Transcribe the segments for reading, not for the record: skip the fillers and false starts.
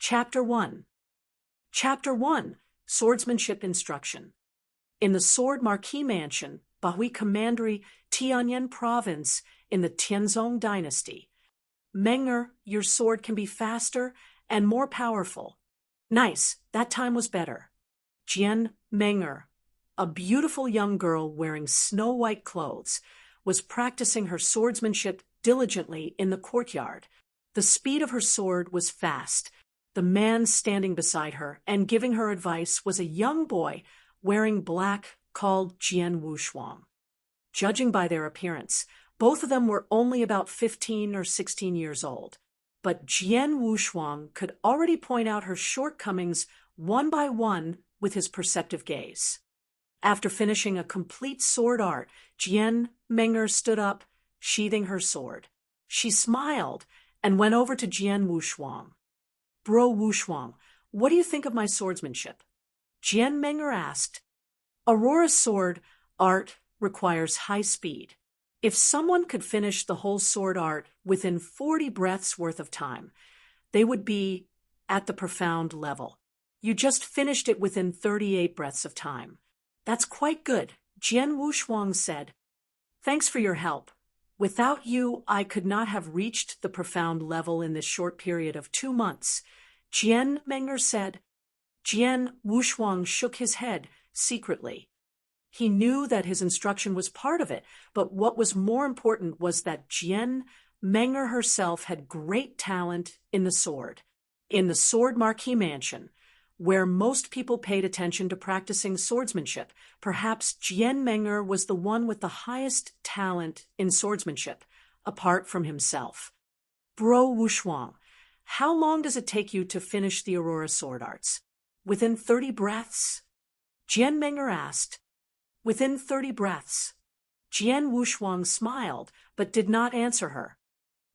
Chapter 1. Chapter 1. Swordsmanship Instruction. In the Sword Marquis Mansion, Bahui Commandery, Tianyan Province, in the Tianzong Dynasty. Menger, your sword can be faster and more powerful. Nice, that time was better. Jian Menger, a beautiful young girl wearing snow-white clothes, was practicing her swordsmanship diligently in the courtyard. The speed of her sword was fast. The man standing beside her and giving her advice was a young boy wearing black called Jian Wushuang. Judging by their appearance, both of them were only about 15 or 16 years old. But Jian Wushuang could already point out her shortcomings one by one with his perceptive gaze. After finishing a complete sword art, Jian Menger stood up, sheathing her sword. She smiled and went over to Jian Wushuang. Bro Wushuang, what do you think of my swordsmanship? Jian Menger asked. Aurora's sword art requires high speed. If someone could finish the whole sword art within 40 breaths worth of time, they would be at the profound level. You just finished it within 38 breaths of time. That's quite good, Jian Wushuang said. Thanks for your help. Without you, I could not have reached the profound level in this short period of 2 months, Jian Menger said. Jian Wushuang shook his head secretly. He knew that his instruction was part of it, but what was more important was that Jian Menger herself had great talent in the sword. In the Sword Marquis Mansion, where most people paid attention to practicing swordsmanship, perhaps Jian Menger was the one with the highest talent in swordsmanship, apart from himself. Bro Wushuang, how long does it take you to finish the Aurora sword arts? Within 30 breaths? Jian Menger asked. Within 30 breaths. Jian Wushuang smiled, but did not answer her.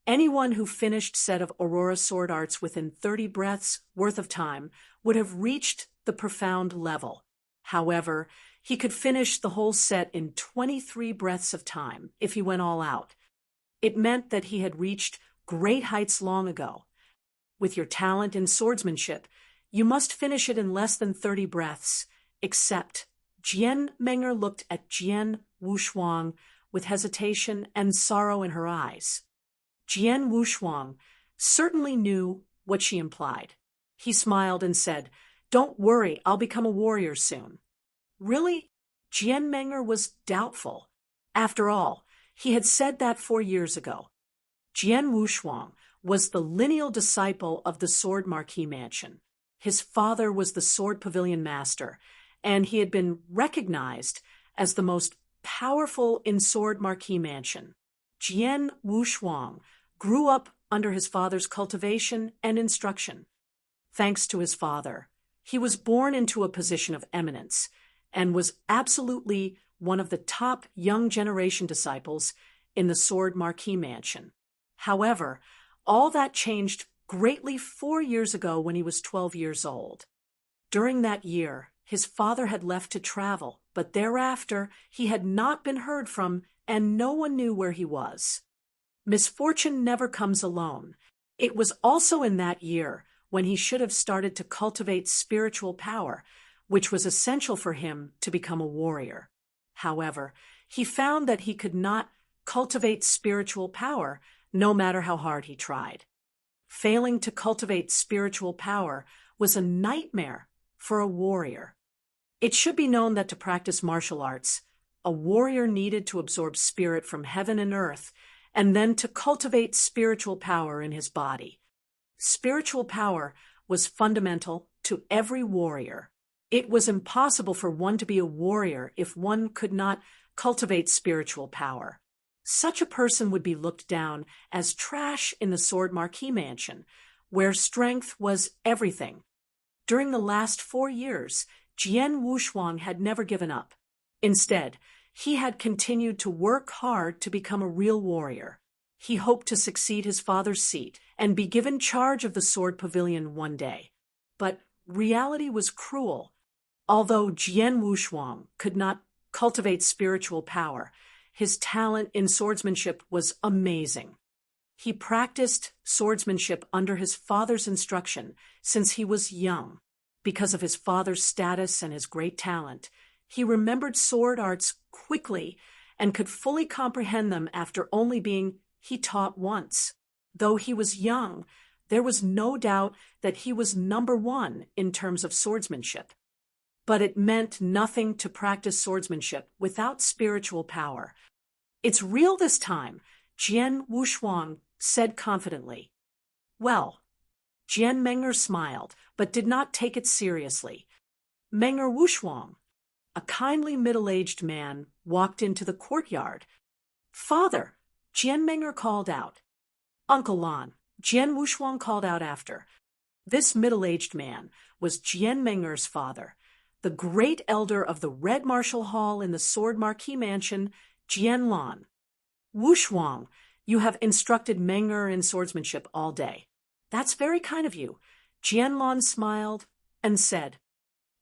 Anyone who finished set of Aurora sword arts within 30 breaths worth of time would have reached the profound level. However, he could finish the whole set in 23 breaths of time if he went all out. It meant that he had reached great heights long ago. With your talent in swordsmanship, you must finish it in less than 30 breaths, except Jian Menger looked at Jian Wushuang with hesitation and sorrow in her eyes. Jian Wushuang certainly knew what she implied. He smiled and said, Don't worry, I'll become a warrior soon. Really? Jian Menger was doubtful. After all, he had said that 4 years ago. Jian Wushuang was the lineal disciple of the Sword Marquis Mansion. His father was the Sword Pavilion Master, and he had been recognized as the most powerful in Sword Marquis Mansion. Jian Wushuang grew up under his father's cultivation and instruction. Thanks to his father, he was born into a position of eminence and was absolutely one of the top young generation disciples in the Sword Marquis Mansion. However, all that changed greatly 4 years ago when he was 12 years old. During that year, his father had left to travel, but thereafter he had not been heard from and no one knew where he was. Misfortune never comes alone. It was also in that year when he should have started to cultivate spiritual power, which was essential for him to become a warrior. However, he found that he could not cultivate spiritual power no matter how hard he tried. Failing to cultivate spiritual power was a nightmare for a warrior. It should be known that to practice martial arts, a warrior needed to absorb spirit from heaven and earth, and then to cultivate spiritual power in his body. Spiritual power was fundamental to every warrior. It was impossible for one to be a warrior if one could not cultivate spiritual power. Such a person would be looked down as trash in the Sword Marquis Mansion, where strength was everything. During the last 4 years, Jian Wushuang had never given up. Instead, he had continued to work hard to become a real warrior. He hoped to succeed his father's seat and be given charge of the Sword Pavilion one day. But reality was cruel. Although Jian Wushuang could not cultivate spiritual power, his talent in swordsmanship was amazing. He practiced swordsmanship under his father's instruction since he was young. Because of his father's status and his great talent, he remembered sword arts quickly and could fully comprehend them after only being taught once. Though he was young, there was no doubt that he was number one in terms of swordsmanship. But it meant nothing to practice swordsmanship without spiritual power. "It's real this time," Jian Wushuang said confidently. "Well," Jian Menger smiled, but did not take it seriously. Menger Wushuang, a kindly middle-aged man, walked into the courtyard. "Father," Jian Menger called out. "Uncle Lan," Jian Wushuang called out after. This middle-aged man was Jian Menger's father, the great elder of the Red Martial Hall in the Sword Marquis Mansion, Jian Lan. "Wushuang, you have instructed Menger in swordsmanship all day." "That's very kind of you." Jian Lan smiled and said.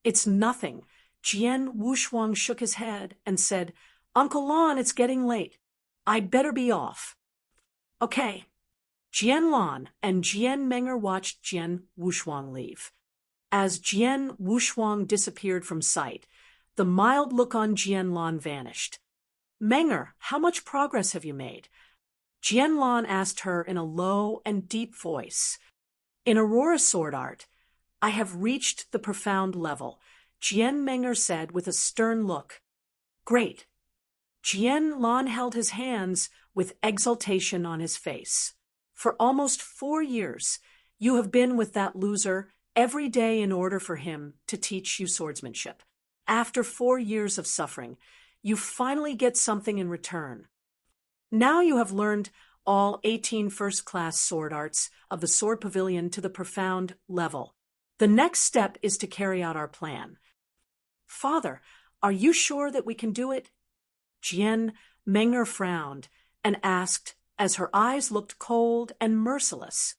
"It's nothing." Jian Wushuang shook his head and said, "Uncle Lan, it's getting late. I'd better be off." "Okay." Jian Lan and Jian Menger watched Jian Wushuang leave. As Jian Wushuang disappeared from sight, the mild look on Jian Lan vanished. "Menger, how much progress have you made?" Jian Lan asked her in a low and deep voice. "In Aurora sword art, I have reached the profound level," Jian Menger said with a stern look. "Great." Jian Lan held his hands with exultation on his face. "For almost 4 years, you have been with that loser every day in order for him to teach you swordsmanship. After 4 years of suffering, you finally get something in return. Now you have learned all 18 first-class sword arts of the Sword Pavilion to the profound level. The next step is to carry out our plan." "Father, are you sure that we can do it?" Jian Menger frowned and asked, as her eyes looked cold and merciless.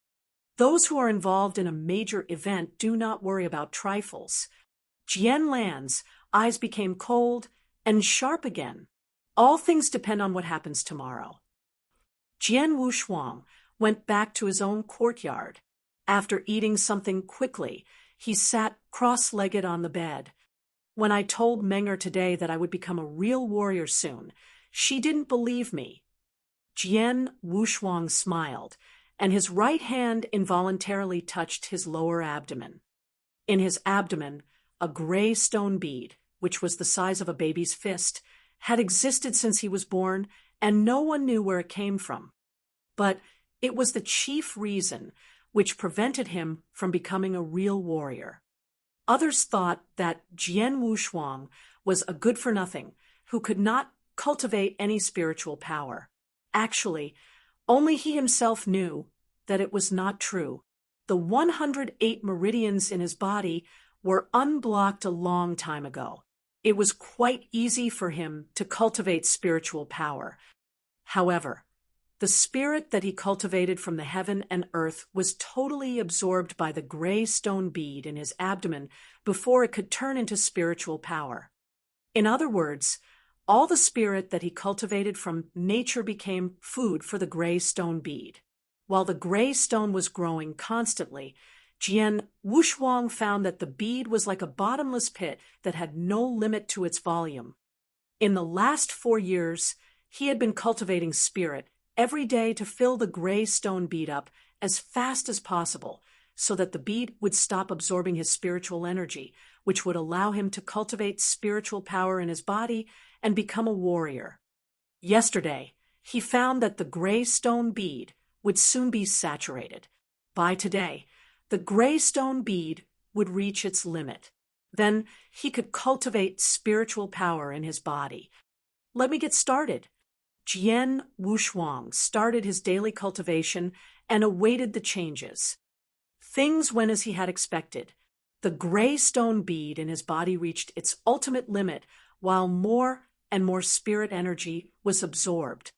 "Those who are involved in a major event do not worry about trifles." Jian Lan's eyes became cold and sharp again. "All things depend on what happens tomorrow." Jian Wushuang went back to his own courtyard. After eating something quickly, he sat cross-legged on the bed. "When I told Menger today that I would become a real warrior soon, she didn't believe me." Jian Wushuang smiled, and his right hand involuntarily touched his lower abdomen. In his abdomen, a gray stone bead, which was the size of a baby's fist, had existed since he was born, and no one knew where it came from. But it was the chief reason which prevented him from becoming a real warrior. Others thought that Jian Wushuang was a good-for-nothing who could not cultivate any spiritual power. Actually, only he himself knew that it was not true. The 108 meridians in his body were unblocked a long time ago. It was quite easy for him to cultivate spiritual power. However, the spirit that he cultivated from the heaven and earth was totally absorbed by the gray stone bead in his abdomen before it could turn into spiritual power. In other words, all the spirit that he cultivated from nature became food for the gray stone bead. While the gray stone was growing constantly, Jian Wushuang found that the bead was like a bottomless pit that had no limit to its volume. In the last 4 years, he had been cultivating spirit every day to fill the gray stone bead up as fast as possible, so that the bead would stop absorbing his spiritual energy, which would allow him to cultivate spiritual power in his body and become a warrior. Yesterday, he found that the gray stone bead would soon be saturated. By today, the gray stone bead would reach its limit. Then he could cultivate spiritual power in his body. "Let me get started." Jian Wushuang started his daily cultivation and awaited the changes. Things went as he had expected. The gray stone bead in his body reached its ultimate limit, while more and more spirit energy was absorbed.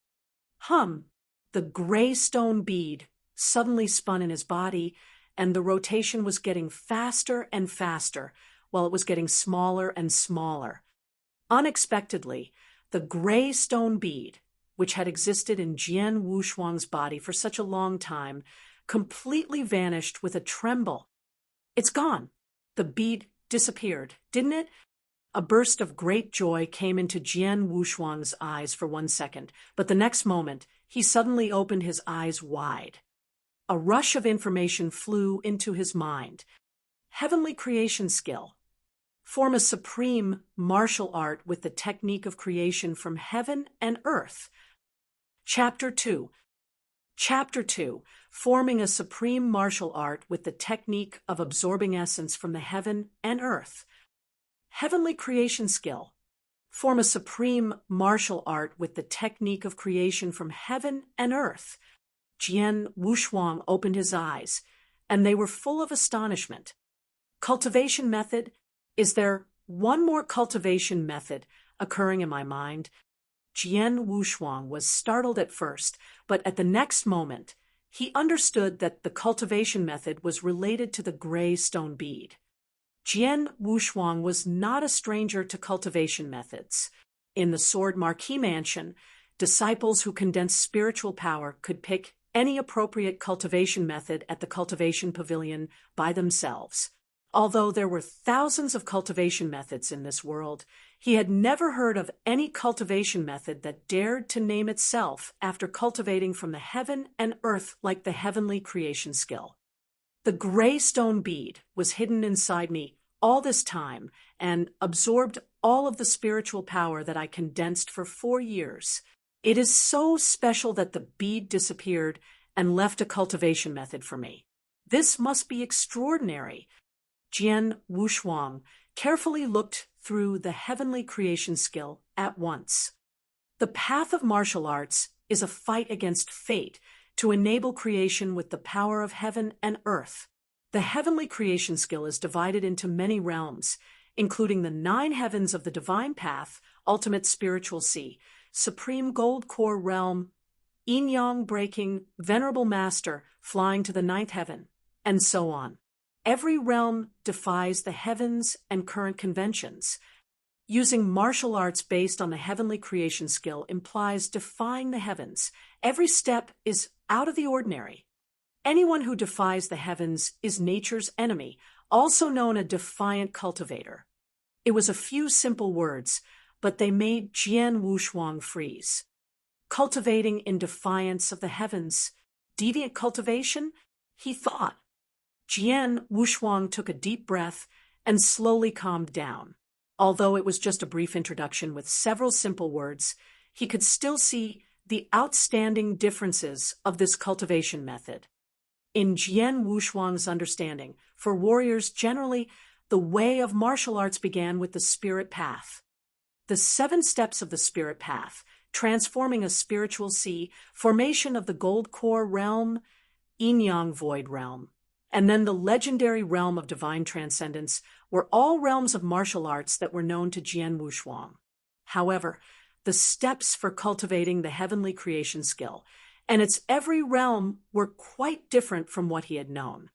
The gray stone bead suddenly spun in his body, and the rotation was getting faster and faster, while it was getting smaller and smaller. Unexpectedly, the gray stone bead, which had existed in Jian Wushuang's body for such a long time, completely vanished with a tremble. "It's gone." The bead disappeared, didn't it? A burst of great joy came into Jian Wushuang's eyes for 1 second, but the next moment, he suddenly opened his eyes wide. A rush of information flew into his mind. Heavenly creation skill. Form a supreme martial art with the technique of creation from heaven and earth. Chapter 2. Chapter 2. Forming a supreme martial art with the technique of absorbing essence from the heaven and earth. Heavenly creation skill. Form a supreme martial art with the technique of creation from heaven and earth. Jian Wushuang opened his eyes, and they were full of astonishment. Cultivation method? Is there one more cultivation method occurring in my mind? Jian Wushuang was startled at first, but at the next moment, he understood that the cultivation method was related to the gray stone bead. Jian Wushuang was not a stranger to cultivation methods. In the Sword Marquis Mansion, disciples who condensed spiritual power could pick any appropriate cultivation method at the cultivation pavilion by themselves. Although there were thousands of cultivation methods in this world, he had never heard of any cultivation method that dared to name itself after cultivating from the heaven and earth like the heavenly creation skill. The gray stone bead was hidden inside me all this time and absorbed all of the spiritual power that I condensed for 4 years. It is so special that the bead disappeared and left a cultivation method for me. This must be extraordinary. Jian Wushuang carefully looked through the heavenly creation skill at once. The path of martial arts is a fight against fate to enable creation with the power of heaven and earth. The heavenly creation skill is divided into many realms, including the 9 heavens of the divine path, ultimate spiritual sea, supreme gold core realm, yin-yang breaking, venerable master, flying to the 9th heaven, and so on. Every realm defies the heavens and current conventions. Using martial arts based on the heavenly creation skill implies defying the heavens. Every step is out of the ordinary. Anyone who defies the heavens is nature's enemy, also known as a defiant cultivator. It was a few simple words, but they made Jian Wushuang freeze. Cultivating in defiance of the heavens. Deviant cultivation? He thought. Jian Wushuang took a deep breath and slowly calmed down. Although it was just a brief introduction with several simple words, he could still see the outstanding differences of this cultivation method. In Jian Wushuang's understanding, for warriors generally, the way of martial arts began with the spirit path. The 7 steps of the spirit path, transforming a spiritual sea, formation of the gold core realm, yin-yang void realm, and then the legendary realm of divine transcendence were all realms of martial arts that were known to Jian Wushuang. However, the steps for cultivating the heavenly creation skill and its every realm were quite different from what he had known.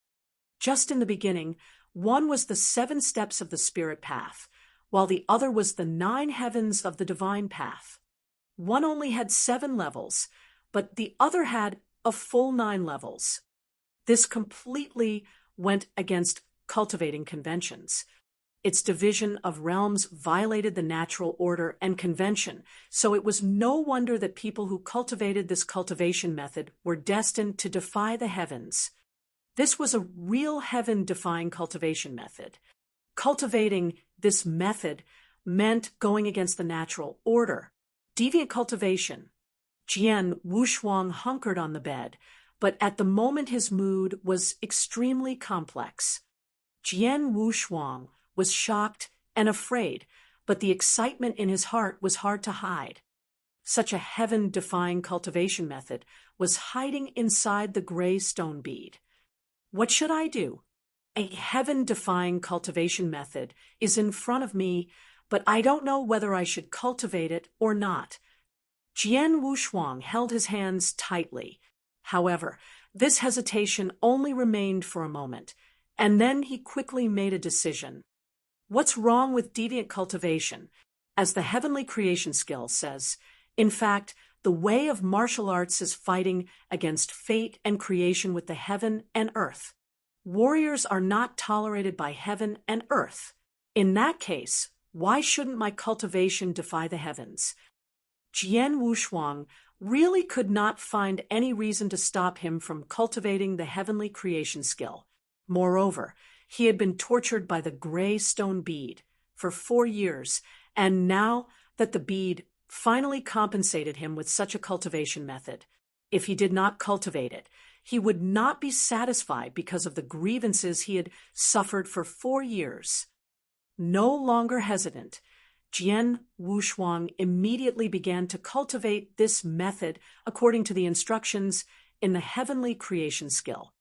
Just in the beginning, one was the 7 steps of the spirit path, while the other was the 9 heavens of the divine path. One only had 7 levels, but the other had a full 9 levels. This completely went against cultivating conventions. Its division of realms violated the natural order and convention, so it was no wonder that people who cultivated this cultivation method were destined to defy the heavens. This was a real heaven-defying cultivation method. Cultivating this method meant going against the natural order. Deviant cultivation. Jian Wushuang hunkered on the bed, but at the moment his mood was extremely complex. Jian Wushuang was shocked and afraid, but the excitement in his heart was hard to hide. Such a heaven-defying cultivation method was hiding inside the gray stone bead. What should I do? A heaven-defying cultivation method is in front of me, but I don't know whether I should cultivate it or not. Jian Wushuang held his hands tightly. However, this hesitation only remained for a moment, and then he quickly made a decision. What's wrong with deviant cultivation? As the heavenly creation skill says, in fact, The way of martial arts is fighting against fate and creation with the heaven and earth. Warriors are not tolerated by heaven and earth. In that case, why shouldn't my cultivation defy the heavens? Jian Wushuang really could not find any reason to stop him from cultivating the heavenly creation skill. Moreover, he had been tortured by the gray stone bead for 4 years, and now that the bead finally compensated him with such a cultivation method, if he did not cultivate it, he would not be satisfied because of the grievances he had suffered for 4 years. No longer hesitant, Jian Wushuang immediately began to cultivate this method according to the instructions in the heavenly creation skill.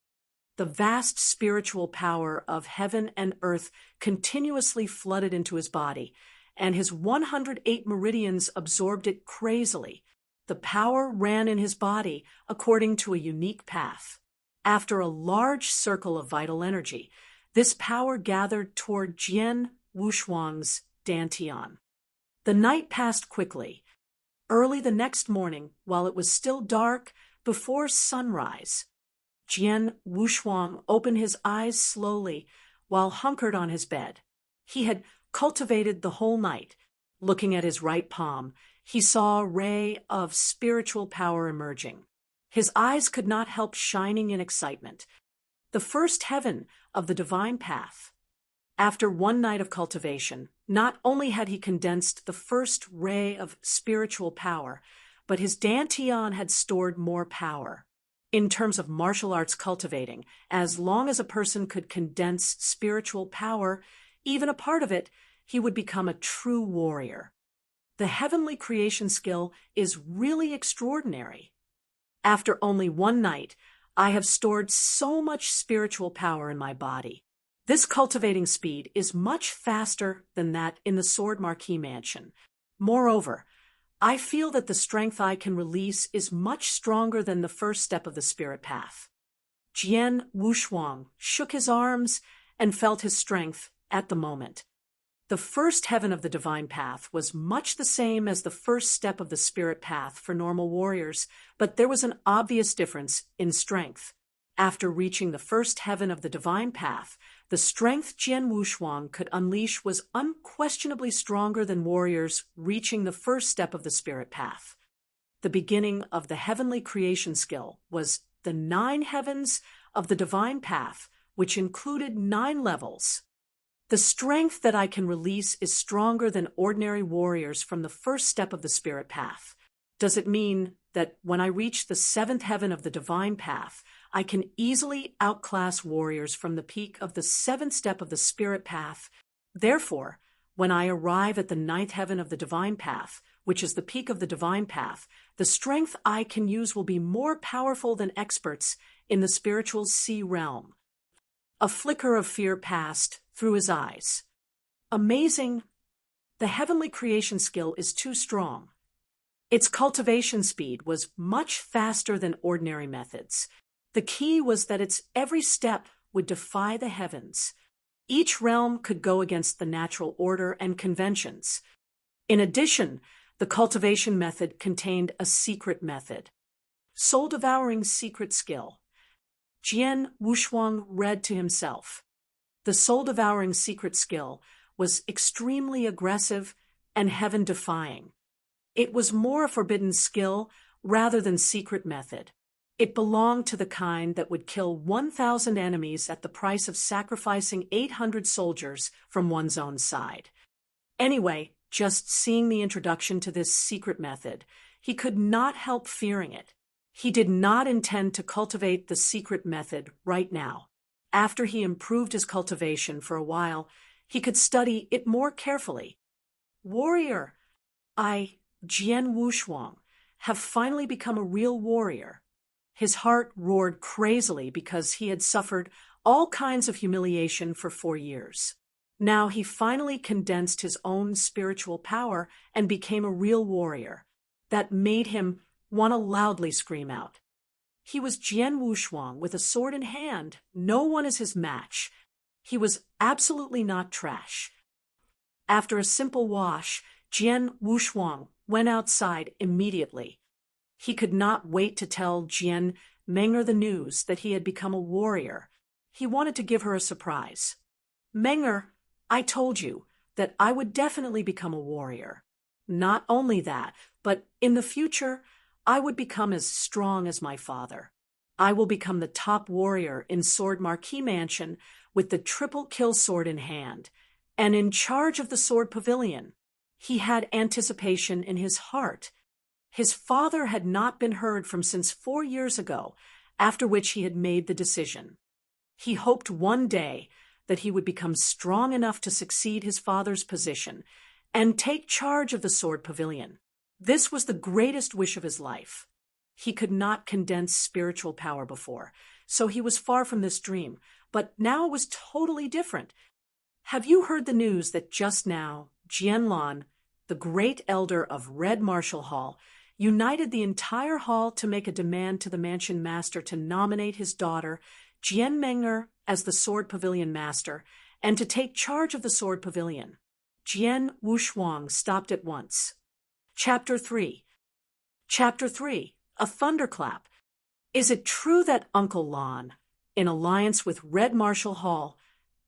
The vast spiritual power of heaven and earth continuously flooded into his body, and his 108 meridians absorbed it crazily. The power ran in his body according to a unique path. After a large circle of vital energy, this power gathered toward Jian Wushuang's dantian. The night passed quickly. Early the next morning, while it was still dark, before sunrise, Jian Wushuang opened his eyes slowly while hunkered on his bed. He had cultivated the whole night. Looking at his right palm, he saw a ray of spiritual power emerging. His eyes could not help shining in excitement. The first heaven of the divine path. After one night of cultivation, not only had he condensed the first ray of spiritual power, but his dantian had stored more power. In terms of martial arts cultivating, as long as a person could condense spiritual power, even a part of it, he would become a true warrior. The heavenly creation skill is really extraordinary. After only one night, I have stored so much spiritual power in my body. This cultivating speed is much faster than that in the Sword Marquis Mansion. Moreover, I feel that the strength I can release is much stronger than the first step of the spirit path. Jian Wushuang shook his arms and felt his strength at the moment. The first heaven of the divine path was much the same as the first step of the spirit path for normal warriors, but there was an obvious difference in strength. After reaching the first heaven of the divine path, the strength Jian Wushuang could unleash was unquestionably stronger than warriors reaching the first step of the spirit path. The beginning of the heavenly creation skill was the 9 heavens of the divine path, which included 9 levels. The strength that I can release is stronger than ordinary warriors from the first step of the spirit path. Does it mean that when I reach the 7th heaven of the divine path, I can easily outclass warriors from the peak of the 7th step of the spirit path? Therefore, when I arrive at the 9th heaven of the divine path, which is the peak of the divine path, the strength I can use will be more powerful than experts in the spiritual sea realm. A flicker of fear passed through his eyes. Amazing! The heavenly creation skill is too strong. Its cultivation speed was much faster than ordinary methods. The key was that its every step would defy the heavens. Each realm could go against the natural order and conventions. In addition, the cultivation method contained a secret method. Soul-devouring secret skill. Jian Wushuang read to himself. The soul-devouring secret skill was extremely aggressive and heaven-defying. It was more a forbidden skill rather than secret method. It belonged to the kind that would kill 1,000 enemies at the price of sacrificing 800 soldiers from one's own side. Anyway, just seeing the introduction to this secret method, he could not help fearing it. He did not intend to cultivate the secret method right now. After he improved his cultivation for a while, he could study it more carefully. Warrior, Jian Wushuang, have finally become a real warrior. His heart roared crazily because he had suffered all kinds of humiliation for 4 years. Now he finally condensed his own spiritual power and became a real warrior. That made him want to loudly scream out. He was Jian Wushuang with a sword in hand. No one is his match. He was absolutely not trash. After a simple wash, Jian Wushuang went outside immediately. He could not wait to tell Jian Meng'er the news that he had become a warrior. He wanted to give her a surprise. Meng'er, I told you that I would definitely become a warrior. Not only that, but in the future, I would become as strong as my father. I will become the top warrior in Sword Marquis Mansion with the triple kill sword in hand, and in charge of the sword pavilion. He had anticipation in his heart. His father had not been heard from since 4 years ago, after which he had made the decision. He hoped one day that he would become strong enough to succeed his father's position and take charge of the sword pavilion. This was the greatest wish of his life. He could not condense spiritual power before, so he was far from this dream, but now it was totally different. Have you heard the news that just now, Jianlan, the great elder of Red Martial Hall, united the entire hall to make a demand to the mansion master to nominate his daughter, Jian Meng'er, as the sword pavilion master, and to take charge of the sword pavilion? Jian Wushuang stopped at once. Chapter 3. Chapter 3. A Thunderclap. Is it true that Uncle Lan, in alliance with Red Martial Hall,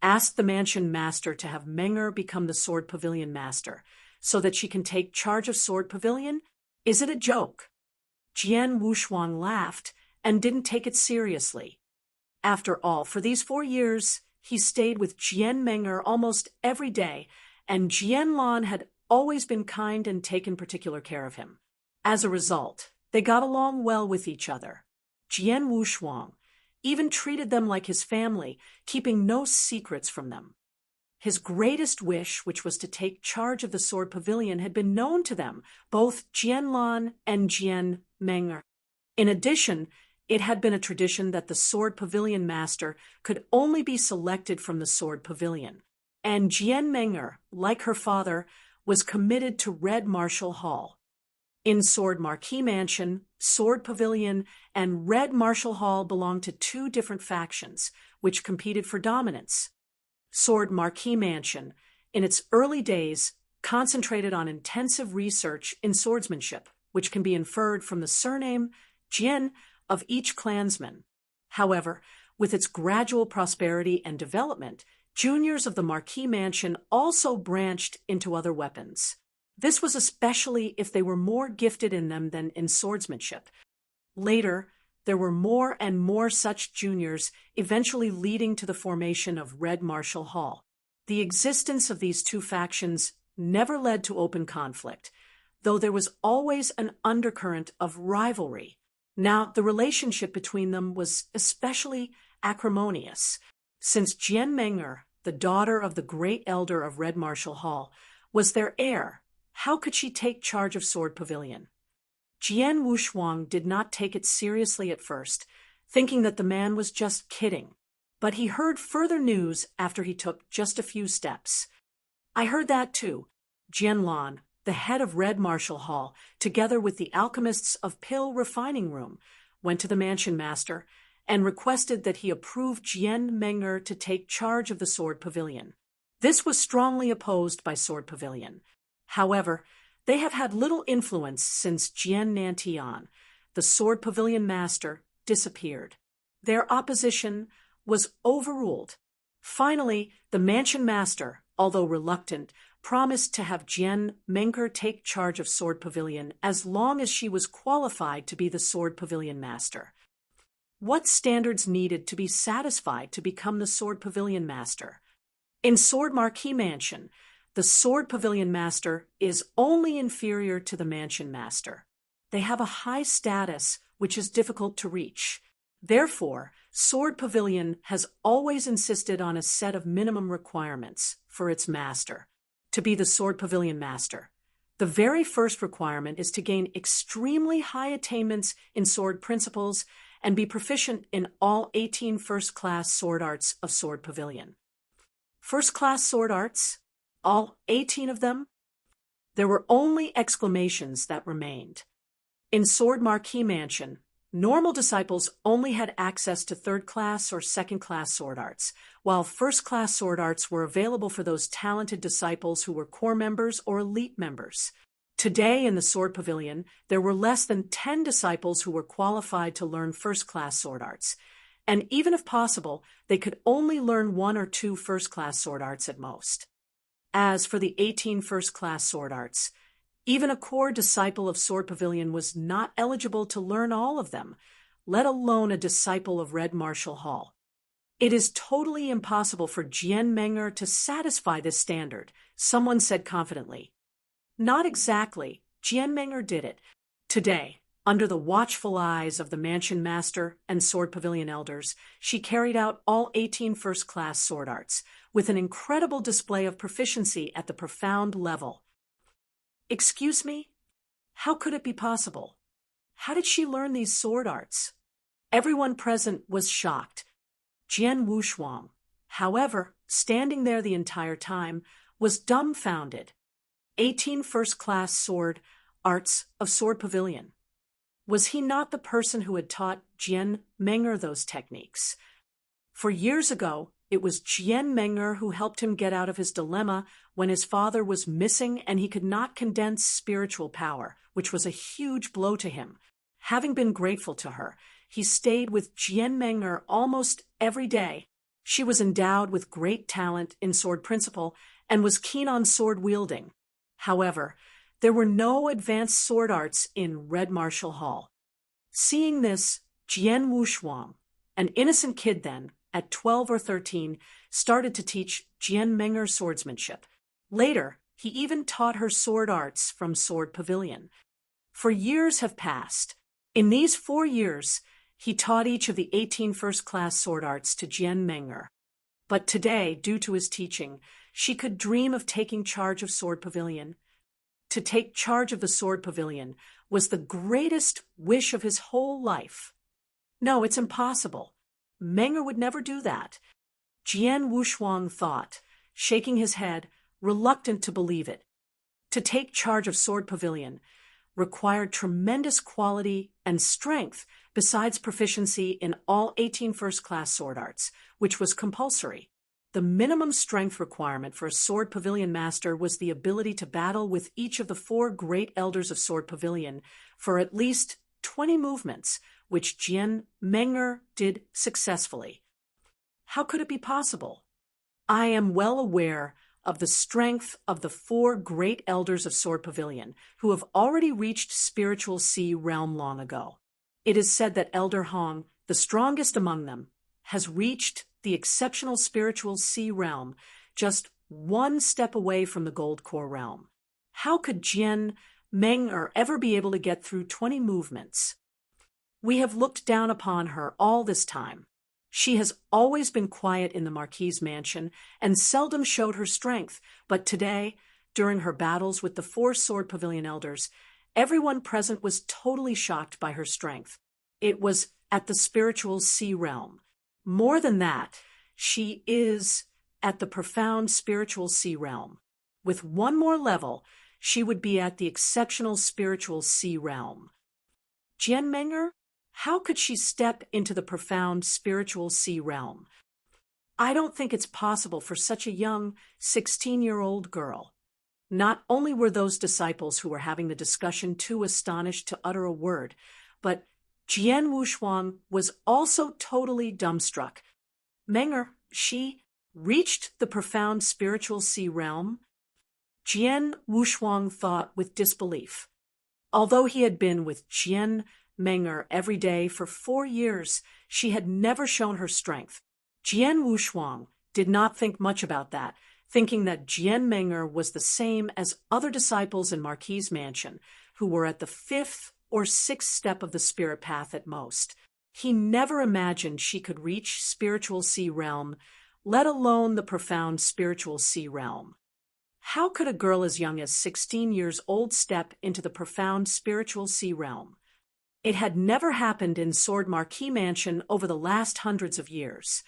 asked the mansion master to have Meng'er become the sword pavilion master, so that she can take charge of sword pavilion? Is it a joke? Jian Wushuang laughed and didn't take it seriously. After all, for these 4 years, he stayed with Jian Meng'er almost every day, and Jianlan had always been kind and taken particular care of him. As a result, they got along well with each other. Jian Wushuang even treated them like his family, keeping no secrets from them. His greatest wish, which was to take charge of the sword pavilion, had been known to them, both Jianlan and Jian Meng'er. In addition, it had been a tradition that the sword pavilion master could only be selected from the sword pavilion, and Jian Meng'er, like her father, was committed to Red Martial Hall. In Sword Marquis Mansion, Sword Pavilion, and Red Martial Hall belonged to 2 different factions, which competed for dominance. Sword Marquis Mansion, in its early days, concentrated on intensive research in swordsmanship, which can be inferred from the surname, Jian, of each clansman. However, with its gradual prosperity and development, juniors of the Marquis Mansion also branched into other weapons. This was especially if they were more gifted in them than in swordsmanship. Later, there were more and more such juniors, eventually leading to the formation of Red Martial Hall. The existence of these 2 factions never led to open conflict, though there was always an undercurrent of rivalry. Now, the relationship between them was especially acrimonious, since Jian Meng'er, the daughter of the great elder of Red Martial Hall, was their heir. How could she take charge of Sword Pavilion? Jian Wushuang did not take it seriously at first, thinking that the man was just kidding. But he heard further news after he took just a few steps. I heard that too. Jianlan, the head of Red Martial Hall, together with the alchemists of Pill Refining Room, went to the mansion master and requested that he approve Jian Meng'er to take charge of the Sword Pavilion. This was strongly opposed by Sword Pavilion. However, they have had little influence since Jian Nantian, the Sword Pavilion master, disappeared. Their opposition was overruled. Finally, the mansion master, although reluctant, promised to have Jian Meng'er take charge of Sword Pavilion as long as she was qualified to be the Sword Pavilion master. What standards needed to be satisfied to become the Sword Pavilion master? In Sword Marquis Mansion, the Sword Pavilion master is only inferior to the mansion master. They have a high status which is difficult to reach. Therefore, Sword Pavilion has always insisted on a set of minimum requirements for its master to be the Sword Pavilion master. The very first requirement is to gain extremely high attainments in sword principles and be proficient in all 18 first-class sword arts of Sword Pavilion. First-class sword arts? All 18 of them? There were only exclamations that remained. In Sword Marquis Mansion, normal disciples only had access to third-class or second-class sword arts, while first-class sword arts were available for those talented disciples who were core members or elite members. Today in the Sword Pavilion, there were less than 10 disciples who were qualified to learn first-class sword arts, and even if possible, they could only learn 1 or 2 first-class sword arts at most. As for the 18 first-class sword arts, even a core disciple of Sword Pavilion was not eligible to learn all of them, let alone a disciple of Red Martial Hall. It is totally impossible for Jian Meng'er to satisfy this standard, someone said confidently. Not exactly. Jian Meng'er did it. Today, under the watchful eyes of the Mansion Master and Sword Pavilion elders, she carried out all 18 first-class sword arts, with an incredible display of proficiency at the profound level. Excuse me? How could it be possible? How did she learn these sword arts? Everyone present was shocked. Jian Wushuang, however, standing there the entire time, was dumbfounded. 18 first-class sword arts of Sword Pavilion. Was he not the person who had taught Jian Meng'er those techniques? For years ago, it was Jian Meng'er who helped him get out of his dilemma when his father was missing and he could not condense spiritual power, which was a huge blow to him. Having been grateful to her, he stayed with Jian Meng'er almost every day. She was endowed with great talent in sword principle and was keen on sword wielding. However, there were no advanced sword arts in Red Martial Hall. Seeing this, Jian Wushuang, an innocent kid then, at 12 or 13, started to teach Jian Meng'er swordsmanship. Later, he even taught her sword arts from Sword Pavilion. For years have passed. In these 4 years, he taught each of the 18 first-class sword arts to Jian Meng'er. But today, due to his teaching, she could dream of taking charge of Sword Pavilion. To take charge of the Sword Pavilion was the greatest wish of his whole life. No, it's impossible. Meng'er would never do that. Jian Wushuang thought, shaking his head, reluctant to believe it. To take charge of Sword Pavilion required tremendous quality and strength besides proficiency in all 18 first-class sword arts, which was compulsory. The minimum strength requirement for a Sword Pavilion master was the ability to battle with each of the 4 great elders of Sword Pavilion for at least 20 movements, which Jian Meng'er did successfully. How could it be possible? I am well aware of the strength of the 4 great elders of Sword Pavilion, who have already reached spiritual sea realm long ago. It is said that Elder Hong, the strongest among them, has reached the exceptional spiritual sea realm, just 1 step away from the gold core realm. How could Jian Meng'er ever be able to get through 20 movements? We have looked down upon her all this time. She has always been quiet in the Marquis's mansion and seldom showed her strength, but today, during her battles with the 4 Sword Pavilion elders, everyone present was totally shocked by her strength. It was at the spiritual sea realm. More than that, she is at the profound spiritual sea realm. With 1 more level, she would be at the exceptional spiritual sea realm. Jian Meng'er? How could she step into the profound spiritual sea realm? I don't think it's possible for such a young 16-year-old girl. Not only were those disciples who were having the discussion too astonished to utter a word, but Jian Wushuang was also totally dumbstruck. Meng'er, she reached the profound spiritual sea realm? Jian Wushuang thought with disbelief. Although he had been with Jian Meng'er every day for 4 years, she had never shown her strength. Jian Wushuang did not think much about that, thinking that Jian Meng'er was the same as other disciples in Marquis's mansion, who were at the 5th or 6th step of the spirit path at most. He never imagined she could reach spiritual sea realm, let alone the profound spiritual sea realm. How could a girl as young as 16 years old step into the profound spiritual sea realm? It had never happened in Sword Marquis Mansion over the last hundreds of years.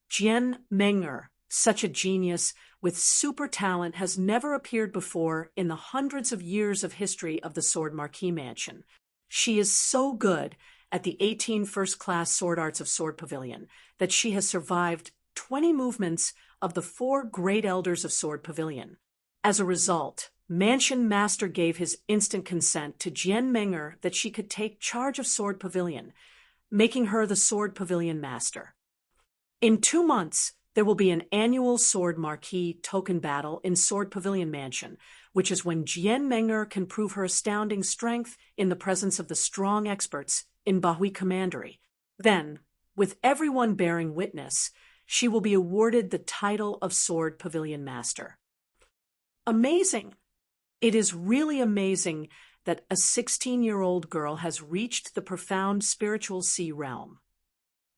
Jian Meng'er, such a genius with super talent, has never appeared before in the hundreds of years of history of the Sword Marquis Mansion. She is so good at the 18 first-class sword arts of Sword Pavilion that she has survived 20 movements of the 4 great elders of Sword Pavilion. As a result, Mansion Master gave his instant consent to Jian Meng'er that she could take charge of Sword Pavilion, making her the Sword Pavilion Master. In 2 months, there will be an annual Sword Marquis token battle in Sword Pavilion Mansion, which is when Jian Meng'er can prove her astounding strength in the presence of the strong experts in Bahui Commandery. Then, with everyone bearing witness, she will be awarded the title of Sword Pavilion Master. Amazing! It is really amazing that a 16-year-old girl has reached the profound spiritual sea realm.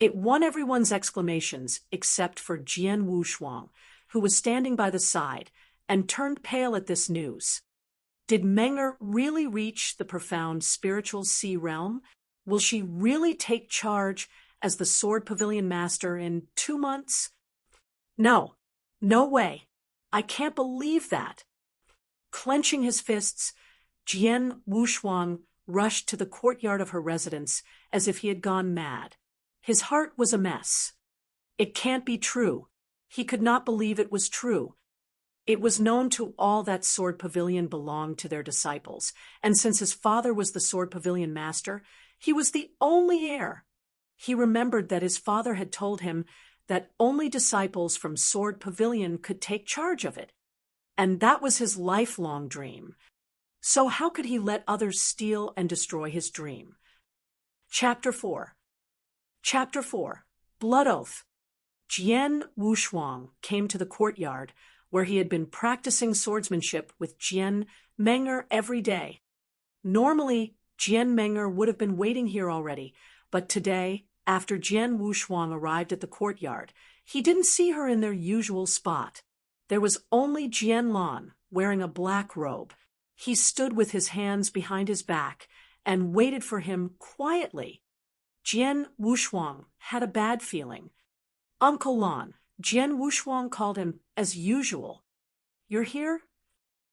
It won everyone's exclamations except for Jian Wushuang, who was standing by the side and turned pale at this news. Did Meng'er really reach the profound spiritual sea realm? Will she really take charge as the Sword Pavilion Master in 2 months? No, no way. I can't believe that. Clenching his fists, Jian Wushuang rushed to the courtyard of her residence as if he had gone mad. His heart was a mess. It can't be true. He could not believe it was true. It was known to all that Sword Pavilion belonged to their disciples, and since his father was the Sword Pavilion Master, he was the only heir. He remembered that his father had told him that only disciples from Sword Pavilion could take charge of it. And that was his lifelong dream. So how could he let others steal and destroy his dream? Chapter 4. Chapter 4. Blood Oath. Jian Wushuang came to the courtyard where he had been practicing swordsmanship with Jian Meng'er every day. Normally, Jian Meng'er would have been waiting here already, but today, after Jian Wushuang arrived at the courtyard, he didn't see her in their usual spot. There was only Jian Lan, wearing a black robe. He stood with his hands behind his back and waited for him quietly. Jian Wushuang had a bad feeling. Uncle Lan, Jian Wushuang called him as usual. You're here?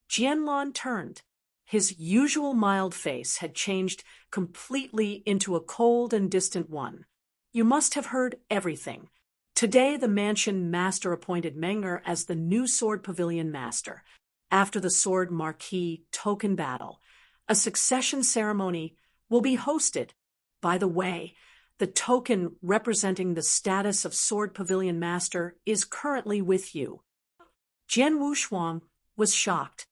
Jian Lan turned. His usual mild face had changed completely into a cold and distant one. You must have heard everything. Today, the Mansion Master appointed Meng'er as the new Sword Pavilion Master. After the Sword Marquis token battle, a succession ceremony will be hosted. By the way, the token representing the status of Sword Pavilion Master is currently with you. Jian Wushuang was shocked.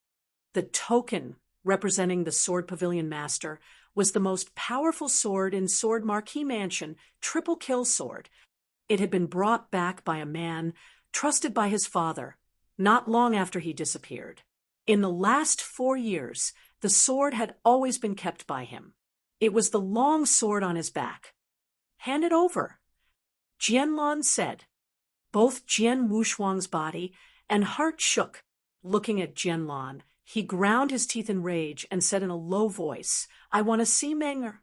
The token representing the Sword Pavilion Master was the most powerful sword in Sword Marquis Mansion, triple kill sword. It had been brought back by a man trusted by his father, not long after he disappeared. In the last 4 years, the sword had always been kept by him. It was the long sword on his back. Hand it over, Jian Lan said. Both Jian Wushuang's body and heart shook. Looking at Jian Lan, he ground his teeth in rage and said in a low voice, I want to see Meng'er.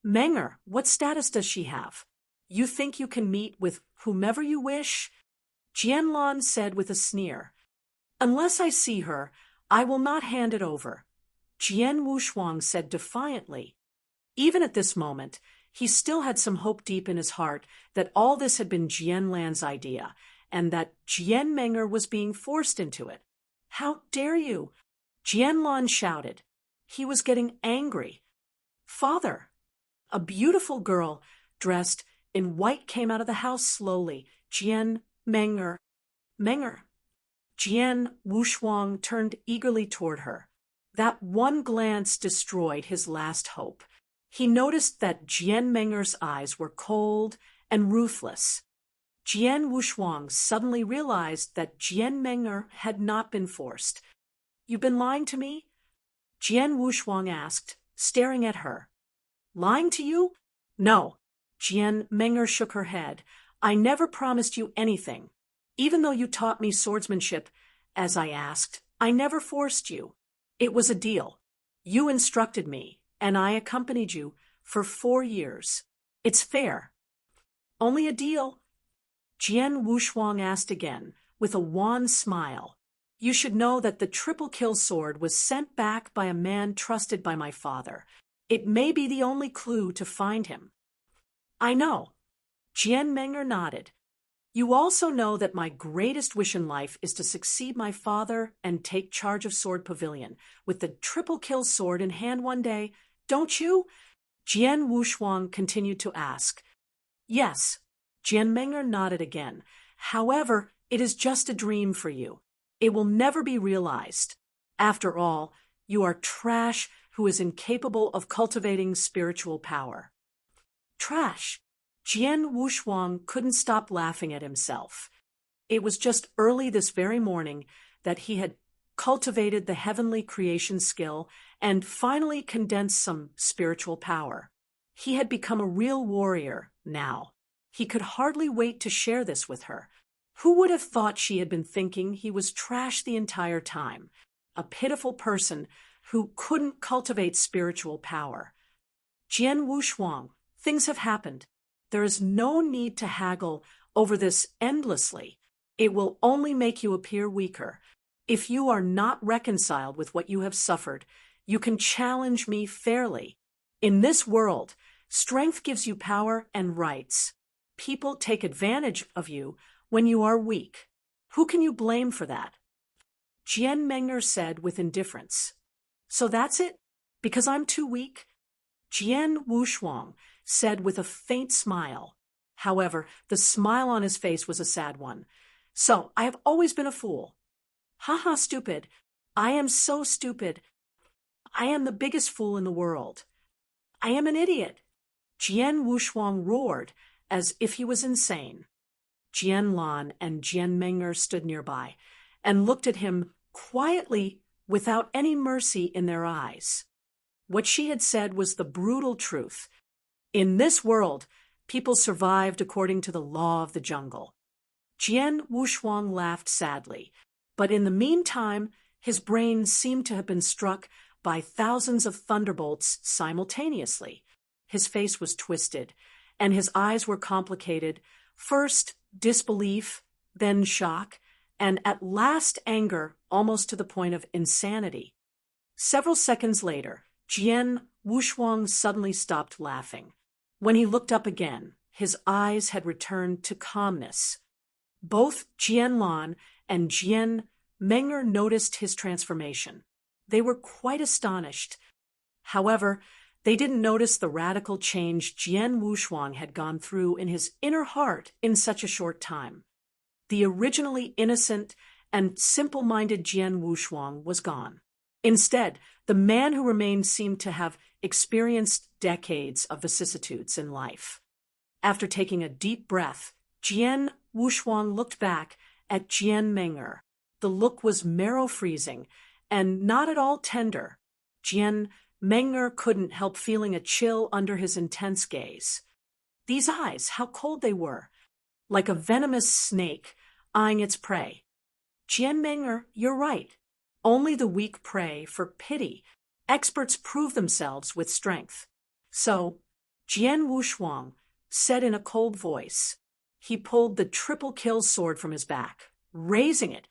Meng'er, what status does she have? You think you can meet with whomever you wish? Jian Lan said with a sneer. Unless I see her, I will not hand it over. Jian Wushuang said defiantly. Even at this moment, he still had some hope deep in his heart that all this had been Jian Lan's idea, and that Jian Meng'er was being forced into it. How dare you? Jian Lan shouted. He was getting angry. Father! A beautiful girl, dressed in white, came out of the house slowly. Jian Meng'er. Meng'er. Jian Wushuang turned eagerly toward her. That one glance destroyed his last hope. He noticed that Jian Meng'er's eyes were cold and ruthless. Jian Wushuang suddenly realized that Jian Meng'er had not been forced. You've been lying to me? Jian Wushuang asked, staring at her. Lying to you? No. Jian Meng'er shook her head. I never promised you anything. Even though you taught me swordsmanship, as I asked, I never forced you. It was a deal. You instructed me, and I accompanied you for 4 years. It's fair. Only a deal? Jian Wushuang asked again, with a wan smile. You should know that the triple kill sword was sent back by a man trusted by my father. It may be the only clue to find him. I know. Jian Meng'er nodded. You also know that my greatest wish in life is to succeed my father and take charge of Sword Pavilion with the triple kill sword in hand one day, don't you? Jian Wushuang continued to ask. Yes, Jian Meng'er nodded again. However, it is just a dream for you. It will never be realized. After all, you are trash who is incapable of cultivating spiritual power. Trash. Jian Wushuang couldn't stop laughing at himself. It was just early this very morning that he had cultivated the heavenly creation skill and finally condensed some spiritual power. He had become a real warrior now. He could hardly wait to share this with her. Who would have thought she had been thinking he was trash the entire time? A pitiful person who couldn't cultivate spiritual power. Jian Wushuang, things have happened. There is no need to haggle over this endlessly. It will only make you appear weaker. If you are not reconciled with what you have suffered, you can challenge me fairly. In this world, strength gives you power and rights. People take advantage of you when you are weak. Who can you blame for that? Jian Meng'er said with indifference. So that's it? Because I'm too weak? Jian Wushuang said with a faint smile. However, the smile on his face was a sad one. So, I have always been a fool. Haha, stupid. I am so stupid. I am the biggest fool in the world. I am an idiot. Jian Wushuang roared as if he was insane. Jian Lan and Jian Meng'er stood nearby and looked at him quietly without any mercy in their eyes. What she had said was the brutal truth. In this world, people survived according to the law of the jungle. Jian Wushuang laughed sadly, but in the meantime, his brain seemed to have been struck by thousands of thunderbolts simultaneously. His face was twisted, and his eyes were complicated, first disbelief, then shock, and at last anger almost to the point of insanity. Several seconds later, Jian Wushuang suddenly stopped laughing. When he looked up again, his eyes had returned to calmness. Both Jian Lan and Jian Meng'er noticed his transformation. They were quite astonished. However, they didn't notice the radical change Jian Wushuang had gone through in his inner heart in such a short time. The originally innocent and simple-minded Jian Wushuang was gone. Instead, the man who remained seemed to have experienced decades of vicissitudes in life. After taking a deep breath, Jian Wushuang looked back at Jian Meng'er. The look was marrow-freezing and not at all tender. Jian Meng'er couldn't help feeling a chill under his intense gaze. These eyes, how cold they were, like a venomous snake eyeing its prey. Jian Meng'er, you're right. Only the weak pray for pity. Experts prove themselves with strength. So, Jian Wushuang said in a cold voice. He pulled the triple kill sword from his back, raising it.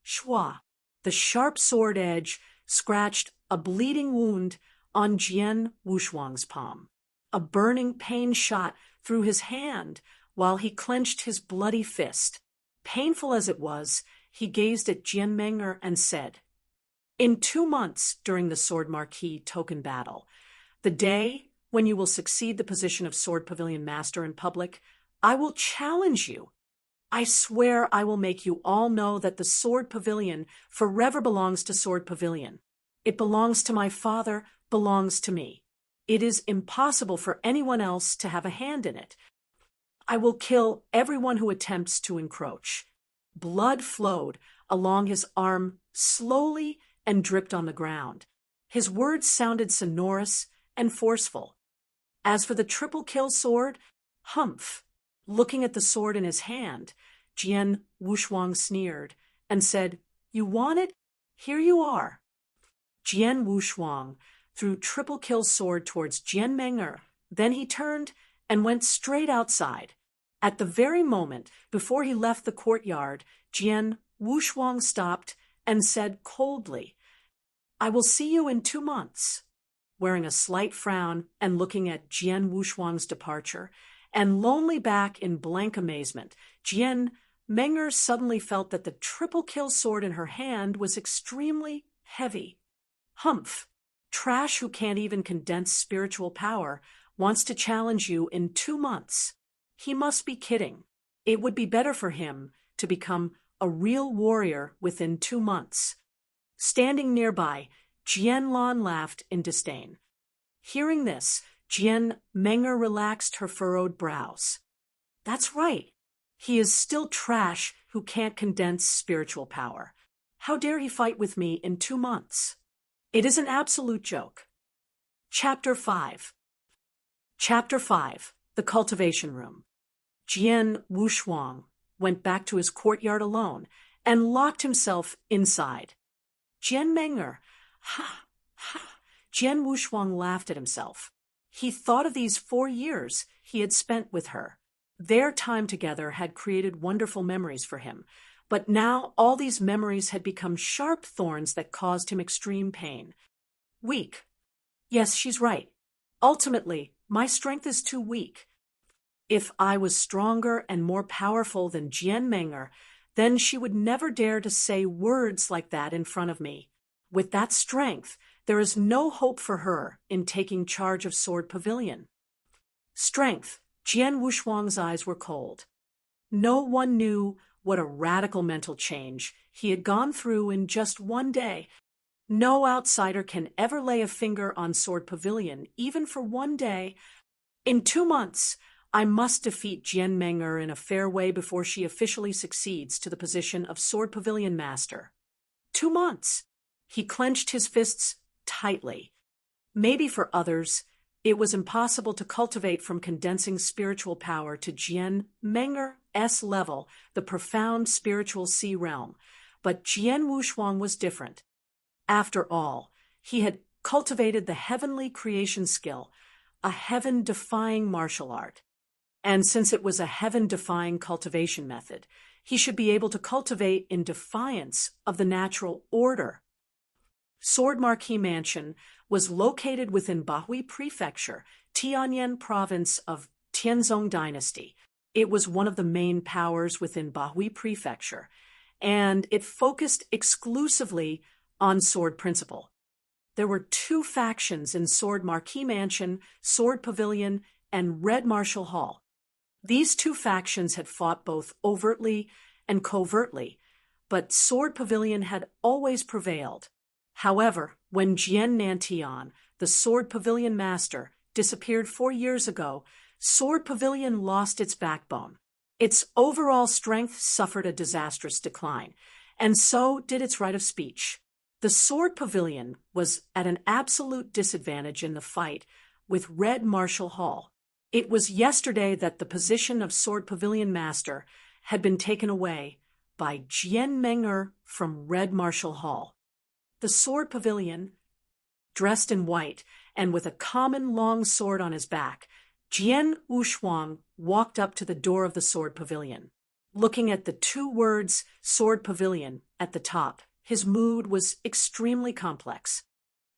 Shwa! The sharp sword edge scratched a bleeding wound on Jian Wushuang's palm. A burning pain shot through his hand while he clenched his bloody fist. Painful as it was, he gazed at Jian Meng'er and said, "In 2 months during the Sword Marquis token battle, the day when you will succeed the position of Sword Pavilion Master in public, I will challenge you. I swear I will make you all know that the Sword Pavilion forever belongs to Sword Pavilion. It belongs to my father, belongs to me. It is impossible for anyone else to have a hand in it. I will kill everyone who attempts to encroach." Blood flowed along his arm slowly and dripped on the ground. His words sounded sonorous and forceful. As for the triple kill sword, humph. Looking at the sword in his hand, Jian Wushuang sneered and said, "You want it? Here you are." Jian Wushuang threw triple kill sword towards Jian Meng'er. Then he turned and went straight outside. At the very moment before he left the courtyard, Jian Wushuang stopped and said coldly, "I will see you in 2 months." Wearing a slight frown and looking at Jian Wushuang's departure, and lonely back in blank amazement, Jian Menger suddenly felt that the triple kill sword in her hand was extremely heavy. Humph! Trash who can't even condense spiritual power wants to challenge you in 2 months. He must be kidding. It would be better for him to become a real warrior within 2 months. Standing nearby, Jian Lan laughed in disdain. Hearing this, Jian Menger relaxed her furrowed brows. That's right. He is still trash who can't condense spiritual power. How dare he fight with me in 2 months? It is an absolute joke. Chapter 5. Chapter 5. The Cultivation Room. Jian Wushuang went back to his courtyard alone and locked himself inside. Jian Menger, ha, ha. Jian Wushuang laughed at himself. He thought of these 4 years he had spent with her. Their time together had created wonderful memories for him, but now all these memories had become sharp thorns that caused him extreme pain. Weak. Yes, she's right. Ultimately, my strength is too weak. If I was stronger and more powerful than Jian Menger, then she would never dare to say words like that in front of me. With that strength, there is no hope for her in taking charge of Sword Pavilion. Strength. Jian Wushuang's eyes were cold. No one knew what a radical mental change he had gone through in just one day. No outsider can ever lay a finger on Sword Pavilion, even for one day. In 2 months, I must defeat Jian Menger in a fair way before she officially succeeds to the position of Sword Pavilion Master. 2 months. He clenched his fists tightly. Maybe for others, it was impossible to cultivate from condensing spiritual power to Jian Menger's level, the profound spiritual sea realm. But Jian Wushuang was different. After all, he had cultivated the heavenly creation skill, a heaven-defying martial art. And since it was a heaven-defying cultivation method, he should be able to cultivate in defiance of the natural order. Sword Marquis Mansion was located within Bahui Prefecture, Tianyan Province of Tianzong Dynasty. It was one of the main powers within Bahui Prefecture, and it focused exclusively on sword principle. There were 2 factions in Sword Marquis Mansion, Sword Pavilion, and Red Martial Hall. These 2 factions had fought both overtly and covertly, but Sword Pavilion had always prevailed. However, when Jian Nantian, the Sword Pavilion Master, disappeared 4 years ago, Sword Pavilion lost its backbone. Its overall strength suffered a disastrous decline, and so did its right of speech. The Sword Pavilion was at an absolute disadvantage in the fight with Red Martial Hall. It was yesterday that the position of Sword Pavilion Master had been taken away by Jian Menger from Red Martial Hall. The Sword Pavilion, dressed in white and with a common long sword on his back, Jian Wushuang walked up to the door of the Sword Pavilion. Looking at the 2 words Sword Pavilion at the top, his mood was extremely complex.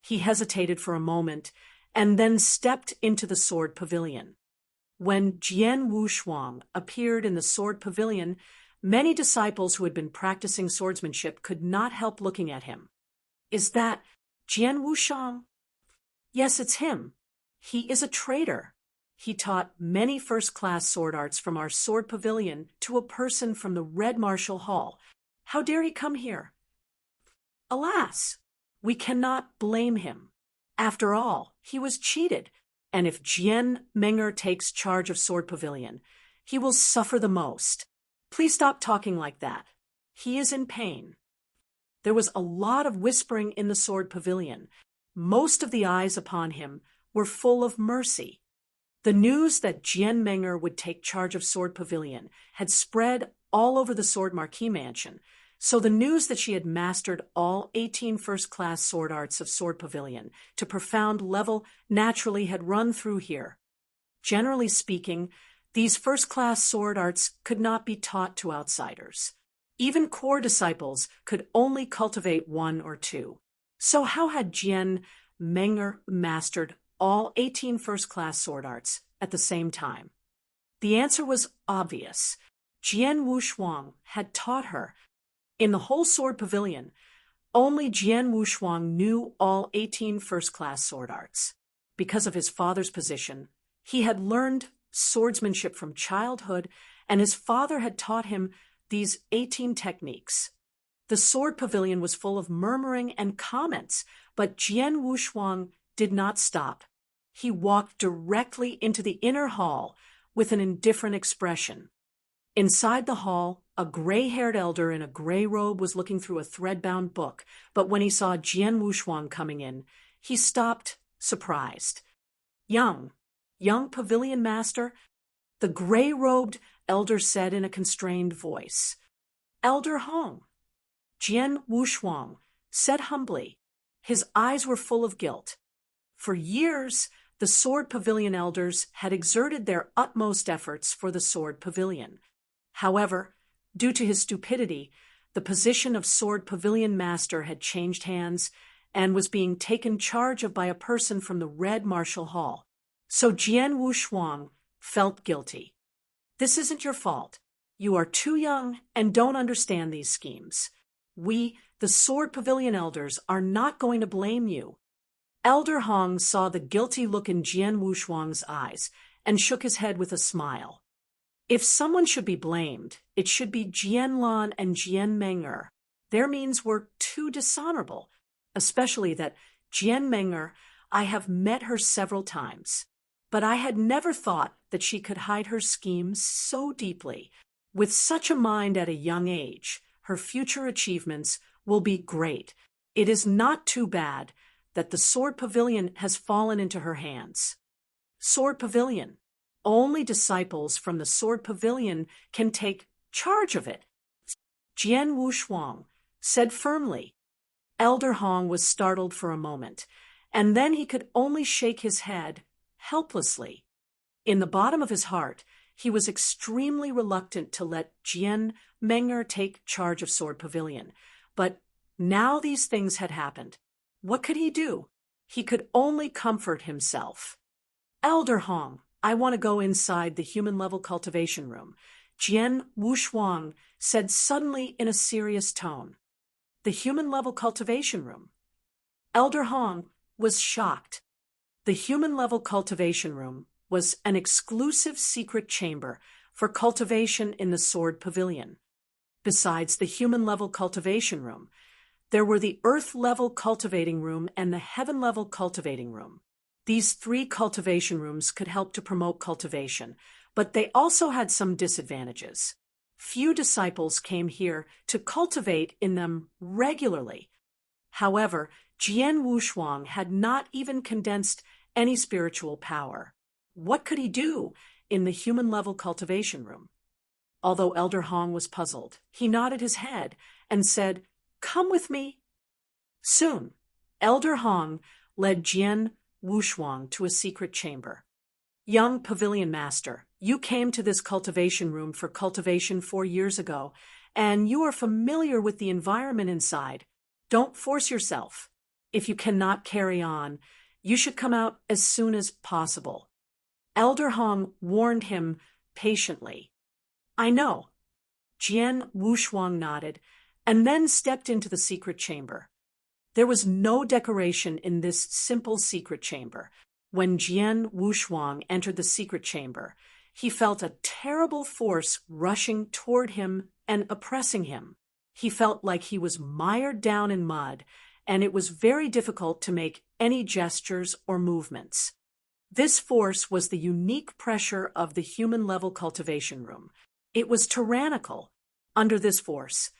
He hesitated for a moment and then stepped into the Sword Pavilion. When Jian Wushuang appeared in the Sword Pavilion, many disciples who had been practicing swordsmanship could not help looking at him. Is that Jian Wushuang? Yes, it's him. He is a traitor. He taught many first-class sword arts from our Sword Pavilion to a person from the Red Martial Hall. How dare he come here? Alas, we cannot blame him. After all, he was cheated, and if Jian Menger takes charge of Sword Pavilion, he will suffer the most. Please stop talking like that. He is in pain. There was a lot of whispering in the Sword Pavilion. Most of the eyes upon him were full of mercy. The news that Jian Menger would take charge of Sword Pavilion had spread all over the Sword Marquis Mansion, so the news that she had mastered all 18 first-class sword arts of Sword Pavilion to profound level naturally had run through here. Generally speaking, these first-class sword arts could not be taught to outsiders. Even core disciples could only cultivate 1 or 2. So how had Jian Menger mastered all 18 first-class sword arts at the same time? The answer was obvious. Jian Wushuang had taught her. In the whole sword pavilion, only Jian Wushuang knew all 18 first-class sword arts. Because of his father's position, he had learned swordsmanship from childhood, and his father had taught him these 18 techniques. The sword pavilion was full of murmuring and comments, but Jian Wushuang did not stop. He walked directly into the inner hall with an indifferent expression. Inside the hall, a gray-haired elder in a gray robe was looking through a thread-bound book, but when he saw Jian Wushuang coming in, he stopped, surprised. Young pavilion master, the gray-robed elder said in a constrained voice. Elder Hong. Jian Wushuang said humbly. His eyes were full of guilt. For years, the sword pavilion elders had exerted their utmost efforts for the sword pavilion. However, due to his stupidity, the position of sword pavilion master had changed hands and was being taken charge of by a person from the Red Martial Hall. So Jian Wushuang felt guilty. This isn't your fault. You are too young and don't understand these schemes. We, the sword pavilion elders, are not going to blame you. Elder Hong saw the guilty look in Jian Wushuang's eyes and shook his head with a smile. If someone should be blamed, it should be Jian Lan and Jian Meng'er. Their means were too dishonorable, especially that Jian Meng'er, I have met her several times. But I had never thought that she could hide her schemes so deeply. With such a mind at a young age, her future achievements will be great. It is not too bad that the sword pavilion has fallen into her hands. Sword pavilion. Only disciples from the sword pavilion can take charge of it. Jian Wushuang said firmly. Elder Hong was startled for a moment, and then he could only shake his head helplessly. In the bottom of his heart, he was extremely reluctant to let Jian Meng'er take charge of sword pavilion. But now these things had happened. What could he do? He could only comfort himself. Elder Hong, I want to go inside the human-level cultivation room, Jian Wushuang said suddenly in a serious tone. The human-level cultivation room. Elder Hong was shocked. The human-level cultivation room was an exclusive secret chamber for cultivation in the sword pavilion. Besides the human-level cultivation room, there were the earth-level cultivating room and the heaven-level cultivating room. These 3 cultivation rooms could help to promote cultivation, but they also had some disadvantages. Few disciples came here to cultivate in them regularly. However, Jian Wushuang had not even condensed any spiritual power. What could he do in the human-level cultivation room? Although Elder Hong was puzzled, he nodded his head and said, "Come with me." Soon, Elder Hong led Jian Wushuang to a secret chamber. Young pavilion master, you came to this cultivation room for cultivation 4 years ago, and you are familiar with the environment inside. Don't force yourself. If you cannot carry on, you should come out as soon as possible. Elder Hong warned him patiently. I know. Jian Wushuang nodded, and then stepped into the secret chamber. There was no decoration in this simple secret chamber. When Jian Wushuang entered the secret chamber, he felt a terrible force rushing toward him and oppressing him. He felt like he was mired down in mud, and it was very difficult to make any gestures or movements. This force was the unique pressure of the human-level cultivation room. It was tyrannical. Under this force,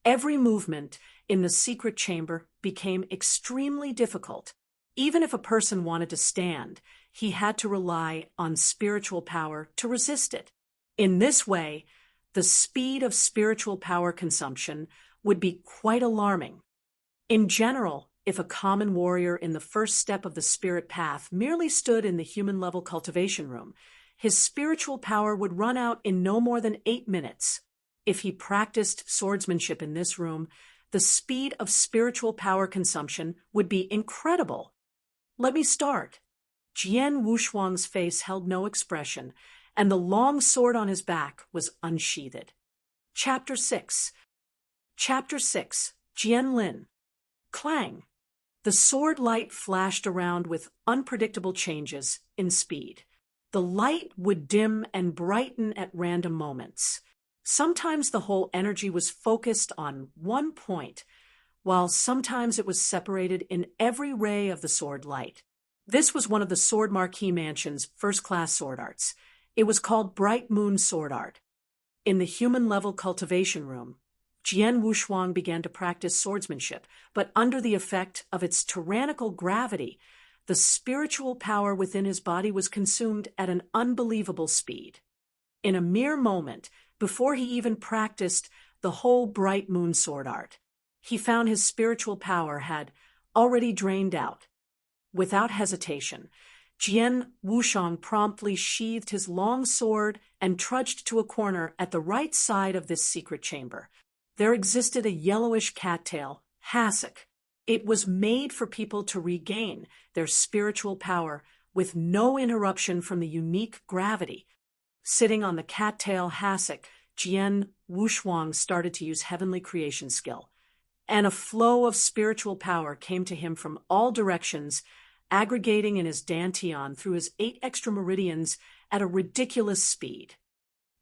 every movement in the secret chamber became extremely difficult. Even if a person wanted to stand, he had to rely on spiritual power to resist it. In this way, the speed of spiritual power consumption would be quite alarming. In general, if a common warrior in the first step of the spirit path merely stood in the human-level cultivation room, his spiritual power would run out in no more than 8 minutes. If he practiced swordsmanship in this room, the speed of spiritual power consumption would be incredible. Let me start. Jian Wushuang's face held no expression, and the long sword on his back was unsheathed. Chapter 6. Chapter 6. Jianlin. Clang. The sword light flashed around with unpredictable changes in speed. The light would dim and brighten at random moments. Sometimes the whole energy was focused on one point, while sometimes it was separated in every ray of the sword light. This was one of the Sword Marquis Mansion's first-class sword arts. It was called Bright Moon Sword Art. In the human-level cultivation room, Jian Wushuang began to practice swordsmanship, but under the effect of its tyrannical gravity, the spiritual power within his body was consumed at an unbelievable speed. In a mere moment, before he even practiced the whole Bright Moon Sword Art, he found his spiritual power had already drained out. Without hesitation, Jian Wushuang promptly sheathed his long sword and trudged to a corner at the right side of this secret chamber. There existed a yellowish cattail, hassock. It was made for people to regain their spiritual power with no interruption from the unique gravity. Sitting on the cattail hassock, Jian Wushuang started to use heavenly creation skill, and a flow of spiritual power came to him from all directions, aggregating in his dantian through his 8 extra meridians at a ridiculous speed.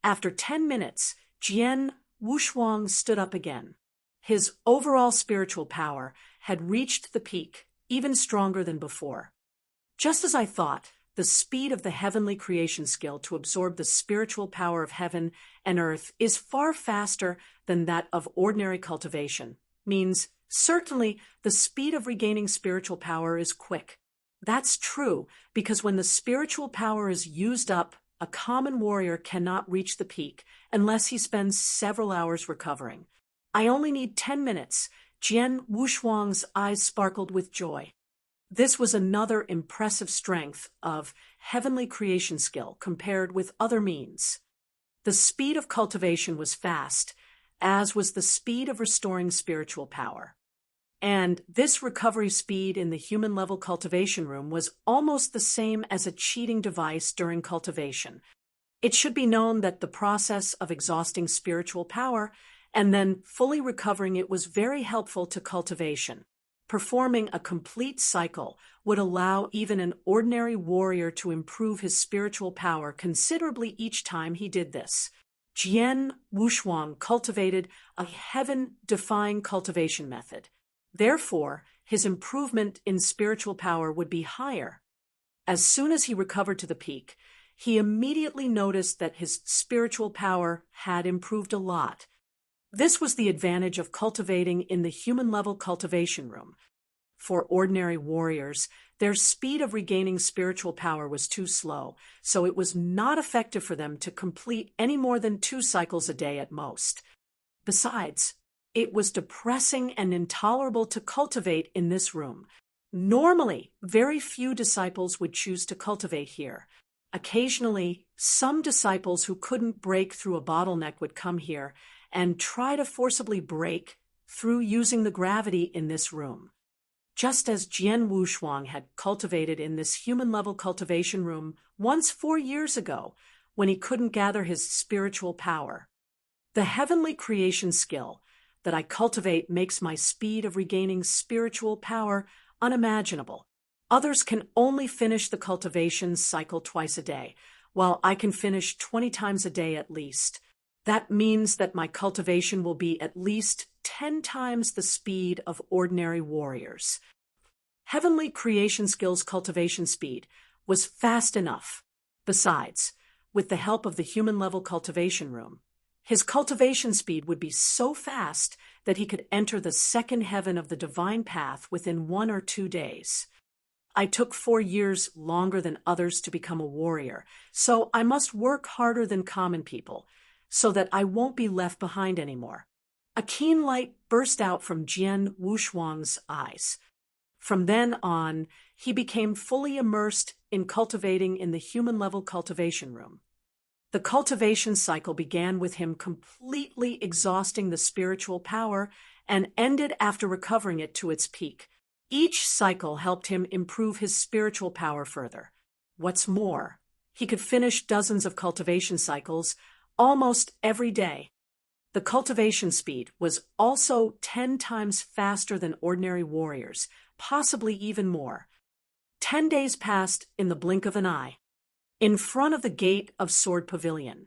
After 10 minutes, Jian Wushuang stood up again. His overall spiritual power had reached the peak, even stronger than before. Just as I thought, the speed of the heavenly creation skill to absorb the spiritual power of heaven and earth is far faster than that of ordinary cultivation. Means certainly the speed of regaining spiritual power is quick. That's true because when the spiritual power is used up, a common warrior cannot reach the peak unless he spends several hours recovering. I only need 10 minutes. Jian Wushuang's eyes sparkled with joy. This was another impressive strength of heavenly creation skill compared with other means. The speed of cultivation was fast, as was the speed of restoring spiritual power. And this recovery speed in the human-level cultivation room was almost the same as a cheating device during cultivation. It should be known that the process of exhausting spiritual power and then fully recovering it was very helpful to cultivation. Performing a complete cycle would allow even an ordinary warrior to improve his spiritual power considerably each time he did this. Jian Wushuang cultivated a heaven-defying cultivation method. Therefore, his improvement in spiritual power would be higher. As soon as he recovered to the peak, he immediately noticed that his spiritual power had improved a lot. This was the advantage of cultivating in the human-level cultivation room. For ordinary warriors, their speed of regaining spiritual power was too slow, so it was not effective for them to complete any more than 2 cycles a day at most. Besides, it was depressing and intolerable to cultivate in this room. Normally, very few disciples would choose to cultivate here. Occasionally, some disciples who couldn't break through a bottleneck would come here and try to forcibly break through using the gravity in this room. Just as Jian Wushuang had cultivated in this human-level cultivation room once 4 years ago when he couldn't gather his spiritual power. The heavenly creation skill that I cultivate makes my speed of regaining spiritual power unimaginable. Others can only finish the cultivation cycle twice a day, while I can finish 20 times a day at least. That means that my cultivation will be at least 10 times the speed of ordinary warriors. Heavenly creation skills cultivation speed was fast enough. Besides, with the help of the human-level cultivation room, his cultivation speed would be so fast that he could enter the second heaven of the divine path within 1 or 2 days. I took 4 years longer than others to become a warrior, so I must work harder than common people, so that I won't be left behind anymore. A keen light burst out from Jian Wushuang's eyes. From then on, he became fully immersed in cultivating in the human-level cultivation room. The cultivation cycle began with him completely exhausting the spiritual power and ended after recovering it to its peak. Each cycle helped him improve his spiritual power further. What's more, He could finish dozens of cultivation cycles almost every day. The cultivation speed was also 10 times faster than ordinary warriors, possibly even more. 10 days passed in the blink of an eye. In front of the gate of Sword Pavilion,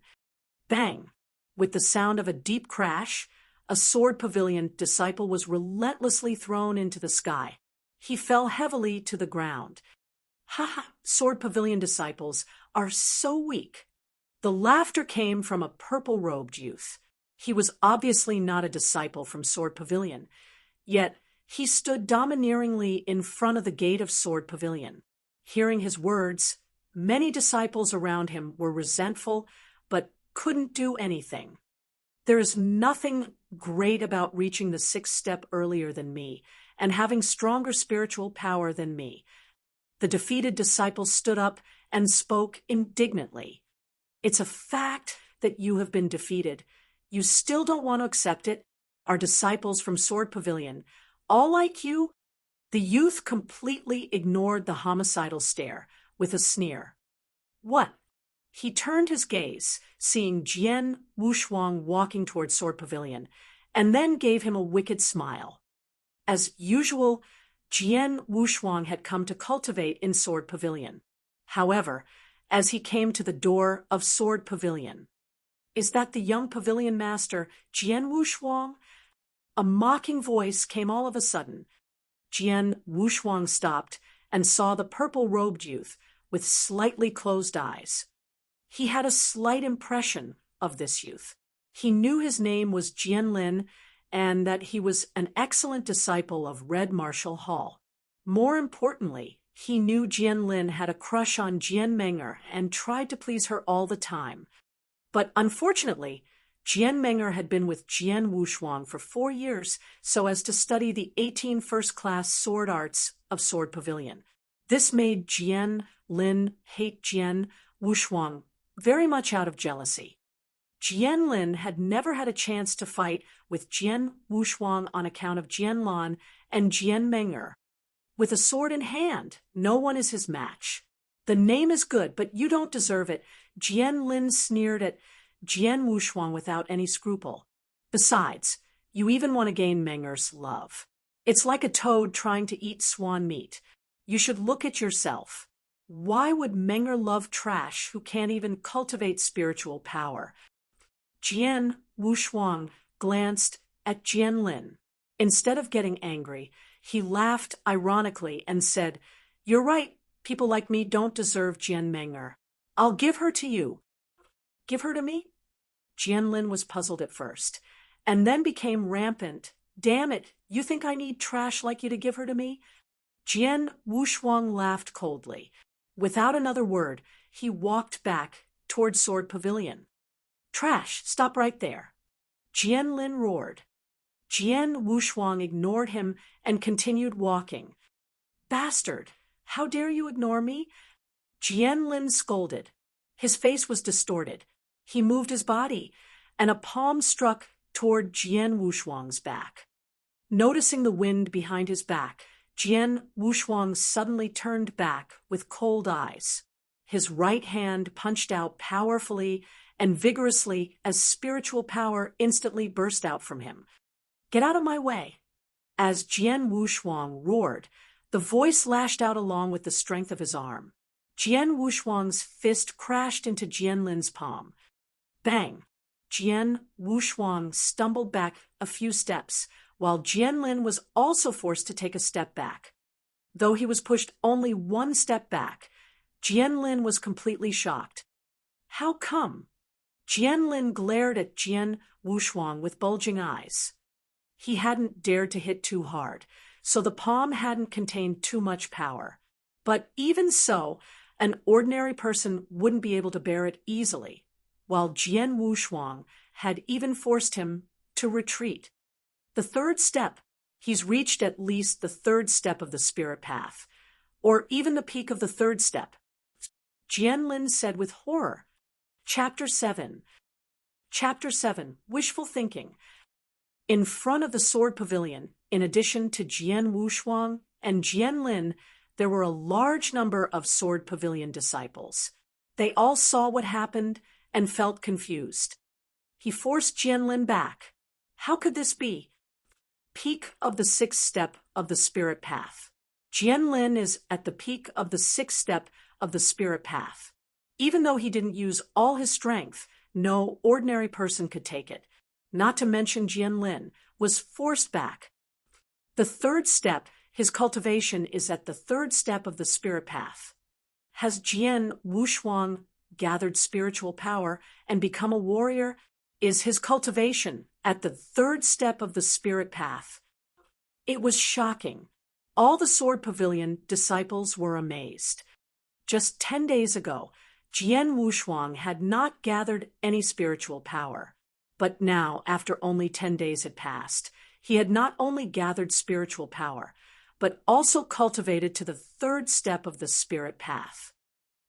bang! With the sound of a deep crash, a Sword Pavilion disciple was relentlessly thrown into the sky. He fell heavily to the ground. Ha ha! Sword Pavilion disciples are so weak. The laughter came from a purple-robed youth. He was obviously not a disciple from Sword Pavilion, yet he stood domineeringly in front of the gate of Sword Pavilion. Hearing his words, many disciples around him were resentful, but couldn't do anything. There is nothing great about reaching the 6th step earlier than me and having stronger spiritual power than me. The defeated disciple stood up and spoke indignantly. It's a fact that you have been defeated. You still don't want to accept it. Our disciples from Sword Pavilion, all like you? The youth completely ignored the homicidal stare with a sneer. What? He turned his gaze, seeing Jian Wushuang walking toward Sword Pavilion, and then gave him a wicked smile. As usual, Jian Wushuang had come to cultivate in Sword Pavilion. However, as he came to the door of Sword Pavilion, "Is that the young pavilion master, Jian Wushuang?" A mocking voice came all of a sudden. Jian Wushuang stopped and saw the purple-robed youth with slightly closed eyes. He had a slight impression of this youth. He knew his name was Jian Lin and that he was an excellent disciple of Red Marshal Hall. More importantly, he knew Jian Lin had a crush on Jian Menger and tried to please her all the time. But unfortunately, Jian Menger had been with Jian Wushuang for 4 years so as to study the 18 first-class sword arts of Sword Pavilion. This made Jian Lin hate Jian Wushuang very much out of jealousy. Jian Lin had never had a chance to fight with Jian Wushuang on account of Jian Lan and Jian Menger. With a sword in hand, no one is his match. The name is good, but you don't deserve it. Jian Lin sneered at Jian Wushuang without any scruple. Besides, you even want to gain Menger's love. It's like a toad trying to eat swan meat. You should look at yourself. Why would Menger love trash who can't even cultivate spiritual power? Jian Wushuang glanced at Jian Lin. Instead of getting angry, he laughed ironically and said, "You're right. People like me don't deserve Jian Menger. I'll give her to you." "Give her to me?" Jian Lin was puzzled at first, and then became rampant. "Damn it, you think I need trash like you to give her to me?" Jian Wushuang laughed coldly. Without another word, he walked back toward Sword Pavilion. "Trash, stop right there." Jian Lin roared. Jian Wushuang ignored him and continued walking. "Bastard, how dare you ignore me?" Jian Lin scolded. His face was distorted. He moved his body, and a palm struck toward Jian Wushuang's back. Noticing the wind behind his back, Jian Wushuang suddenly turned back with cold eyes. His right hand punched out powerfully and vigorously as spiritual power instantly burst out from him. "Get out of my way." As Jian Wushuang roared, the voice lashed out along with the strength of his arm. Jian Wushuang's fist crashed into Jian Lin's palm. Bang! Jian Wushuang stumbled back a few steps, while Jian Lin was also forced to take a step back. Though he was pushed only one step back, Jian Lin was completely shocked. How come? Jian Lin glared at Jian Wushuang with bulging eyes. He hadn't dared to hit too hard, so the palm hadn't contained too much power. But even so, an ordinary person wouldn't be able to bear it easily, while Jian Wushuang had even forced him to retreat. The third step, he's reached at least the third step of the spirit path, or even the peak of the third step. Jian Lin said with horror. Chapter 7. Chapter 7. Wishful Thinking. In front of the Sword Pavilion, in addition to Jian Wushuang and Jian Lin, there were a large number of Sword Pavilion disciples. They all saw what happened and felt confused. He forced Jianlin back. How could this be? Peak of the sixth step of the spirit path. Jianlin is at the peak of the sixth step of the spirit path. Even though he didn't use all his strength, no ordinary person could take it. Not to mention Jianlin was forced back. The third step, his cultivation, is at the third step of the spirit path. Has Jian Wushuang gathered spiritual power and become a warrior? Is his cultivation at the third step of the spirit path? It was shocking. All the Sword Pavilion disciples were amazed. Just 10 days ago, Jian Wushuang had not gathered any spiritual power. But now, after only 10 days had passed, he had not only gathered spiritual power, but also cultivated to the third step of the spirit path.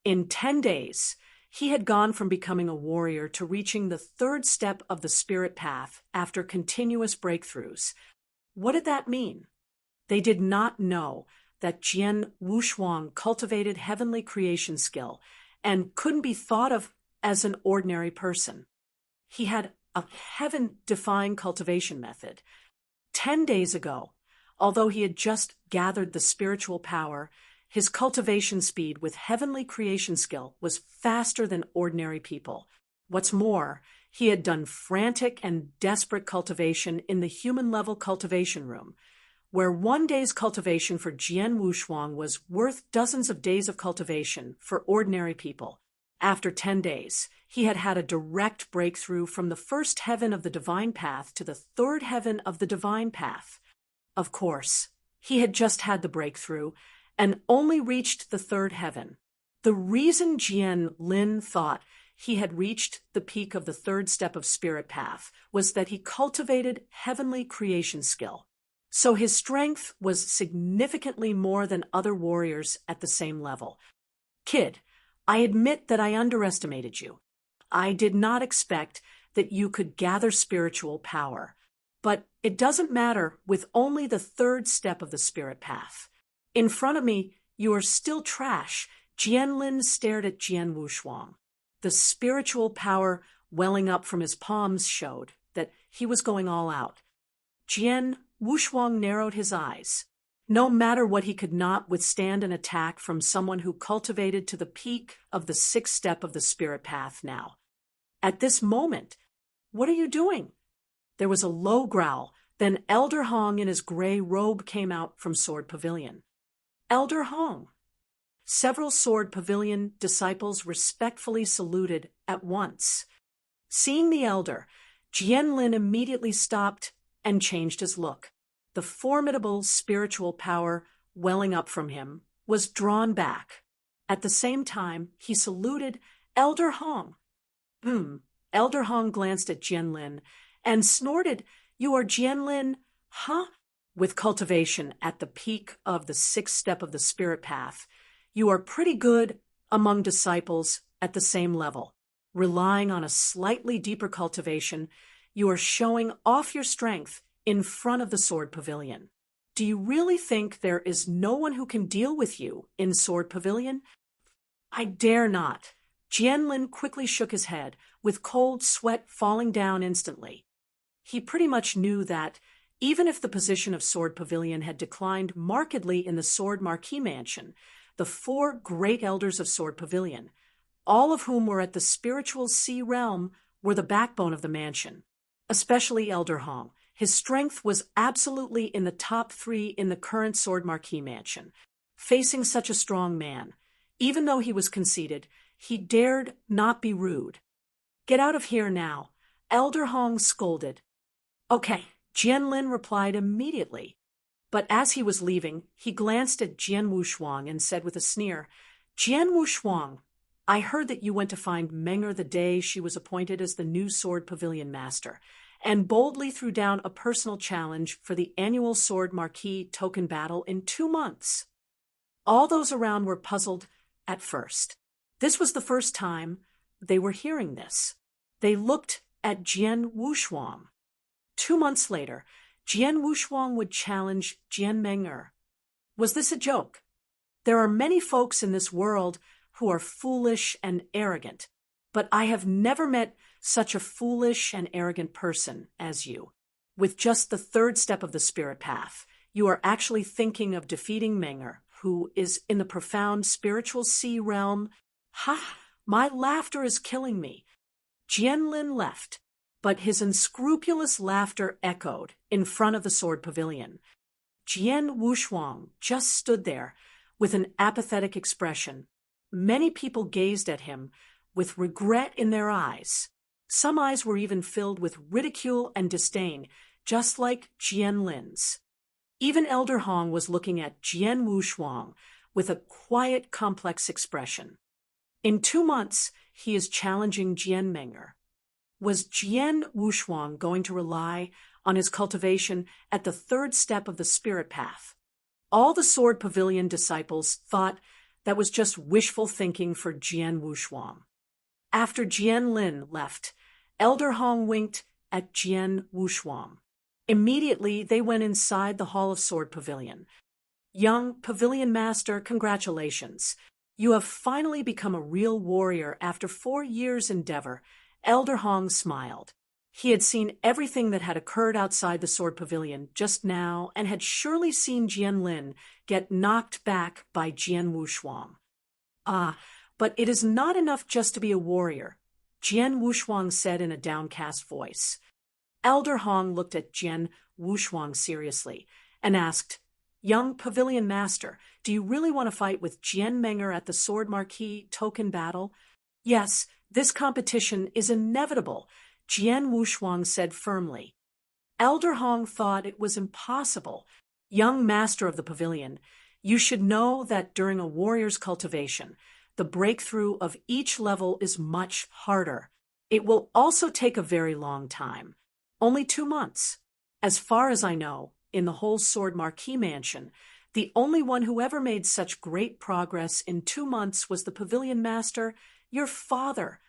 In 10 days, he had gone from becoming a warrior to reaching the third step of the spirit path after continuous breakthroughs. What did that mean? They did not know that Jian Wushuang cultivated heavenly creation skill and couldn't be thought of as an ordinary person. He had a heaven-defying cultivation method. 10 days ago, although he had just gathered the spiritual power, his cultivation speed with heavenly creation skill was faster than ordinary people. What's more, he had done frantic and desperate cultivation in the human-level cultivation room, where 1 day's cultivation for Jian Wushuang was worth dozens of days of cultivation for ordinary people. After 10 days, he had had a direct breakthrough from the first heaven of the divine path to the third heaven of the divine path. Of course, he had just had the breakthrough and only reached the third heaven. The reason Jianlin thought he had reached the peak of the third step of spirit path was that he cultivated heavenly creation skill. So his strength was significantly more than other warriors at the same level. Kid, I admit that I underestimated you. I did not expect that you could gather spiritual power. But it doesn't matter with only the third step of the spirit path. In front of me, you are still trash. Jianlin stared at Jian Wushuang. The spiritual power welling up from his palms showed that he was going all out. Jian Wushuang narrowed his eyes. No matter what, he could not withstand an attack from someone who cultivated to the peak of the sixth step of the spirit path now. At this moment, what are you doing? There was a low growl. Then Elder Hong in his gray robe came out from Sword Pavilion. Elder Hong. Several Sword Pavilion disciples respectfully saluted at once. Seeing the elder, Jianlin immediately stopped and changed his look. The formidable spiritual power welling up from him was drawn back. At the same time, he saluted Elder Hong. Elder Hong glanced at Jianlin and snorted, "You are Jianlin, huh?" With cultivation at the peak of the sixth step of the spirit path, you are pretty good among disciples at the same level. Relying on a slightly deeper cultivation, you are showing off your strength in front of the Sword Pavilion. Do you really think there is no one who can deal with you in Sword Pavilion? I dare not. Jianlin quickly shook his head, with cold sweat falling down instantly. He pretty much knew that, even if the position of Sword Pavilion had declined markedly in the Sword Marquis Mansion, the 4 great elders of Sword Pavilion, all of whom were at the spiritual sea realm, were the backbone of the mansion. Especially Elder Hong. His strength was absolutely in the top 3 in the current Sword Marquis Mansion. Facing such a strong man, even though he was conceited, he dared not be rude. "Get out of here now," Elder Hong scolded. "Okay," Jianlin replied immediately. But as he was leaving, he glanced at Jian Wushuang and said with a sneer, "Jian Wushuang, I heard that you went to find Menger the day she was appointed as the new Sword Pavilion Master, and boldly threw down a personal challenge for the annual Sword Marquis token battle in 2 months." All those around were puzzled at first. This was the first time they were hearing this. They looked at Jian Wushuang. 2 months later, Jian Wushuang would challenge Jian Menger. Was this a joke? There are many folks in this world who are foolish and arrogant, but I have never met such a foolish and arrogant person as you. With just the third step of the spirit path, you are actually thinking of defeating Menger, who is in the profound spiritual sea realm. Ha! My laughter is killing me. Jianlin left, but his unscrupulous laughter echoed in front of the sword pavilion. Jian Wushuang just stood there with an apathetic expression. Many people gazed at him with regret in their eyes. Some eyes were even filled with ridicule and disdain, just like Jianlin's. Even Elder Hong was looking at Jian Wushuang with a quiet, complex expression. In 2 months, he is challenging Jian Menger. Was Jian Wushuang going to rely on his cultivation at the third step of the spirit path? All the Sword Pavilion disciples thought that was just wishful thinking for Jian Wushuang. After Jian Lin left, Elder Hong winked at Jian Wushuang. Immediately, they went inside the Hall of Sword Pavilion. Young Pavilion Master, congratulations. You have finally become a real warrior after 4 years' endeavor. Elder Hong smiled. He had seen everything that had occurred outside the Sword Pavilion just now and had surely seen Jian Lin get knocked back by Jian Wushuang. But it is not enough just to be a warrior, Jian Wushuang said in a downcast voice. Elder Hong looked at Jian Wushuang seriously and asked, Young Pavilion Master, do you really want to fight with Jian Menger at the Sword Marquis token battle? Yes, this competition is inevitable, Jian Wushuang said firmly. Elder Hong thought it was impossible. Young Master of the Pavilion, you should know that during a warrior's cultivation, the breakthrough of each level is much harder. It will also take a very long time. Only 2 months. As far as I know, in the whole Sword Marquis mansion, the only one who ever made such great progress in 2 months was the Pavilion Master, your father.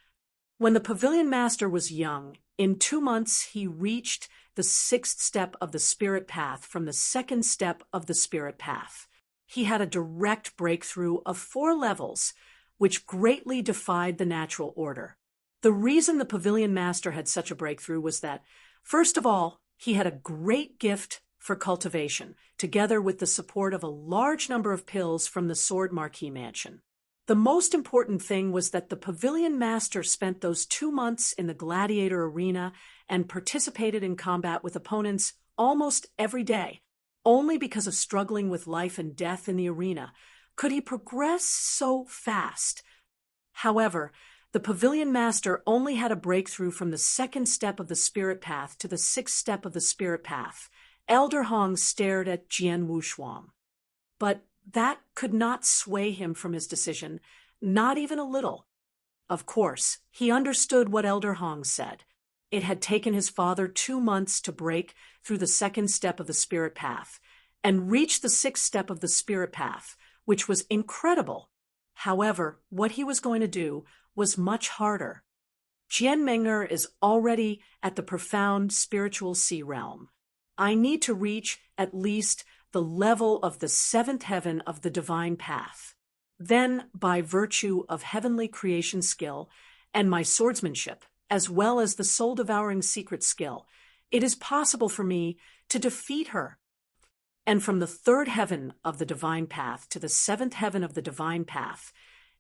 When the Pavilion Master was young, in 2 months he reached the 6th step of the spirit path from the 2nd step of the spirit path. He had a direct breakthrough of 4 levels, which greatly defied the natural order. The reason the Pavilion Master had such a breakthrough was that, first of all, he had a great gift for cultivation, together with the support of a large number of pills from the Sword Marquis mansion. The most important thing was that the Pavilion Master spent those 2 months in the gladiator arena and participated in combat with opponents almost every day. Only because of struggling with life and death in the arena could he progress so fast. However, the Pavilion Master only had a breakthrough from the 2nd step of the spirit path to the 6th step of the spirit path. Elder Hong stared at Jian Wushuang. But that could not sway him from his decision, not even a little. Of course, he understood what Elder Hong said. It had taken his father 2 months to break through the 2nd step of the spirit path and reach the 6th step of the spirit path, which was incredible. However, what he was going to do was much harder. Jian Menger is already at the profound spiritual sea realm. I need to reach at least the level of the 7th heaven of the divine path. Then, by virtue of heavenly creation skill and my swordsmanship, as well as the soul-devouring secret skill, it is possible for me to defeat her. And from the 3rd heaven of the divine path to the 7th heaven of the divine path,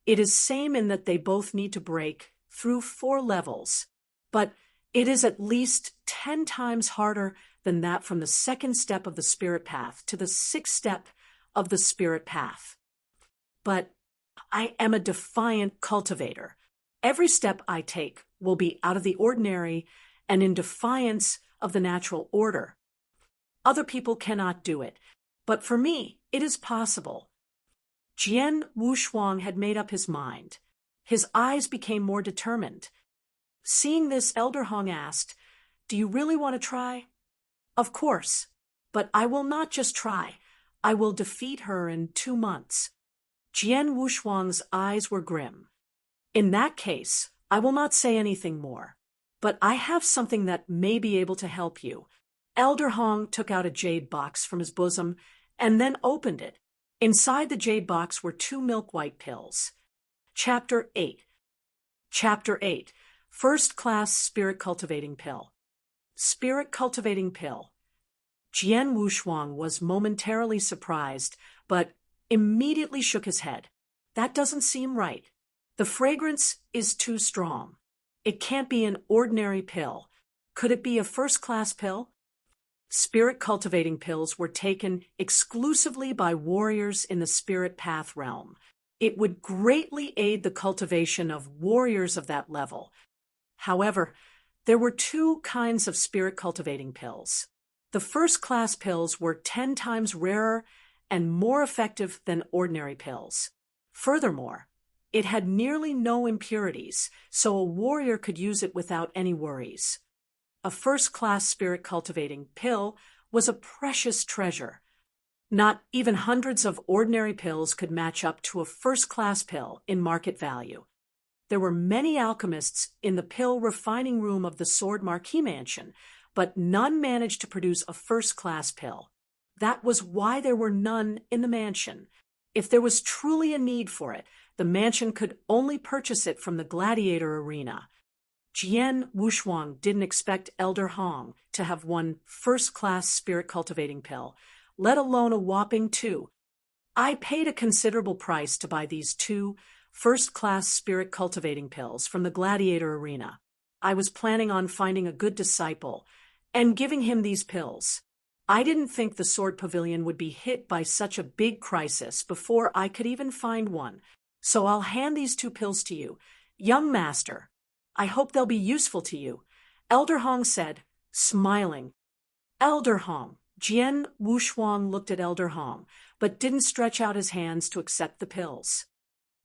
it is same in that they both need to break through 4 levels, but it is at least 10 times harder than that from the 2nd step of the spirit path to the 6th step of the spirit path. But I am a defiant cultivator. Every step I take will be out of the ordinary and in defiance of the natural order. Other people cannot do it, but for me, it is possible. Jian Wushuang had made up his mind. His eyes became more determined. Seeing this, Elder Hong asked, "Do you really want to try?" "Of course, but I will not just try. I will defeat her in 2 months. Jian Wushuang's eyes were grim. "In that case, I will not say anything more. But I have something that may be able to help you." Elder Hong took out a jade box from his bosom and then opened it. Inside the jade box were 2 milk-white pills. Chapter 8. Chapter 8. First Class Spirit Cultivating Pill. Spirit Cultivating Pill. Jian Wushuang was momentarily surprised, but immediately shook his head. That doesn't seem right. The fragrance is too strong. It can't be an ordinary pill. Could it be a first-class pill? Spirit cultivating pills were taken exclusively by warriors in the spirit path realm. It would greatly aid the cultivation of warriors of that level. However, there were two kinds of spirit cultivating pills. The first-class pills were 10 times rarer and more effective than ordinary pills. Furthermore, it had nearly no impurities, so a warrior could use it without any worries. A first-class spirit cultivating pill was a precious treasure. Not even hundreds of ordinary pills could match up to a first-class pill in market value. There were many alchemists in the pill refining room of the Sword Marquis Mansion, but none managed to produce a first-class pill. That was why there were none in the mansion. If there was truly a need for it, the mansion could only purchase it from the gladiator arena. Jian Wushuang didn't expect Elder Hong to have one first-class spirit-cultivating pill, let alone a whopping 2. I paid a considerable price to buy these 2 first-class spirit-cultivating pills from the gladiator arena. I was planning on finding a good disciple and giving him these pills. I didn't think the Sword Pavilion would be hit by such a big crisis before I could even find one. So I'll hand these 2 pills to you, young master. I hope they'll be useful to you, Elder Hong said, smiling. Elder Hong. Jian Wushuang looked at Elder Hong, but didn't stretch out his hands to accept the pills.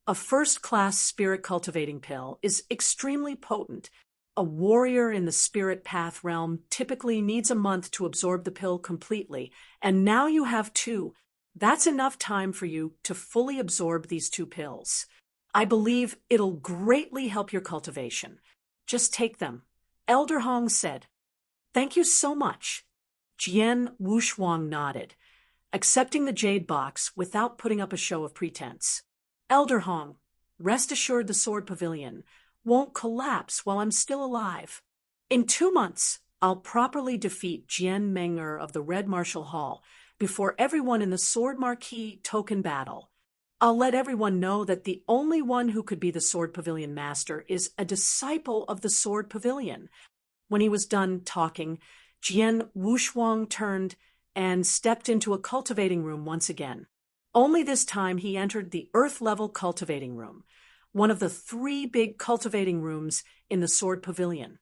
A first-class spirit-cultivating pill is extremely potent. A warrior in the spirit path realm typically needs a month to absorb the pill completely, and now you have 2. That's enough time for you to fully absorb these 2 pills. I believe it'll greatly help your cultivation. Just take them, Elder Hong said. Thank you so much. Jian Wushuang nodded, accepting the jade box without putting up a show of pretense. Elder Hong, rest assured the Sword Pavilion won't collapse while I'm still alive. In 2 months, I'll properly defeat Jian Menger of the Red Martial Hall before everyone in the Sword Marquis token battle. I'll let everyone know that the only one who could be the Sword Pavilion master is a disciple of the Sword Pavilion. When he was done talking, Jian Wushuang turned and stepped into a cultivating room once again. Only this time he entered the earth-level cultivating room, one of the 3 big cultivating rooms in the Sword Pavilion.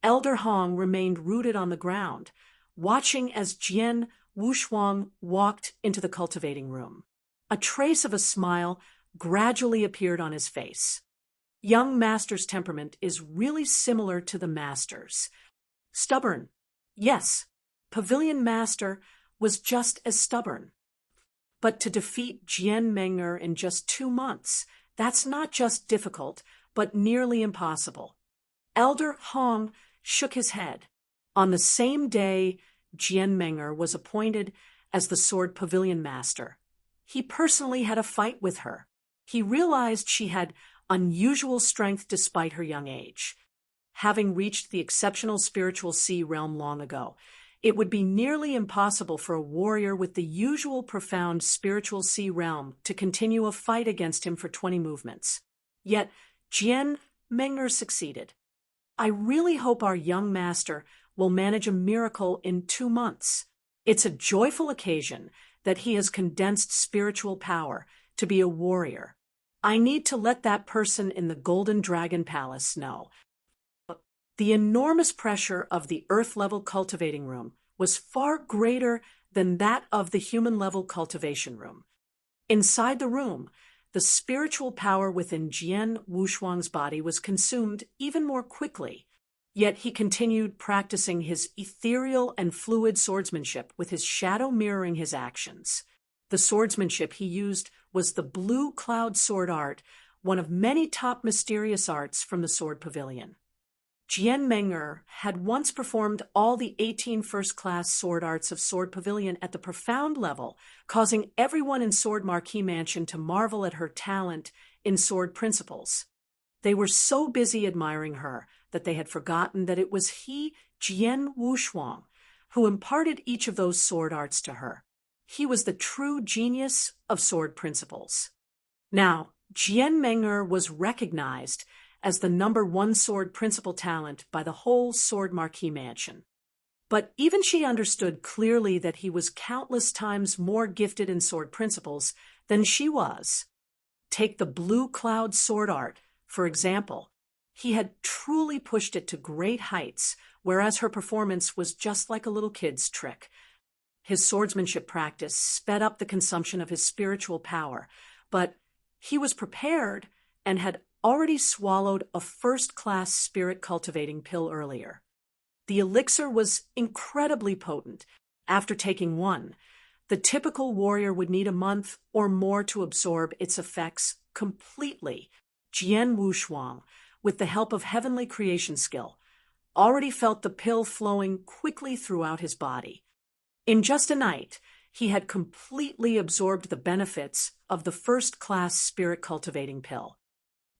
Elder Hong remained rooted on the ground, watching as Jian Wushuang walked into the cultivating room. A trace of a smile gradually appeared on his face. Young master's temperament is really similar to the master's. Stubborn. Yes, Pavilion Master was just as stubborn. But to defeat Jian Menger in just 2 months, that's not just difficult, but nearly impossible. Elder Hong shook his head. On the same day, Jian Menger was appointed as the Sword Pavilion Master. He personally had a fight with her. He realized she had unusual strength despite her young age. Having reached the exceptional spiritual sea realm long ago, it would be nearly impossible for a warrior with the usual profound spiritual sea realm to continue a fight against him for 20 movements. Yet, Jian Menger succeeded. I really hope our young master will manage a miracle in 2 months. It's a joyful occasion that he has condensed spiritual power to be a warrior. I need to let that person in the Golden Dragon Palace know. The enormous pressure of the earth-level cultivating room was far greater than that of the human-level cultivation room. Inside the room, the spiritual power within Jian Wushuang's body was consumed even more quickly, yet he continued practicing his ethereal and fluid swordsmanship with his shadow mirroring his actions. The swordsmanship he used was the blue cloud sword art, one of many top mysterious arts from the Sword Pavilion. Jian Meng'er had once performed all the 18 first-class sword arts of Sword Pavilion at the profound level, causing everyone in Sword Marquee Mansion to marvel at her talent in sword principles. They were so busy admiring her that they had forgotten that it was he, Jian Wushuang, who imparted each of those sword arts to her. He was the true genius of sword principles. Now, Jian Meng'er was recognized as the #1 sword principal talent by the whole Sword Marquee Mansion. But even she understood clearly that he was countless times more gifted in sword principles than she was. Take the Blue Cloud sword art, for example. He had truly pushed it to great heights, whereas her performance was just like a little kid's trick. His swordsmanship practice sped up the consumption of his spiritual power, but he was prepared and had already swallowed a first-class spirit-cultivating pill earlier. The elixir was incredibly potent. After taking one, the typical warrior would need a month or more to absorb its effects completely. Jian Wushuang, with the help of heavenly creation skill, already felt the pill flowing quickly throughout his body. In just a night, he had completely absorbed the benefits of the first-class spirit-cultivating pill.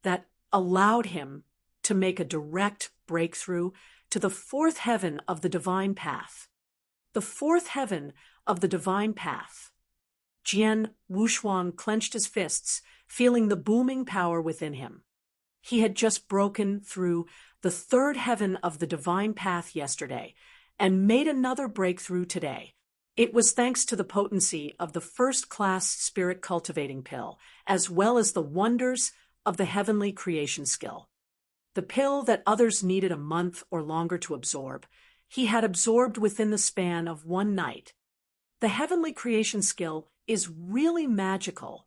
That allowed him to make a direct breakthrough to the fourth heaven of the divine path. The fourth heaven of the divine path. Jian Wushuang clenched his fists, feeling the booming power within him. He had just broken through the third heaven of the divine path yesterday and made another breakthrough today. It was thanks to the potency of the first-class spirit-cultivating pill, as well as the wonders of the heavenly creation skill. The pill that others needed a month or longer to absorb, he had absorbed within the span of one night. The heavenly creation skill is really magical.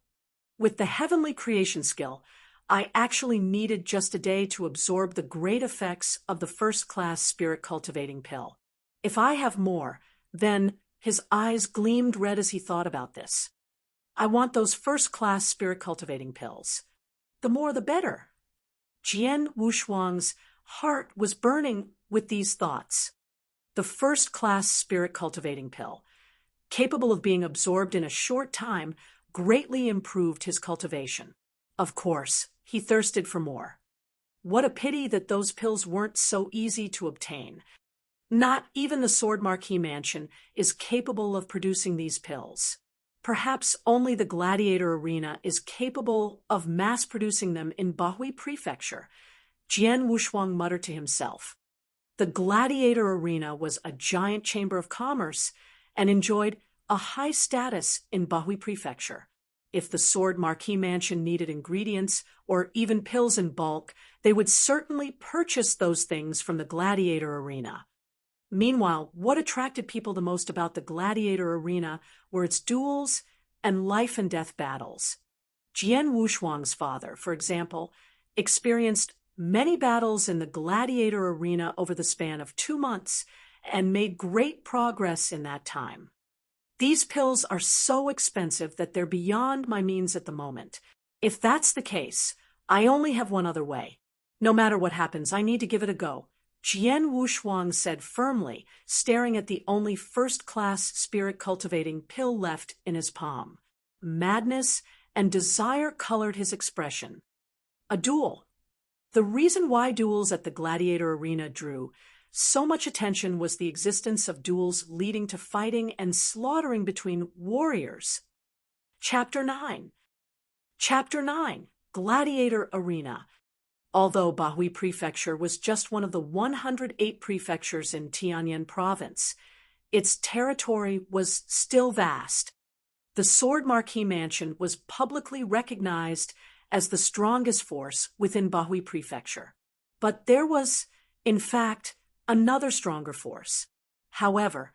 With the heavenly creation skill, I actually needed just a day to absorb the great effects of the first-class spirit-cultivating pill. If I have more, then his eyes gleamed red as he thought about this. I want those first-class spirit-cultivating pills. The more the better. Jian Wushuang's heart was burning with these thoughts. The first-class spirit-cultivating pill, capable of being absorbed in a short time, greatly improved his cultivation. Of course, he thirsted for more. What a pity that those pills weren't so easy to obtain. Not even the Sword Marquee Mansion is capable of producing these pills. Perhaps only the Gladiator Arena is capable of mass-producing them in Bahui Prefecture, Jian Wushuang muttered to himself. The Gladiator Arena was a giant chamber of commerce and enjoyed a high status in Bahui Prefecture. If the Sword Marquee Mansion needed ingredients or even pills in bulk, they would certainly purchase those things from the Gladiator Arena. Meanwhile, what attracted people the most about the Gladiator Arena were its duels and life-and-death battles. Jian Wushuang's father, for example, experienced many battles in the Gladiator Arena over the span of 2 months and made great progress in that time. These pills are so expensive that they're beyond my means at the moment. If that's the case, I only have one other way. No matter what happens, I need to give it a go. Jian Wushuang said firmly, staring at the only first-class spirit-cultivating pill left in his palm. Madness and desire colored his expression. A duel. The reason why duels at the Gladiator Arena drew so much attention was the existence of duels leading to fighting and slaughtering between warriors. Chapter 9. Chapter 9. Gladiator Arena. Although Bahui Prefecture was just one of the 108 prefectures in Tianyan Province, its territory was still vast. The Sword Marquee Mansion was publicly recognized as the strongest force within Bahui Prefecture. But there was, in fact, another stronger force. However,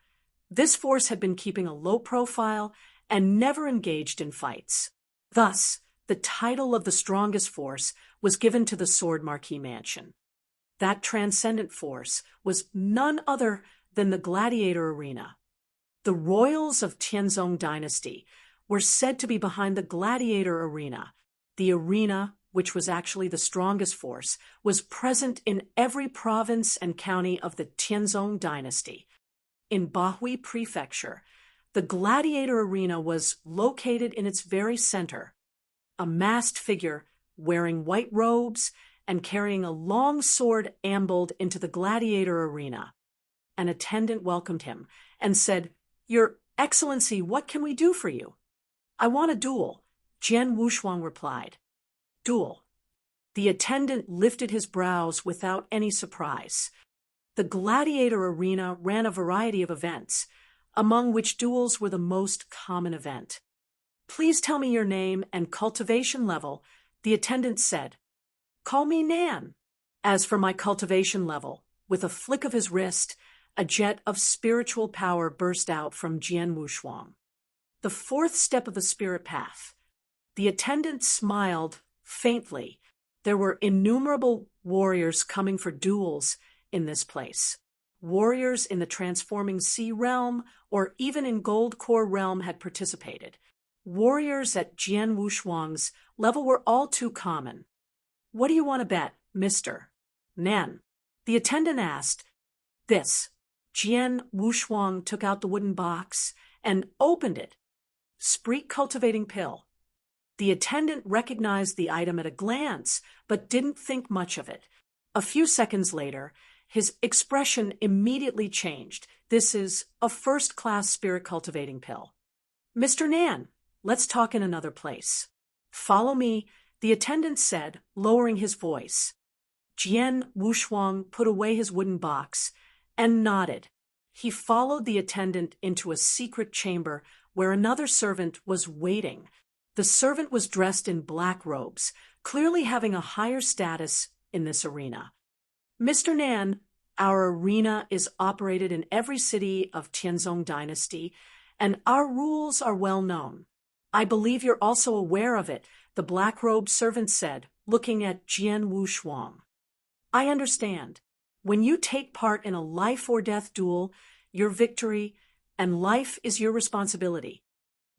this force had been keeping a low profile and never engaged in fights. Thus, the title of the strongest force was given to the Sword Marquee Mansion. That transcendent force was none other than the Gladiator Arena. The royals of Tianzong Dynasty were said to be behind the Gladiator Arena, the arena which was actually the strongest force, was present in every province and county of the Tianzong dynasty. In Bahui Prefecture, the gladiator arena was located in its very center. A masked figure wearing white robes and carrying a long sword ambled into the gladiator arena. An attendant welcomed him and said, "Your Excellency, what can we do for you?" "I want a duel," Jian Wushuang replied. "Duel." The attendant lifted his brows without any surprise. The gladiator arena ran a variety of events, among which duels were the most common event. "Please tell me your name and cultivation level," the attendant said. "Call me Nan." As for my cultivation level, with a flick of his wrist, a jet of spiritual power burst out from Jian Wushuang. The fourth step of the spirit path. The attendant smiled faintly. There were innumerable warriors coming for duels in this place. Warriors in the transforming sea realm or even in gold core realm had participated. Warriors at Jian Wushuang's level were all too common. "What do you want to bet, Mr. Nan?" the attendant asked. "This." Jian Wushuang took out the wooden box and opened it. "Spree cultivating pill." The attendant recognized the item at a glance, but didn't think much of it. A few seconds later, his expression immediately changed. "This is a first-class spirit cultivating pill." "Mr. Nan, let's talk in another place." "Follow me," the attendant said, lowering his voice. Jian Wushuang put away his wooden box and nodded. He followed the attendant into a secret chamber where another servant was waiting. The servant was dressed in black robes, clearly having a higher status in this arena. "Mr. Nan, our arena is operated in every city of Tianzong dynasty, and our rules are well known. I believe you're also aware of it," the black-robed servant said, looking at Jian Wushuang. "I understand. When you take part in a life-or-death duel, your victory and life is your responsibility."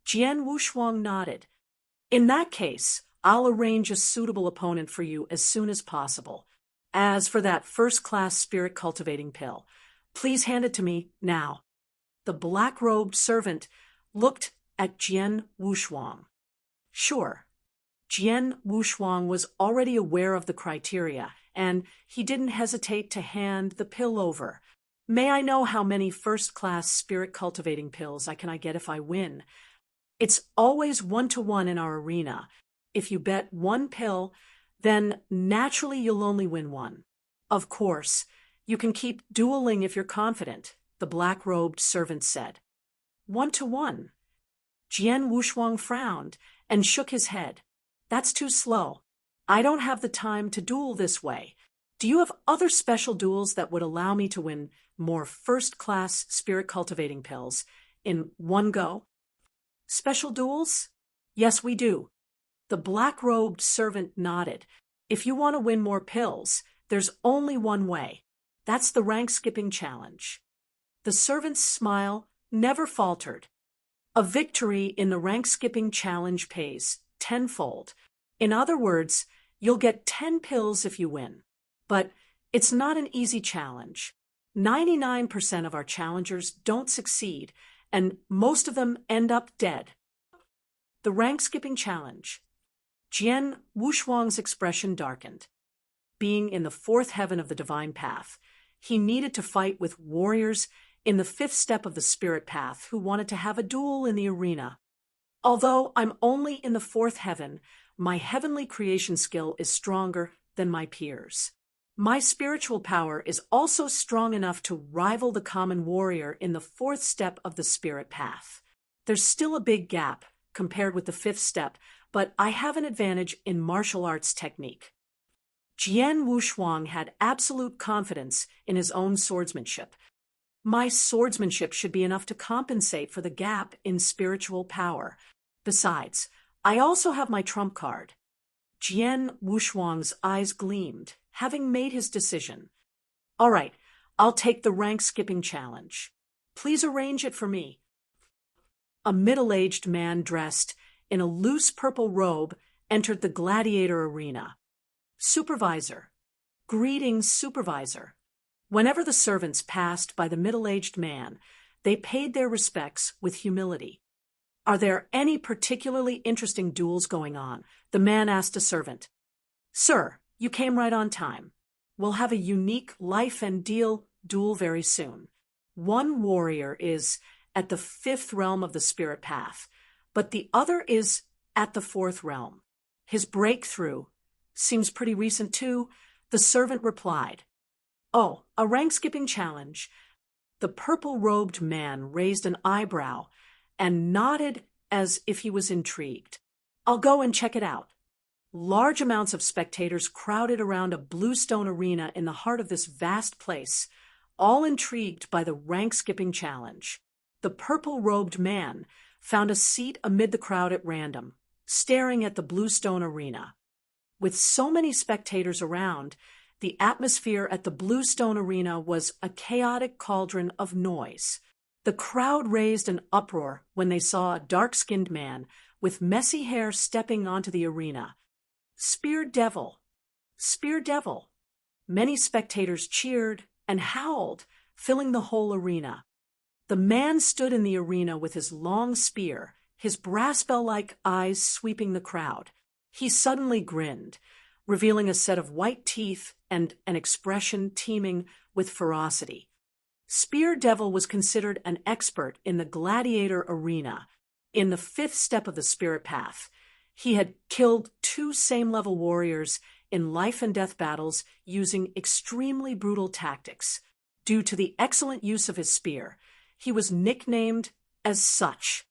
Jian Wushuang nodded. "In that case, I'll arrange a suitable opponent for you as soon as possible. As for that first-class spirit cultivating pill, please hand it to me now." The black-robed servant looked at Jian Wushuang. "Sure." Jian Wushuang was already aware of the criteria, and he didn't hesitate to hand the pill over. "May I know how many first-class spirit cultivating pills can I get if I win?" "It's always 1-to-1 in our arena. If you bet one pill, then naturally you'll only win one. Of course, you can keep dueling if you're confident," the black-robed servant said. 1-to-1. Jian Wushuang frowned and shook his head. "That's too slow. I don't have the time to duel this way. Do you have other special duels that would allow me to win more first-class spirit cultivating pills in one go?" "Special duels? Yes, we do." The black-robed servant nodded. "If you want to win more pills, there's only one way. That's the rank-skipping challenge." The servant's smile never faltered. "A victory in the rank-skipping challenge pays tenfold. In other words, you'll get 10 pills if you win. But it's not an easy challenge. 99% of our challengers don't succeed, and most of them end up dead." The rank-skipping challenge. Jian Wushuang's expression darkened. Being in the fourth heaven of the divine path, he needed to fight with warriors in the fifth step of the spirit path who wanted to have a duel in the arena. "Although I'm only in the fourth heaven, my heavenly creation skill is stronger than my peers. My spiritual power is also strong enough to rival the common warrior in the fourth step of the spirit path. There's still a big gap compared with the fifth step, but I have an advantage in martial arts technique." Jian Wushuang had absolute confidence in his own swordsmanship. "My swordsmanship should be enough to compensate for the gap in spiritual power. Besides, I also have my trump card." Jian Wushuang's eyes gleamed, having made his decision. "All right, I'll take the rank-skipping challenge. Please arrange it for me." A middle-aged man dressed in a loose purple robe entered the gladiator arena. Supervisor. Greetings, supervisor. Whenever the servants passed by the middle-aged man, they paid their respects with humility. Are there any particularly interesting duels going on? The man asked a servant. Sir, you came right on time. We'll have a unique life and deal duel very soon. One warrior is at the 5th realm of the spirit path, but the other is at the 4th realm. His breakthrough seems pretty recent too, the servant replied. Oh, a rank-skipping challenge. The purple-robed man raised an eyebrow and nodded as if he was intrigued. I'll go and check it out. Large amounts of spectators crowded around a bluestone arena in the heart of this vast place, all intrigued by the rank-skipping challenge. The purple-robed man found a seat amid the crowd at random, staring at the bluestone arena. With so many spectators around, the atmosphere at the bluestone arena was a chaotic cauldron of noise. The crowd raised an uproar when they saw a dark-skinned man with messy hair stepping onto the arena. Spear Devil! Spear Devil! Many spectators cheered and howled, filling the whole arena. The man stood in the arena with his long spear, his brass bell-like eyes sweeping the crowd. He suddenly grinned, revealing a set of white teeth and an expression teeming with ferocity. Spear Devil was considered an expert in the gladiator arena. In the 5th step of the spirit path, he had killed 2 same-level warriors in life-and-death battles using extremely brutal tactics. Due to the excellent use of his spear, he was nicknamed as such.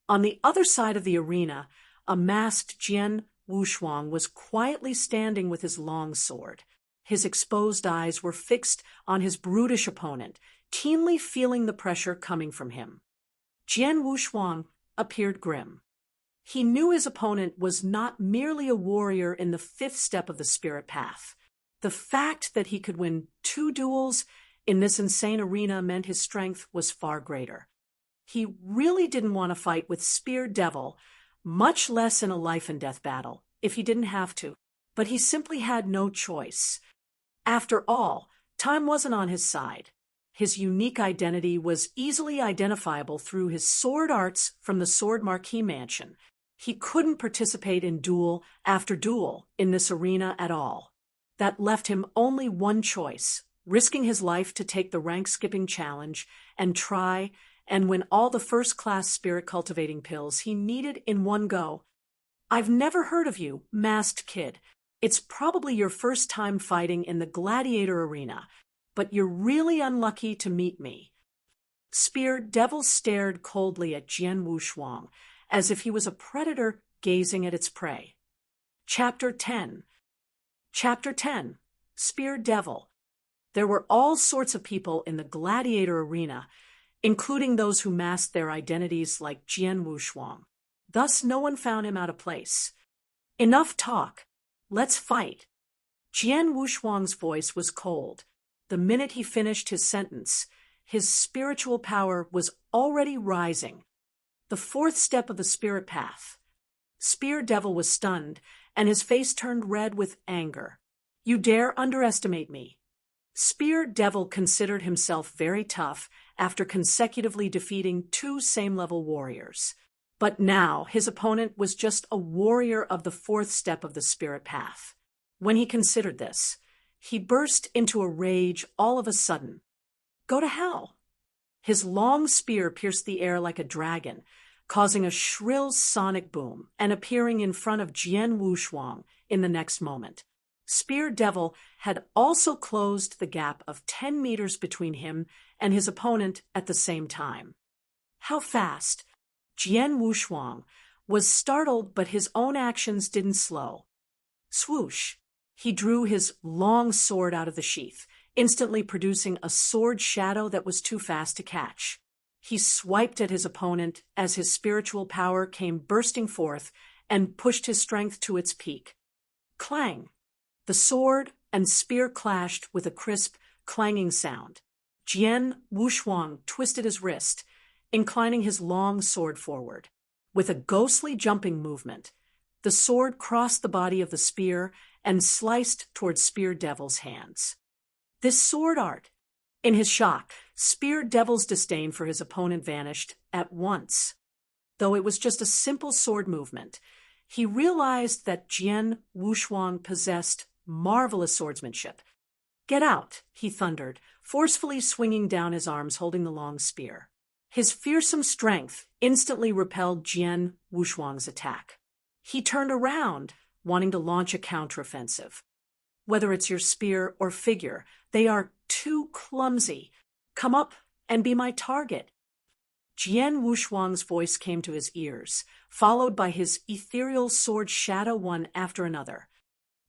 On the other side of the arena, a masked Jian Wushuang was quietly standing with his long sword. His exposed eyes were fixed on his brutish opponent, keenly feeling the pressure coming from him. Jian Wushuang appeared grim. He knew his opponent was not merely a warrior in the 5th step of the spirit path. The fact that he could win 2 duels in this insane arena meant his strength was far greater. He really didn't want to fight with Spear Devil, much less in a life-and-death battle, if he didn't have to. But he simply had no choice. After all, time wasn't on his side. His unique identity was easily identifiable through his sword arts from the Sword Marquis Mansion. He couldn't participate in duel after duel in this arena at all. That left him only one choice, risking his life to take the rank-skipping challenge and try and win all the first-class spirit-cultivating pills he needed in one go. I've never heard of you, masked kid. It's probably your first time fighting in the gladiator arena, but you're really unlucky to meet me. Spear Devil stared coldly at Jian Wushuang, as if he was a predator gazing at its prey. Chapter 10. Chapter 10. Spear Devil. There were all sorts of people in the gladiator arena, including those who masked their identities like Jian Wushuang. Thus no one found him out of place. Enough talk. Let's fight. Jian Wushuang's voice was cold. The minute he finished his sentence, his spiritual power was already rising. The 4th step of the spirit path. Spear Devil was stunned, and his face turned red with anger. You dare underestimate me. Spear Devil considered himself very tough after consecutively defeating 2 same-level warriors. But now his opponent was just a warrior of the 4th step of the spirit path. When he considered this, he burst into a rage all of a sudden. Go to hell! His long spear pierced the air like a dragon, causing a shrill sonic boom and appearing in front of Jian Wushuang in the next moment. Spear Devil had also closed the gap of 10 meters between him and his opponent at the same time. How fast! Jian Wushuang was startled, but his own actions didn't slow. Swoosh! He drew his long sword out of the sheath, instantly producing a sword shadow that was too fast to catch. He swiped at his opponent as his spiritual power came bursting forth and pushed his strength to its peak. Clang! The sword and spear clashed with a crisp, clanging sound. Jian Wushuang twisted his wrist, inclining his long sword forward. With a ghostly jumping movement, the sword crossed the body of the spear and sliced towards Spear Devil's hands. This sword art. In his shock, Spear Devil's disdain for his opponent vanished at once. Though it was just a simple sword movement, he realized that Jian Wushuang possessed marvelous swordsmanship. "Get out," he thundered, forcefully swinging down his arms holding the long spear. His fearsome strength instantly repelled Jian Wushuang's attack. He turned around, wanting to launch a counteroffensive. "Whether it's your spear or figure, they are too clumsy. Come up and be my target." Jian Wushuang's voice came to his ears, followed by his ethereal sword shadow one after another.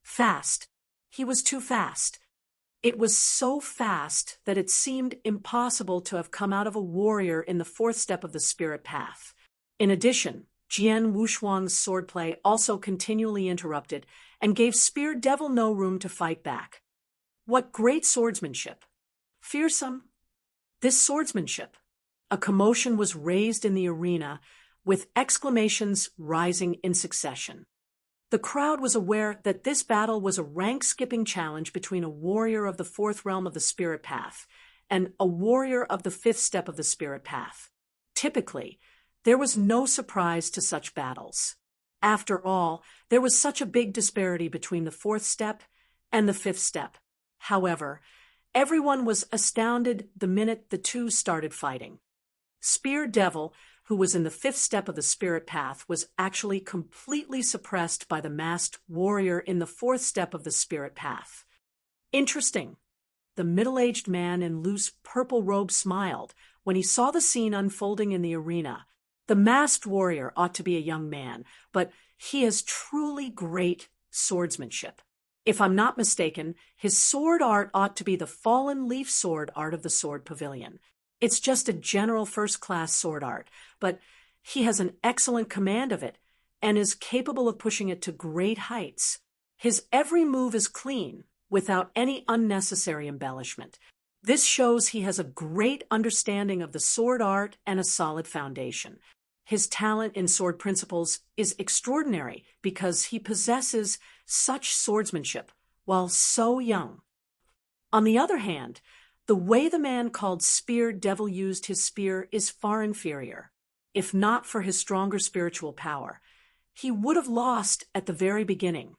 Fast. He was too fast. It was so fast that it seemed impossible to have come out of a warrior in the fourth step of the spirit path. In addition, Jian Wushuang's swordplay also continually interrupted and gave Spear Devil no room to fight back. What great swordsmanship! Fearsome. This swordsmanship. A commotion was raised in the arena, with exclamations rising in succession. The crowd was aware that this battle was a rank-skipping challenge between a warrior of the fourth realm of the spirit path and a warrior of the fifth step of the spirit path. Typically, there was no surprise to such battles. After all, there was such a big disparity between the fourth step and the fifth step. However, everyone was astounded the minute the two started fighting. Spear Devil, who was in the fifth step of the spirit path, was actually completely suppressed by the masked warrior in the fourth step of the spirit path. Interesting. The middle-aged man in loose purple robe smiled when he saw the scene unfolding in the arena. The masked warrior ought to be a young man, but he has truly great swordsmanship. If I'm not mistaken, his sword art ought to be the fallen leaf sword art of the sword pavilion. It's just a general first-class sword art, but he has an excellent command of it and is capable of pushing it to great heights. His every move is clean, without any unnecessary embellishment. This shows he has a great understanding of the sword art and a solid foundation. His talent in sword principles is extraordinary because he possesses such swordsmanship while so young. On the other hand, the way the man called Spear Devil used his spear is far inferior. If not for his stronger spiritual power, he would have lost at the very beginning.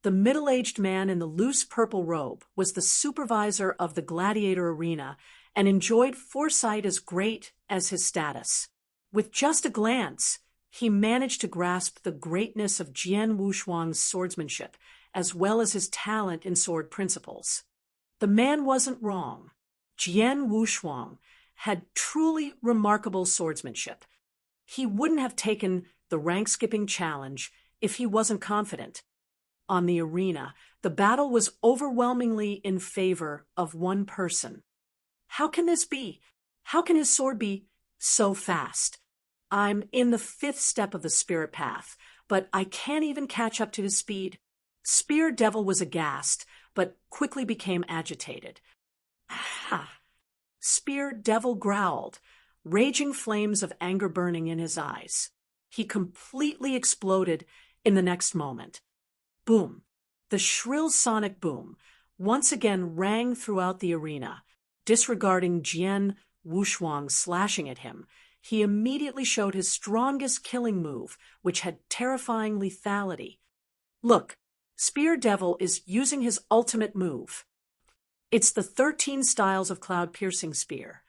The middle-aged man in the loose purple robe was the supervisor of the gladiator arena and enjoyed foresight as great as his status. With just a glance, he managed to grasp the greatness of Jian Wushuang's swordsmanship, as well as his talent in sword principles. The man wasn't wrong. Jian Wushuang had truly remarkable swordsmanship. He wouldn't have taken the rank-skipping challenge if he wasn't confident. On the arena, the battle was overwhelmingly in favor of one person. How can this be? How can his sword be so fast? I'm in the fifth step of the spirit path, but I can't even catch up to his speed. Spear Devil was aghast, but quickly became agitated. "Ah!" Spear Devil growled, raging flames of anger burning in his eyes. He completely exploded in the next moment. Boom! The shrill sonic boom once again rang throughout the arena. Disregarding Jian Wushuang slashing at him, he immediately showed his strongest killing move, which had terrifying lethality. Look, Spear Devil is using his ultimate move. It's the 13 styles of cloud-piercing spear.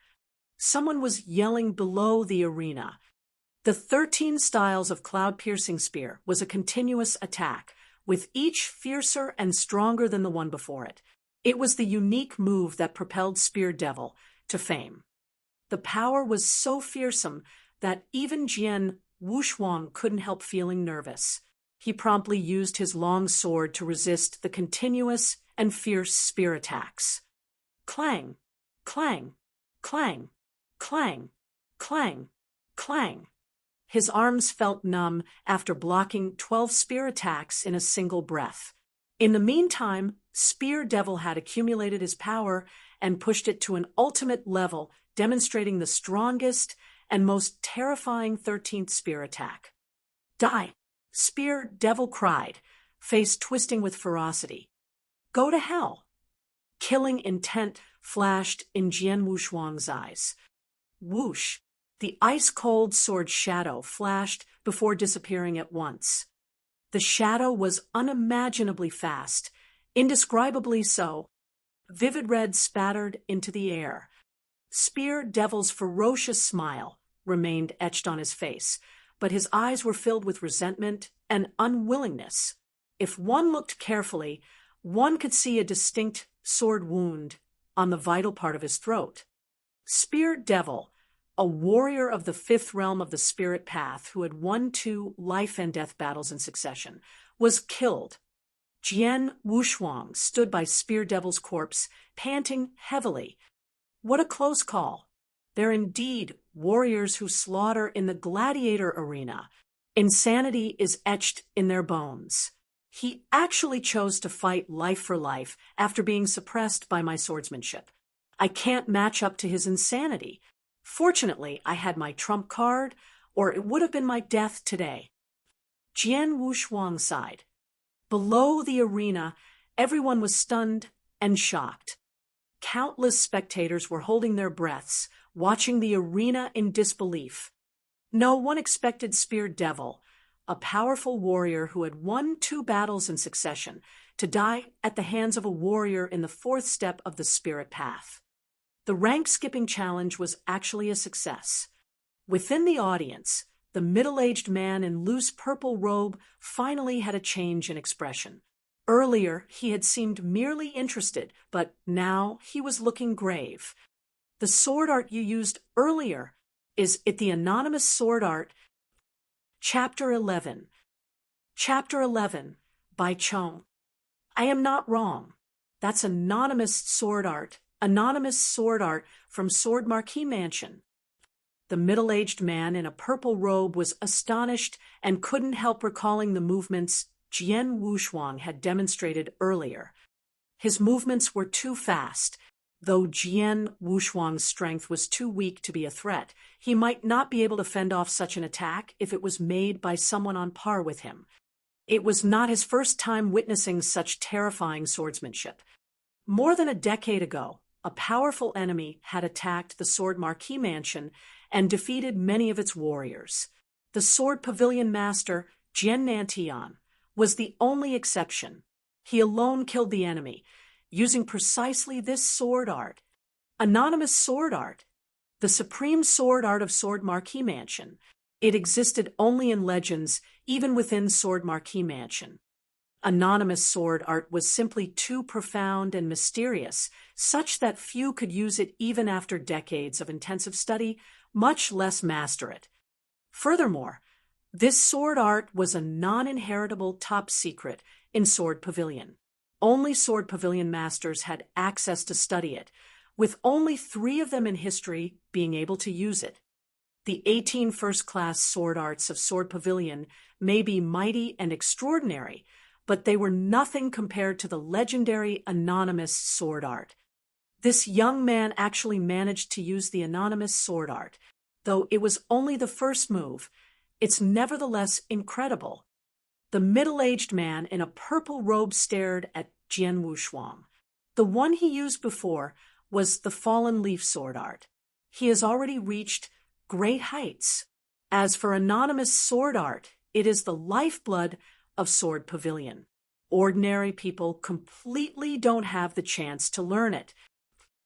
Someone was yelling below the arena. The 13 styles of cloud-piercing spear was a continuous attack, with each fiercer and stronger than the one before it. It was the unique move that propelled Spear Devil to fame. The power was so fearsome that even Jian Wushuang couldn't help feeling nervous. He promptly used his long sword to resist the continuous and fierce spear attacks. Clang, clang, clang, clang, clang, clang. His arms felt numb after blocking 12 spear attacks in a single breath. In the meantime, Spear Devil had accumulated his power and pushed it to an ultimate level, demonstrating the strongest and most terrifying 13th spear attack. Die! Spear Devil cried, face twisting with ferocity. Go to hell. Killing intent flashed in Jian Wushuang's eyes. Whoosh! The ice-cold sword shadow flashed before disappearing at once. The shadow was unimaginably fast, indescribably so. Vivid red spattered into the air. Spear Devil's ferocious smile remained etched on his face, but his eyes were filled with resentment and unwillingness. If one looked carefully, one could see a distinct sword wound on the vital part of his throat. Spear Devil, a warrior of the fifth realm of the spirit path who had won 2 life-and-death battles in succession, was killed. Jian Wushuang stood by Spear Devil's corpse, panting heavily. What a close call. They're indeed warriors who slaughter in the gladiator arena. Insanity is etched in their bones. He actually chose to fight life for life after being suppressed by my swordsmanship. I can't match up to his insanity. Fortunately, I had my trump card, or it would have been my death today. Jian Wushuang sighed. Below the arena, everyone was stunned and shocked. Countless spectators were holding their breaths, watching the arena in disbelief. No one expected Spear Devil, a powerful warrior who had won 2 battles in succession, to die at the hands of a warrior in the 4th step of the spirit path. The rank-skipping challenge was actually a success. Within the audience, the middle-aged man in loose purple robe finally had a change in expression. Earlier, he had seemed merely interested, but now he was looking grave. The sword art you used earlier, is it the anonymous sword art? Chapter 11. Chapter 11, by Chong. I am not wrong. That's anonymous sword art from Sword Marquis Mansion. The middle-aged man in a purple robe was astonished and couldn't help recalling the movements Jian Wushuang had demonstrated earlier. His movements were too fast. Though Jian Wushuang's strength was too weak to be a threat, he might not be able to fend off such an attack if it was made by someone on par with him. It was not his first time witnessing such terrifying swordsmanship. More than a decade ago, a powerful enemy had attacked the Sword Marquis Mansion and defeated many of its warriors. The Sword Pavilion Master, Jian Nantian, was the only exception. He alone killed the enemy, using precisely this sword art. Anonymous sword art. The supreme sword art of Sword Marquis Mansion. It existed only in legends, even within Sword Marquis Mansion. Anonymous sword art was simply too profound and mysterious, such that few could use it even after decades of intensive study, much less master it. Furthermore, this sword art was a non-inheritable top secret in Sword Pavilion. Only Sword Pavilion masters had access to study it, with only 3 of them in history being able to use it. The 18 first-class sword arts of Sword Pavilion may be mighty and extraordinary, but they were nothing compared to the legendary anonymous sword art. This young man actually managed to use the anonymous sword art. Though it was only the first move, it's nevertheless incredible. The middle-aged man in a purple robe stared at Jian Wushuang. The one he used before was the fallen leaf sword art. He has already reached great heights. As for anonymous sword art, it is the lifeblood of Sword Pavilion. Ordinary people completely don't have the chance to learn it.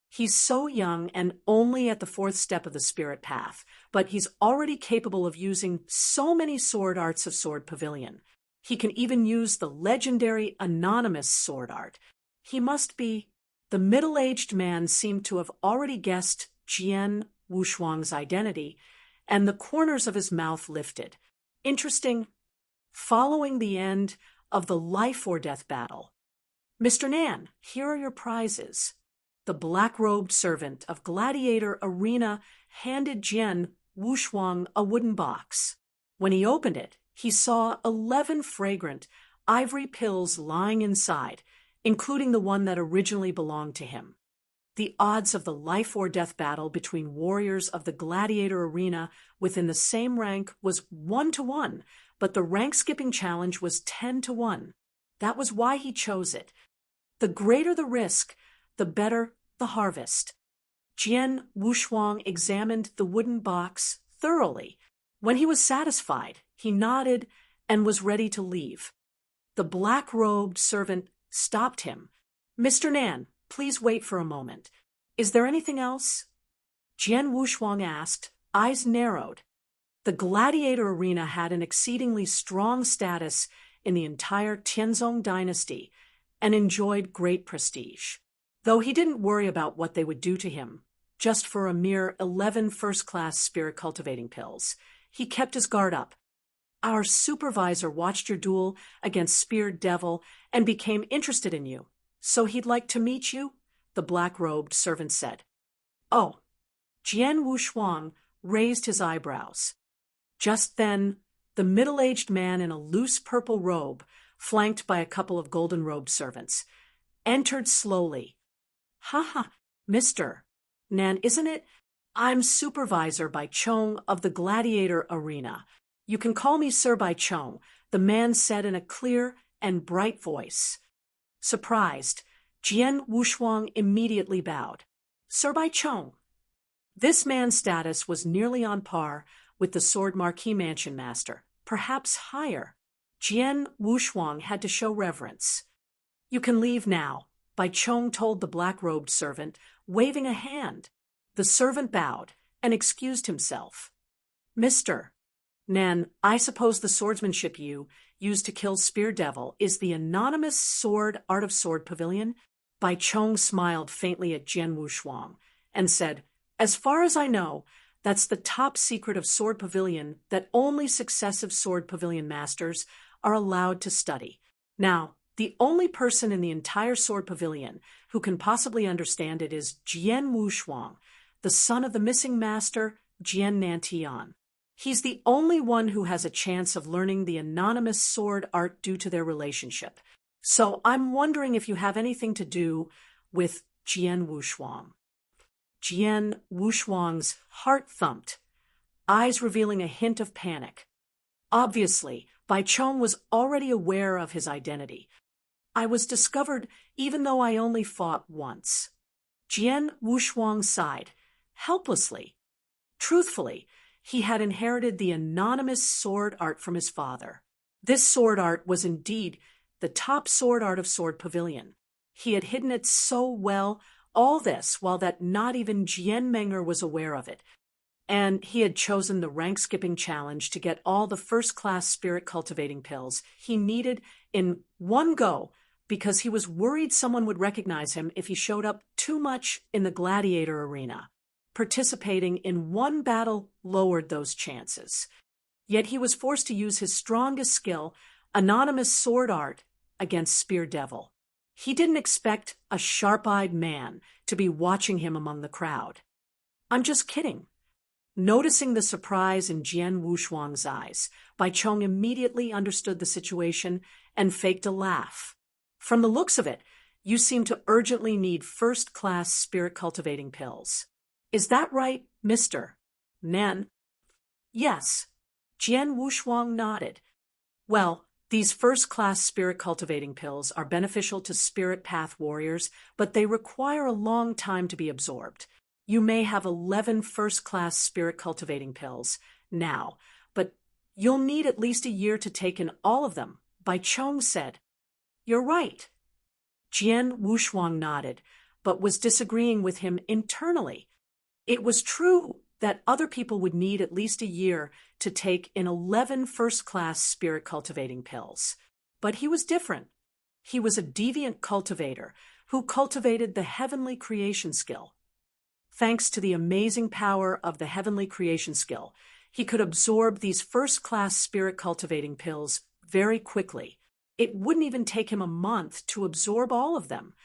He's so young and only at the 4th step of the spirit path, but he's already capable of using so many sword arts of Sword Pavilion. He can even use the legendary anonymous sword art. He must be... The middle-aged man seemed to have already guessed Jian Wushuang's identity, and the corners of his mouth lifted. Interesting. Following the end of the life-or-death battle. Mr. Nan, here are your prizes. The black-robed servant of Gladiator Arena handed Jian Wushuang a wooden box. When he opened it, he saw 11 fragrant ivory pills lying inside, including the one that originally belonged to him. the odds of the life or death battle between warriors of the gladiator arena within the same rank was 1-to-1, but the rank-skipping challenge was 10-to-1. That was why he chose it. The greater the risk, the better the harvest. Jian Wushuang examined the wooden box thoroughly. When he was satisfied, he nodded and was ready to leave. The black-robed servant stopped him. "Mr. Nan, please wait for a moment. Is there anything else?" Jian Wushuang asked, eyes narrowed. The gladiator arena had an exceedingly strong status in the entire Tianzong dynasty and enjoyed great prestige. Though he didn't worry about what they would do to him, just for a mere 11 first-class spirit-cultivating pills, he kept his guard up. "Our supervisor watched your duel against Spear Devil and became interested in you, so he'd like to meet you," the black-robed servant said. "Oh." Jian Wushuang raised his eyebrows. Just then, the middle-aged man in a loose purple robe, flanked by a couple of golden-robed servants, entered slowly. "Ha, Mr. Nan, isn't it? I'm Supervisor Bai Chong of the Gladiator Arena. You can call me Sir Bai Chong," the man said in a clear and bright voice. Surprised, Jian Wushuang immediately bowed. "Sir Bai Chong." This man's status was nearly on par with the Sword Marquis Mansion Master, perhaps higher. Jian Wushuang had to show reverence. "You can leave now," Bai Chong told the black-robed servant, waving a hand. The servant bowed and excused himself. "Mr. Nan, I suppose the swordsmanship you used to kill Spear Devil is the anonymous Art of Sword Pavilion?" Bai Chong smiled faintly at Jian Wushuang and said, "As far as I know, that's the top secret of Sword Pavilion that only successive Sword Pavilion masters are allowed to study. Now, the only person in the entire Sword Pavilion who can possibly understand it is Jian Wushuang, the son of the missing master, Jian Nantian. He's the only one who has a chance of learning the anonymous sword art due to their relationship. So I'm wondering if you have anything to do with Jian Wushuang." Jian Wushuang's heart thumped, eyes revealing a hint of panic. Obviously, Bai Chong was already aware of his identity. "I was discovered even though I only fought once." Jian Wushuang sighed, helplessly. Truthfully, he had inherited the anonymous sword art from his father. This sword art was indeed the top sword art of Sword Pavilion. He had hidden it so well, all this while that not even Jian Menger was aware of it. And he had chosen the rank-skipping challenge to get all the first-class spirit-cultivating pills he needed in one go because he was worried someone would recognize him if he showed up too much in the gladiator arena. Participating in one battle lowered those chances. Yet he was forced to use his strongest skill, anonymous sword art, against Spear Devil. He didn't expect a sharp-eyed man to be watching him among the crowd. "I'm just kidding." Noticing the surprise in Jian Wushuang's eyes, Bai Chong immediately understood the situation and faked a laugh. "From the looks of it, you seem to urgently need first-class spirit-cultivating pills. Is that right, Mr. Nan?" "Yes." Jian Wushuang nodded. "Well, these first-class spirit-cultivating pills are beneficial to spirit path warriors, but they require a long time to be absorbed. You may have 11 first-class spirit-cultivating pills now, but you'll need at least a year to take in all of them," Bai Chong said. "You're right." Jian Wushuang nodded, but was disagreeing with him internally. It was true that other people would need at least a year to take in 11 first-class spirit-cultivating pills. But he was different. He was a deviant cultivator who cultivated the heavenly creation skill. Thanks to the amazing power of the heavenly creation skill, he could absorb these first-class spirit-cultivating pills very quickly. It wouldn't even take him a month to absorb all of them.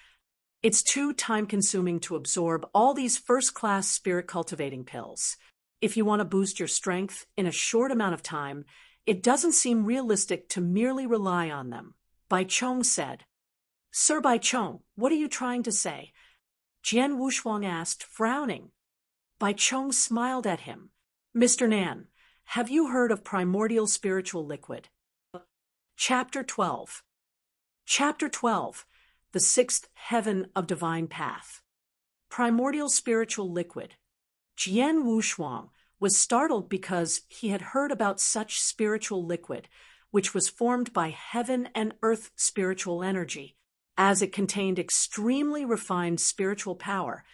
It's too time-consuming to absorb all these first-class spirit-cultivating pills. If you want to boost your strength in a short amount of time, it doesn't seem realistic to merely rely on them," Bai Chong said. "Sir Bai Chong, what are you trying to say?" Jian Wushuang asked, frowning. Bai Chong smiled at him. Mr. Nan, have you heard of primordial spiritual liquid? Chapter 12. Chapter 12. The Sixth Heaven of Divine Path. Primordial spiritual liquid. Jian Wushuang was startled because he had heard about such spiritual liquid, which was formed by heaven and earth spiritual energy. As it contained extremely refined spiritual power,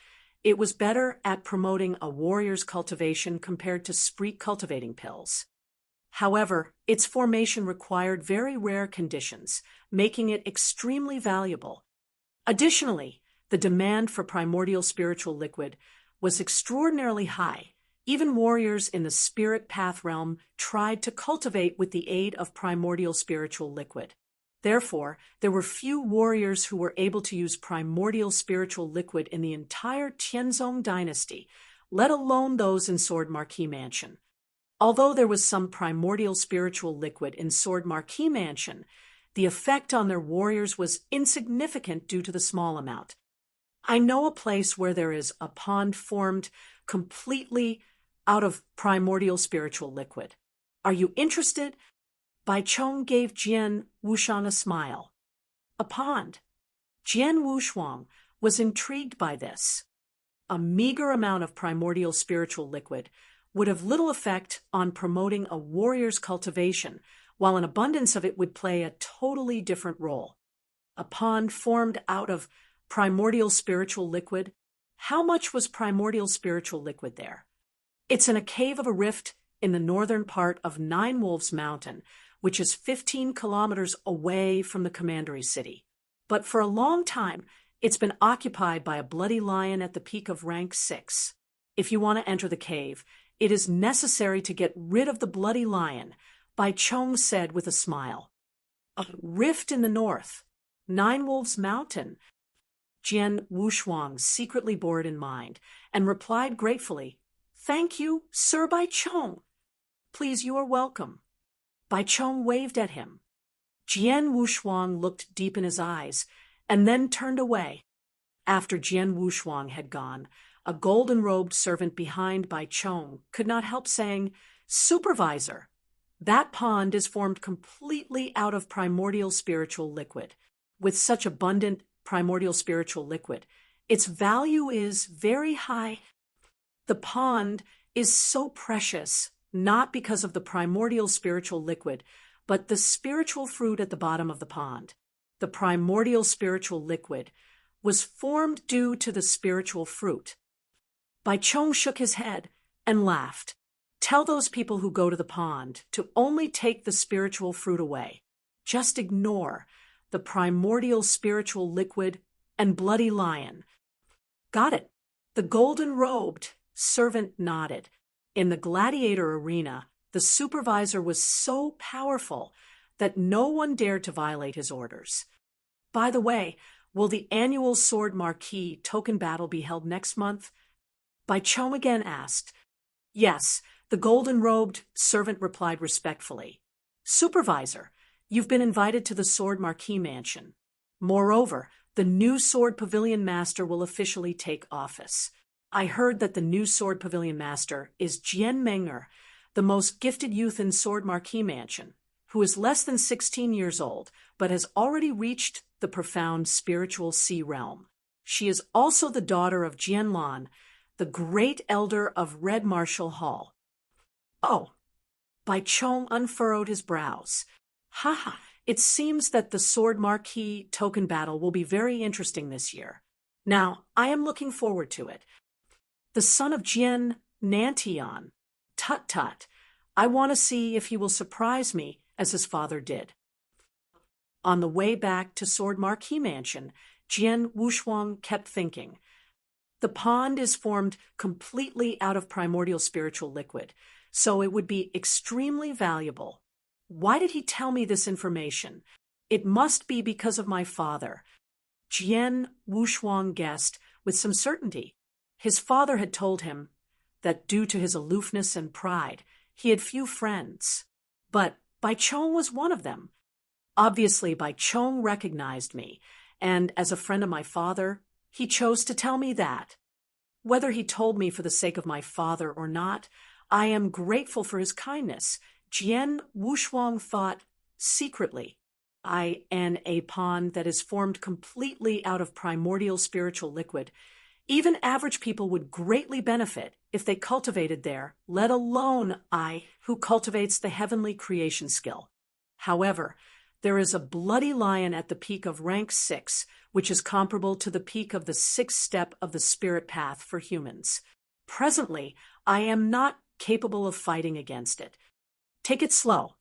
it was better at promoting a warrior's cultivation compared to spree cultivating pills. However, its formation required very rare conditions, making it extremely valuable. Additionally, the demand for primordial spiritual liquid was extraordinarily high. Even warriors in the spirit path realm tried to cultivate with the aid of primordial spiritual liquid. Therefore, there were few warriors who were able to use primordial spiritual liquid in the entire Tianzong dynasty, let alone those in Sword Marquee Mansion. Although there was some primordial spiritual liquid in Sword Marquee Mansion, the effect on their warriors was insignificant due to the small amount. I know a place where there is a pond formed completely out of primordial spiritual liquid. Are you interested? Bai Chong gave Jian Wushuang a smile. A pond. Jian Wushuang was intrigued by this. A meager amount of primordial spiritual liquid would have little effect on promoting a warrior's cultivation, while an abundance of it would play a totally different role. A pond formed out of primordial spiritual liquid. How much was primordial spiritual liquid there? It's in a cave of a rift in the northern part of Nine Wolves Mountain, which is 15 kilometers away from the commandery city. But for a long time, it's been occupied by a bloody lion at the peak of rank 6. If you want to enter the cave, it is necessary to get rid of the bloody lion, Bai Chong said with a smile. A rift in the north. Nine Wolves Mountain. Jian Wushuang secretly bore it in mind and replied gratefully, Thank you, Sir Bai Chong. Please, you are welcome. Bai Chong waved at him. Jian Wushuang looked deep in his eyes and then turned away. After Jian Wushuang had gone, a golden-robed servant behind Bai Chong could not help saying, Supervisor, that pond is formed completely out of primordial spiritual liquid. With such abundant primordial spiritual liquid, its value is very high. The pond is so precious, not because of the primordial spiritual liquid, but the spiritual fruit at the bottom of the pond. The primordial spiritual liquid was formed due to the spiritual fruit. Bai Chong shook his head and laughed. Tell those people who go to the pond to only take the spiritual fruit away. Just ignore the primordial spiritual liquid and bloody lion. Got it. The golden-robed servant nodded. In the gladiator arena, the supervisor was so powerful that no one dared to violate his orders. By the way, will the annual Sword Marquee token battle be held next month? Bai Chong again asked. Yes, the golden-robed servant replied respectfully. Supervisor, you've been invited to the Sword Marquee Mansion. Moreover, the new Sword Pavilion Master will officially take office. I heard that the new Sword Pavilion Master is Jian Menger, the most gifted youth in Sword Marquee Mansion, who is less than 16 years old, but has already reached the profound spiritual sea realm. She is also the daughter of Jian Lan, the great elder of Red Marshall Hall. Oh, Bai Chong unfurrowed his brows. Ha! It seems that the Sword Marquee token battle will be very interesting this year. Now, I am looking forward to it. The son of Jian Nantian. Tut-tut. I want to see if he will surprise me as his father did. On the way back to Sword Marquee Mansion, Jian Wushuang kept thinking. The pond is formed completely out of primordial spiritual liquid, so it would be extremely valuable. Why did he tell me this information? It must be because of my father. Jian Wushuang guessed with some certainty. His father had told him that due to his aloofness and pride, he had few friends. But Bai Chong was one of them. Obviously, Bai Chong recognized me, and as a friend of my father, He chose to tell me that. Whether he told me for the sake of my father or not, I am grateful for his kindness. Jian Wushuang thought secretly. A pond that is formed completely out of primordial spiritual liquid. Even average people would greatly benefit if they cultivated there, let alone I, who cultivates the heavenly creation skill. However, there is a bloody lion at the peak of rank 6, which is comparable to the peak of the 6th step of the spirit path for humans. Presently, I am not capable of fighting against it. Take it slow.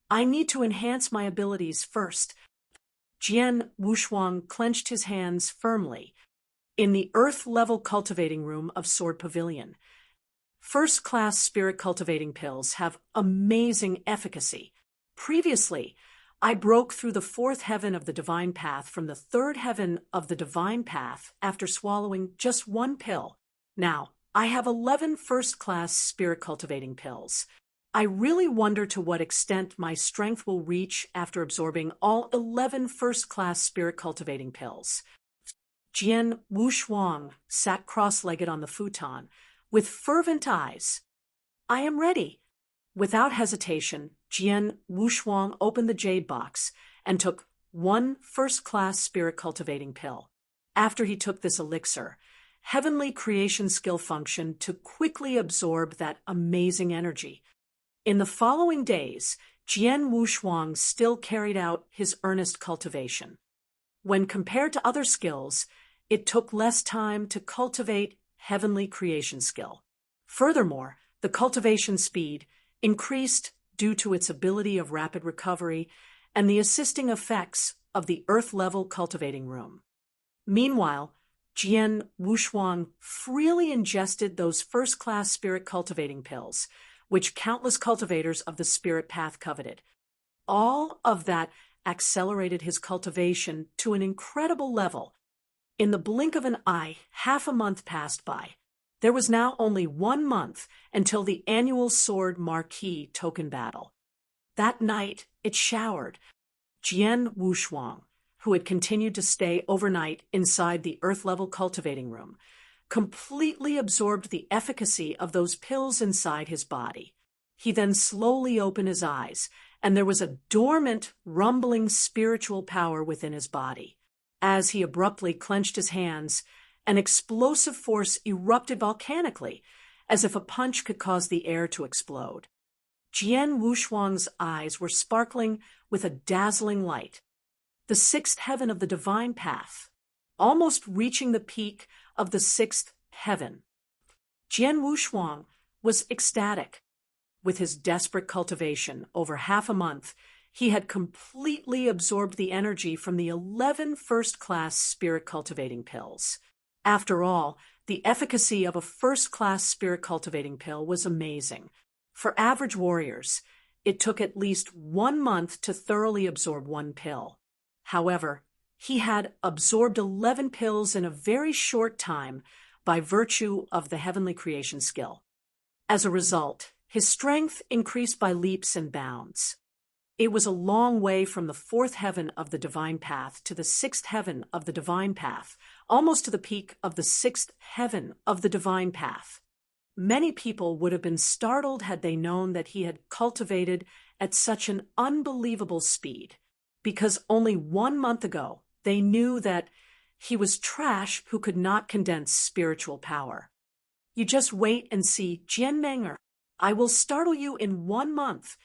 I need to enhance my abilities first. Jian Wushuang clenched his hands firmly. In the earth-level cultivating room of Sword Pavilion, first-class spirit cultivating pills have amazing efficacy. Previously, I broke through the 4th heaven of the divine path from the 3rd heaven of the divine path after swallowing just 1 pill. Now, I have 11 first-class spirit cultivating pills. I really wonder to what extent my strength will reach after absorbing all 11 first-class spirit cultivating pills. Jian Wushuang sat cross-legged on the futon, with fervent eyes. I am ready. Without hesitation, Jian Wushuang opened the jade box and took 1 first-class spirit cultivating pill. After he took this elixir, heavenly creation skill functioned to quickly absorb that amazing energy. In the following days, Jian Wushuang still carried out his earnest cultivation. When compared to other skills, it took less time to cultivate heavenly creation skill. Furthermore, the cultivation speed increased due to its ability of rapid recovery and the assisting effects of the earth-level cultivating room. Meanwhile, Jian Wushuang freely ingested those first-class spirit cultivating pills, which countless cultivators of the spirit path coveted. All of that accelerated his cultivation to an incredible level. In the blink of an eye, half a month passed by. There was now only 1 month until the annual Sword Marquee token battle. That night, it showered. Jian Wushuang, who had continued to stay overnight inside the earth-level cultivating room, completely absorbed the efficacy of those pills inside his body. He then slowly opened his eyes, and there was a dormant, rumbling spiritual power within his body. As he abruptly clenched his hands, an explosive force erupted volcanically, as if a punch could cause the air to explode. Jian Wushuang's eyes were sparkling with a dazzling light. The 6th heaven of the divine path, almost reaching the peak of the 6th heaven. Jian Wushuang was ecstatic. With his desperate cultivation over half a month, he had completely absorbed the energy from the 11 first-class spirit cultivating pills. After all, the efficacy of a first-class spirit cultivating pill was amazing. For average warriors, it took at least 1 month to thoroughly absorb 1 pill. However, he had absorbed 11 pills in a very short time by virtue of the heavenly creation skill. As a result, his strength increased by leaps and bounds. It was a long way from the 4th heaven of the divine path to the 6th heaven of the divine path, almost to the peak of the 6th heaven of the divine path. Many people would have been startled had they known that he had cultivated at such an unbelievable speed, because only 1 month ago they knew that he was trash who could not condense spiritual power. You just wait and see, Jian Menger. I will startle you in 1 month.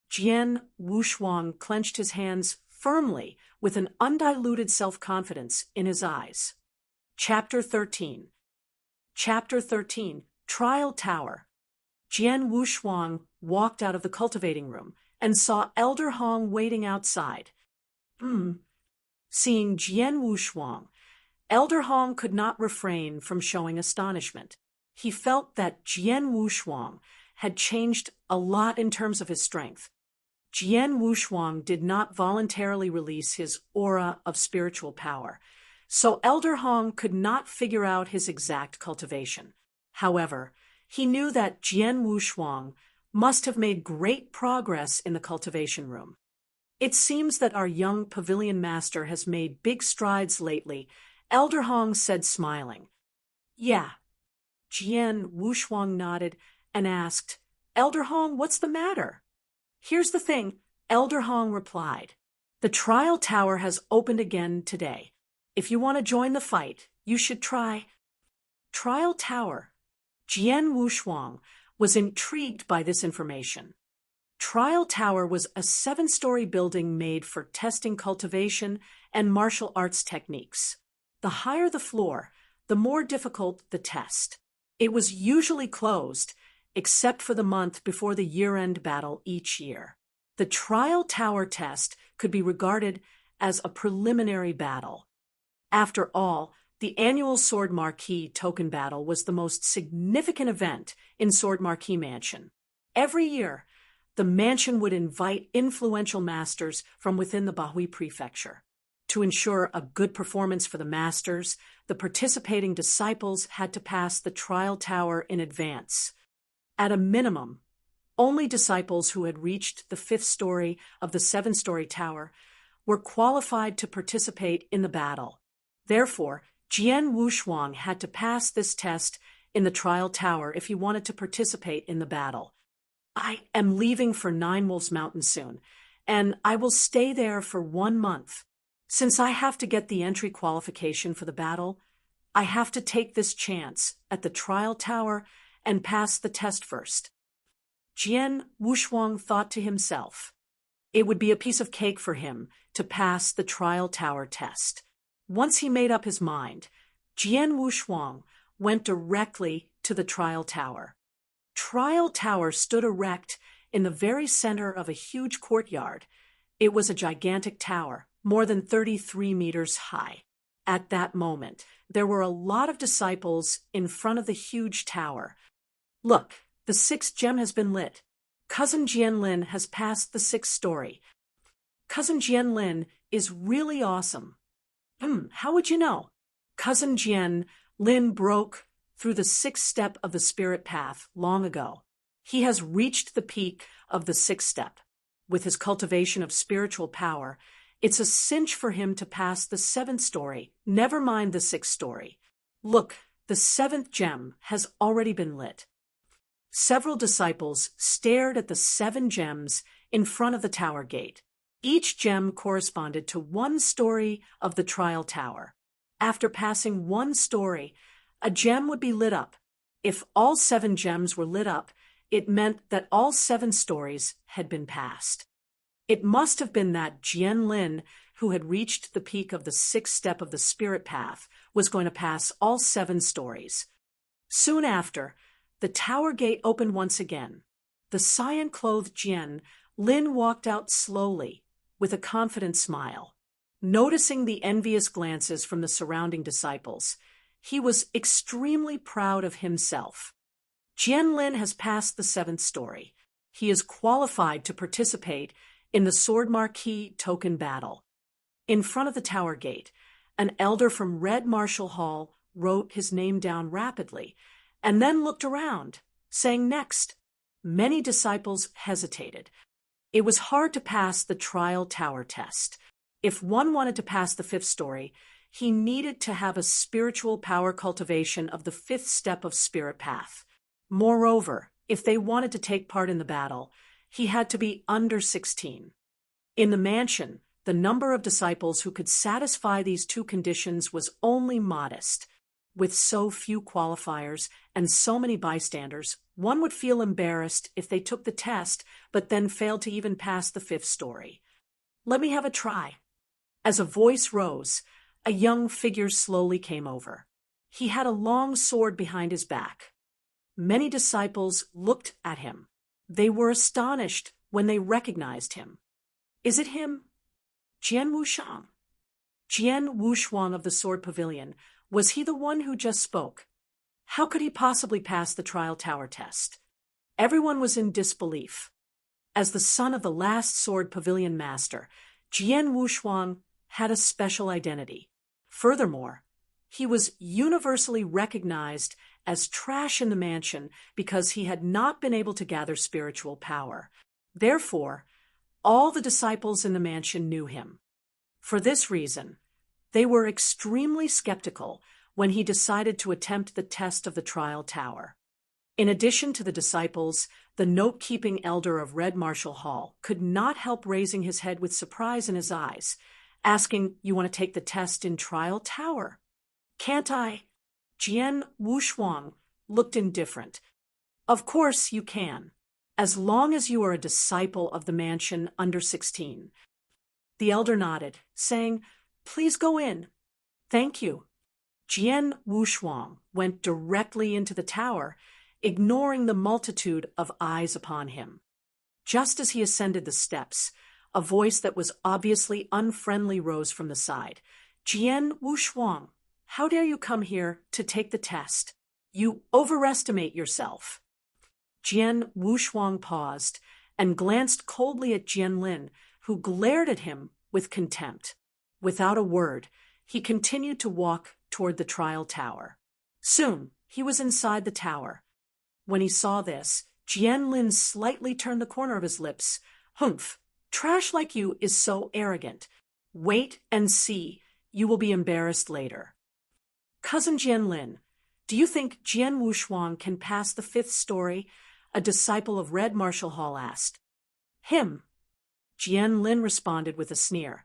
Jian Wushuang clenched his hands firmly with an undiluted self-confidence in his eyes. Chapter 13. Chapter 13. Trial Tower. Jian Wushuang walked out of the cultivating room and saw Elder Hong waiting outside. Seeing Jian Wushuang, Elder Hong could not refrain from showing astonishment. He felt that Jian Wushuang had changed a lot in terms of his strength. Jian Wushuang did not voluntarily release his aura of spiritual power, so Elder Hong could not figure out his exact cultivation. However, he knew that Jian Wushuang must have made great progress in the cultivation room. It seems that our young pavilion master has made big strides lately, Elder Hong said, smiling. Yeah. Jian Wushuang nodded and asked, Elder Hong, what's the matter? Here's the thing, Elder Hong replied. The trial tower has opened again today. If you want to join the fight, you should try. Trial tower. Jian Wushuang was intrigued by this information. Trial Tower was a 7-story building made for testing cultivation and martial arts techniques. The higher the floor, the more difficult the test. It was usually closed, except for the month before the year-end battle each year. The Trial Tower test could be regarded as a preliminary battle. After all, the annual Sword Marquee token battle was the most significant event in Sword Marquee Mansion. Every year, the mansion would invite influential masters from within the Bahui Prefecture. To ensure a good performance for the masters, the participating disciples had to pass the trial tower in advance. At a minimum, only disciples who had reached the 5th story of the 7-story tower were qualified to participate in the battle. Therefore, Jian Wushuang had to pass this test in the trial tower if he wanted to participate in the battle. I am leaving for Nine Wolves Mountain soon, and I will stay there for 1 month. Since I have to get the entry qualification for the battle, I have to take this chance at the trial tower and pass the test first. Jian Wushuang thought to himself. It would be a piece of cake for him to pass the trial tower test. Once he made up his mind, Jian Wushuang went directly to the trial tower. Trial Tower stood erect in the very center of a huge courtyard. It was a gigantic tower, more than 33 meters high. At that moment, there were a lot of disciples in front of the huge tower. Look, the 6th gem has been lit. Cousin Jianlin has passed the 6th story. Cousin Jianlin is really awesome. How would you know? Cousin Jianlin broke through the 6th step of the spirit path long ago. He has reached the peak of the 6th step. With his cultivation of spiritual power, it's a cinch for him to pass the 7th story, never mind the 6th story. Look, the 7th gem has already been lit. Several disciples stared at the 7 gems in front of the tower gate. Each gem corresponded to 1 story of the trial tower. After passing 1 story, a gem would be lit up. If all 7 gems were lit up, it meant that all 7 stories had been passed. It must have been that Jianlin, who had reached the peak of the 6th step of the spirit path, was going to pass all 7 stories. Soon after, the tower gate opened once again. The cyan-clothed Jianlin walked out slowly, with a confident smile. Noticing the envious glances from the surrounding disciples, he was extremely proud of himself. Jianlin has passed the 7th story. He is qualified to participate in the Sword Marquee token battle. In front of the tower gate, an elder from Red Martial Hall wrote his name down rapidly and then looked around, saying next. Many disciples hesitated. It was hard to pass the trial tower test. If one wanted to pass the 5th story, he needed to have a spiritual power cultivation of the 5th step of spirit path. Moreover, if they wanted to take part in the battle, he had to be under 16. In the mansion, the number of disciples who could satisfy these 2 conditions was only modest. With so few qualifiers and so many bystanders, one would feel embarrassed if they took the test but then failed to even pass the 5th story. Let me have a try. As a voice rose, a young figure slowly came over. He had a long sword behind his back. Many disciples looked at him. They were astonished when they recognized him. Is it him? Jian Wushuang. Jian Wushuang of the Sword Pavilion. Was he the one who just spoke? How could he possibly pass the trial tower test? Everyone was in disbelief. As the son of the last Sword Pavilion master, Jian Wushuang had a special identity. Furthermore, he was universally recognized as trash in the mansion because he had not been able to gather spiritual power. Therefore, all the disciples in the mansion knew him. For this reason, They were extremely skeptical when he decided to attempt the test of the trial tower. In addition to the disciples, the note-keeping elder of Red Marshall Hall could not help raising his head with surprise in his eyes, asking, "You want to take the test in trial tower?" "Can't I?" Jian Wushuang looked indifferent. "Of course you can, as long as you are a disciple of the mansion under 16. The elder nodded, saying, "Please go in." "Thank you." Jian Wushuang went directly into the tower, ignoring the multitude of eyes upon him. Just as he ascended the steps, a voice that was obviously unfriendly rose from the side. "Jian Wushuang, how dare you come here to take the test? You overestimate yourself." Jian Wushuang paused and glanced coldly at Jianlin, who glared at him with contempt. Without a word, he continued to walk toward the trial tower. Soon, he was inside the tower. When he saw this, Jianlin slightly turned the corner of his lips. "Humph! Trash like you is so arrogant. Wait and see. You will be embarrassed later." "Cousin Jianlin, do you think Jian Wushuang can pass the 5th story?" a disciple of Red Marshall Hall asked. "Him," Jianlin responded with a sneer.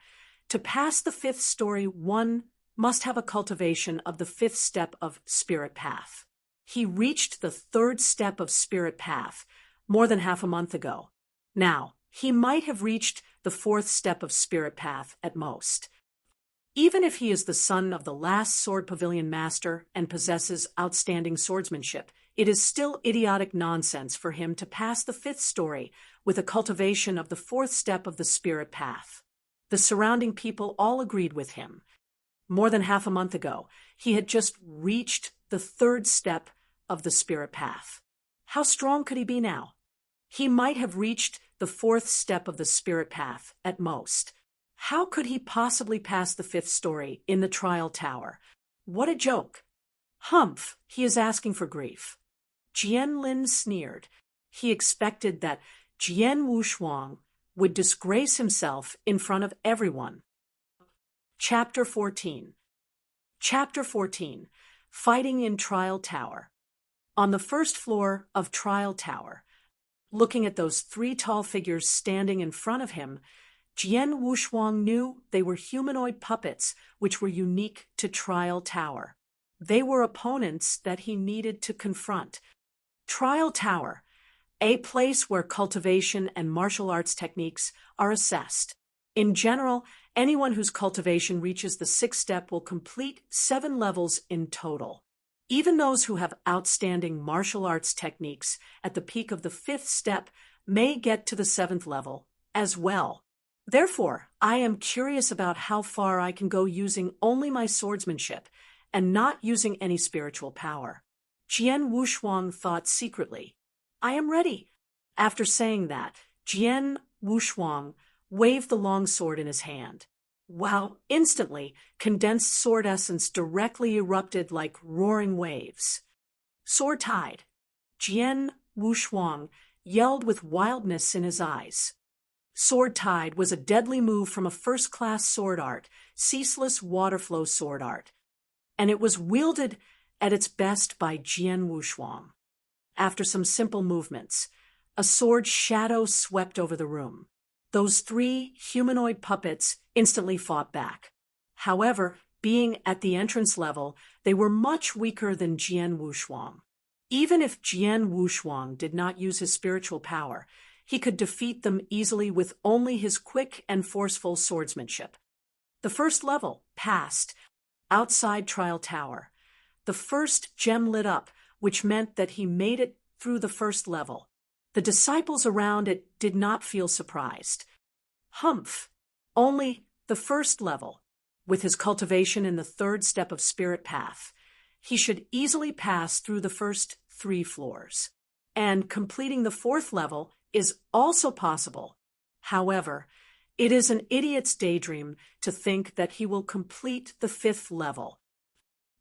"To pass the 5th story, one must have a cultivation of the 5th step of Spirit Path. He reached the 3rd step of Spirit Path more than half a month ago. Now, he might have reached the 4th step of Spirit Path at most. Even if he is the son of the last Sword Pavilion master and possesses outstanding swordsmanship, it is still idiotic nonsense for him to pass the 5th story with a cultivation of the 4th step of the Spirit Path." The surrounding people all agreed with him. More than half a month ago, he had just reached the 3rd step of the Spirit Path. How strong could he be now? He might have reached the 4th step of the Spirit Path at most. How could he possibly pass the 5th story in the trial tower? What a joke! "Humph, he is asking for grief." Jianlin sneered. He expected that Jian Wushuang would disgrace himself in front of everyone. Chapter 14. Chapter 14. Fighting in Trial Tower. On the 1st floor of Trial Tower, looking at those 3 tall figures standing in front of him, Jian Wushuang knew they were humanoid puppets which were unique to Trial Tower. They were opponents that he needed to confront. Trial Tower, a place where cultivation and martial arts techniques are assessed. In general, anyone whose cultivation reaches the 6th step will complete 7 levels in total. Even those who have outstanding martial arts techniques at the peak of the 5th step may get to the 7th level as well. Therefore, I am curious about how far I can go using only my swordsmanship and not using any spiritual power. Jian Wushuang thought secretly. "I am ready." After saying that, Jian Wushuang waved the long sword in his hand. Wow! Instantly, condensed sword essence directly erupted like roaring waves. Sword tied. Jian Wushuang yelled with wildness in his eyes. Sword Tide was a deadly move from a first-class sword art, ceaseless waterflow sword art, and it was wielded at its best by Jian Wushuang. After some simple movements, a sword shadow swept over the room. Those 3 humanoid puppets instantly fought back. However, being at the entrance level, they were much weaker than Jian Wushuang. Even if Jian Wushuang did not use his spiritual power, he could defeat them easily with only his quick and forceful swordsmanship. The 1st level passed. Outside Trial Tower, the 1st gem lit up, which meant that he made it through the 1st level. The disciples around it did not feel surprised. Humph! Only the 1st level. With his cultivation in the 3rd step of Spirit Path, he should easily pass through the first 3 floors. And completing the 4th level is also possible. However, it is an idiot's daydream to think that he will complete the 5th level.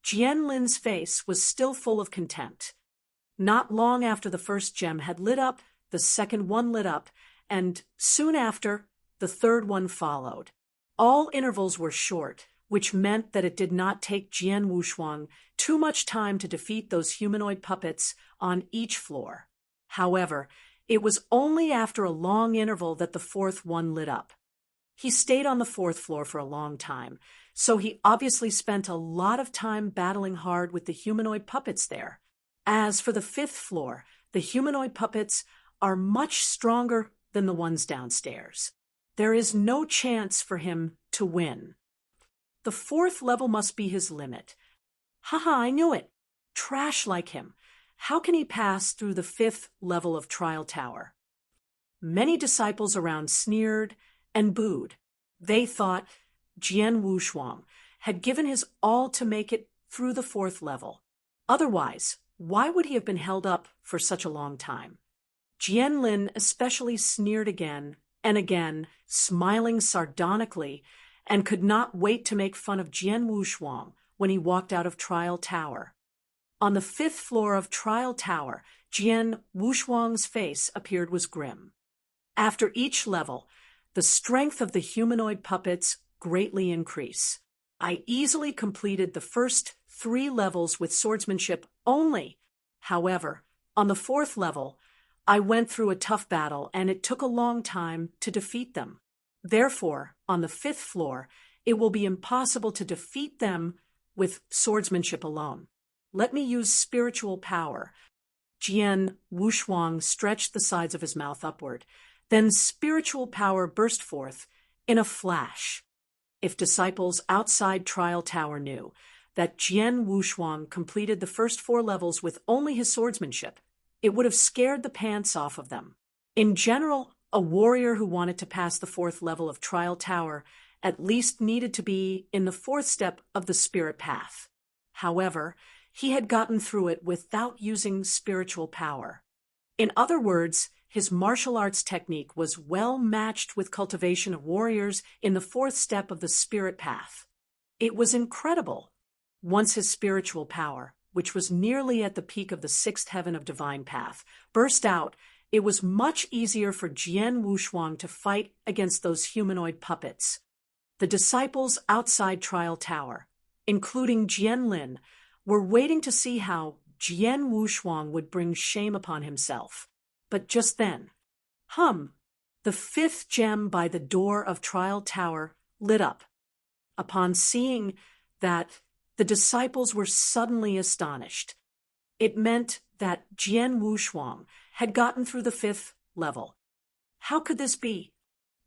Jianlin's face was still full of contempt. Not long after the 1st gem had lit up, the 2nd one lit up, and soon after, the 3rd one followed. All intervals were short, which meant that it did not take Jian Wushuang too much time to defeat those humanoid puppets on each floor. However, it was only after a long interval that the fourth one lit up. He stayed on the fourth floor for a long time, so he obviously spent a lot of time battling hard with the humanoid puppets there. As for the fifth floor, the humanoid puppets are much stronger than the ones downstairs. There is no chance for him to win. The fourth level must be his limit. Haha, I knew it. Trash like him. How can he pass through the fifth level of Trial Tower? Many disciples around sneered and booed. They thought Jian Wushuang had given his all to make it through the fourth level. Otherwise, why would he have been held up for such a long time? Jian Lin especially sneered again and again, smiling sardonically, and could not wait to make fun of Jian Wushuang when he walked out of Trial Tower. On the fifth floor of Trial Tower, Jian Wushuang's face appeared was grim. After each level, the strength of the humanoid puppets greatly increased. I easily completed the first 3 levels with swordsmanship only. However, on the fourth level, I went through a tough battle and it took a long time to defeat them. Therefore, on the fifth floor, it will be impossible to defeat them with swordsmanship alone. Let me use spiritual power. Jian Wushuang stretched the sides of his mouth upward. Then spiritual power burst forth in a flash. If disciples outside Trial Tower knew that Jian Wushuang completed the first 4 levels with only his swordsmanship, it would have scared the pants off of them. In general, a warrior who wanted to pass the 4th level of Trial Tower at least needed to be in the 4th step of the spirit path. However, he had gotten through it without using spiritual power. In other words, his martial arts technique was well matched with cultivation of warriors in the 4th step of the spirit path. It was incredible. Once his spiritual power, which was nearly at the peak of the 6th heaven of divine path, burst out, it was much easier for Jian Wushuang to fight against those humanoid puppets. The disciples outside Trial Tower, including Jian Lin, were waiting to see how Jian Wushuang would bring shame upon himself. But just then, the 5th gem by the door of Trial Tower lit up. Upon seeing that, the disciples were suddenly astonished. It meant that Jian Wushuang had gotten through the 5th level. How could this be?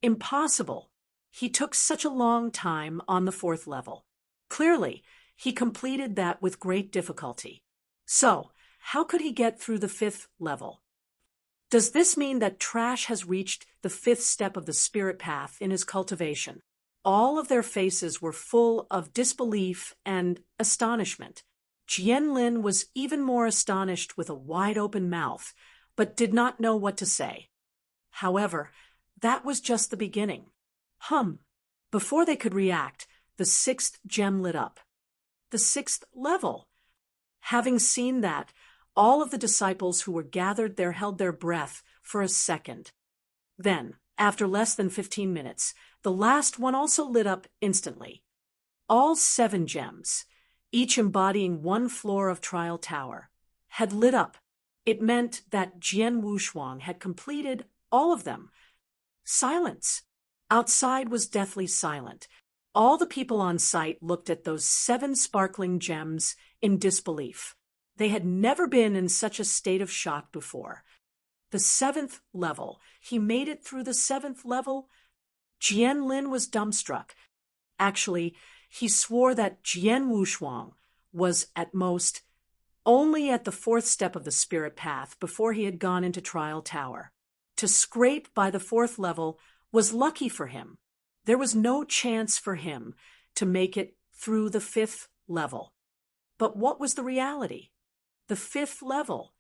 Impossible. He took such a long time on the 4th level. Clearly, he completed that with great difficulty. So, how could he get through the 5th level? Does this mean that Trash has reached the 5th step of the spirit path in his cultivation? All of their faces were full of disbelief and astonishment. Jian Lin was even more astonished with a wide-open mouth, but did not know what to say. However, that was just the beginning. Before they could react, the 6th gem lit up. The 6th level. Having seen that, all of the disciples who were gathered there held their breath for a second. Then, after less than 15 minutes, the last one also lit up instantly. All 7 gems, each embodying 1 floor of Trial Tower, had lit up. It meant that Jian Wushuang had completed all of them. Silence. Outside was deathly silent. All the people on site looked at those 7 sparkling gems in disbelief. They had never been in such a state of shock before. The 7th level. He made it through the 7th level? Jian Lin was dumbstruck. Actually, he swore that Jian Wushuang was, at most, only at the 4th step of the spirit path before he had gone into Trial Tower. To scrape by the 4th level was lucky for him. There was no chance for him to make it through the 5th level. But what was the reality? The 5th level.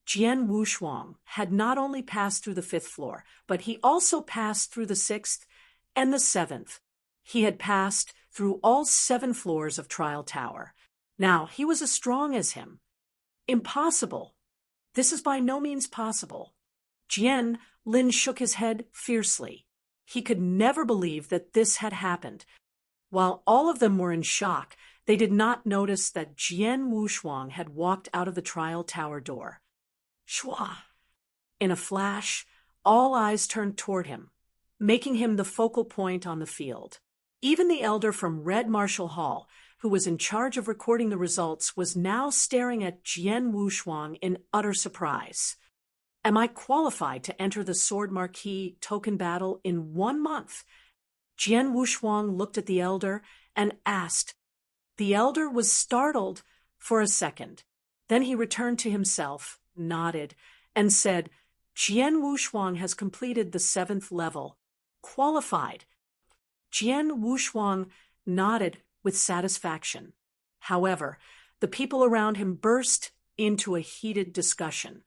Jian Wushuang had not only passed through the 5th floor, but he also passed through the 6th and the 7th. He had passed through all 7 floors of Trial Tower. Now, he was as strong as him. Impossible. This is by no means possible. Jian Lin shook his head fiercely. He could never believe that this had happened. While all of them were in shock, they did not notice that Jian Wushuang had walked out of the trial tower door. Shua! In a flash, all eyes turned toward him, making him the focal point on the field. Even the elder from Red Marshall Hall, who was in charge of recording the results, was now staring at Jian Wushuang in utter surprise. Am I qualified to enter the Sword Marquis token battle in 1 month? Jian Wushuang looked at the elder and asked. The elder was startled for a second. Then he returned to himself, nodded, and said, Jian Wushuang has completed the 7th level. Qualified. Jian Wushuang nodded with satisfaction. However, the people around him burst into a heated discussion.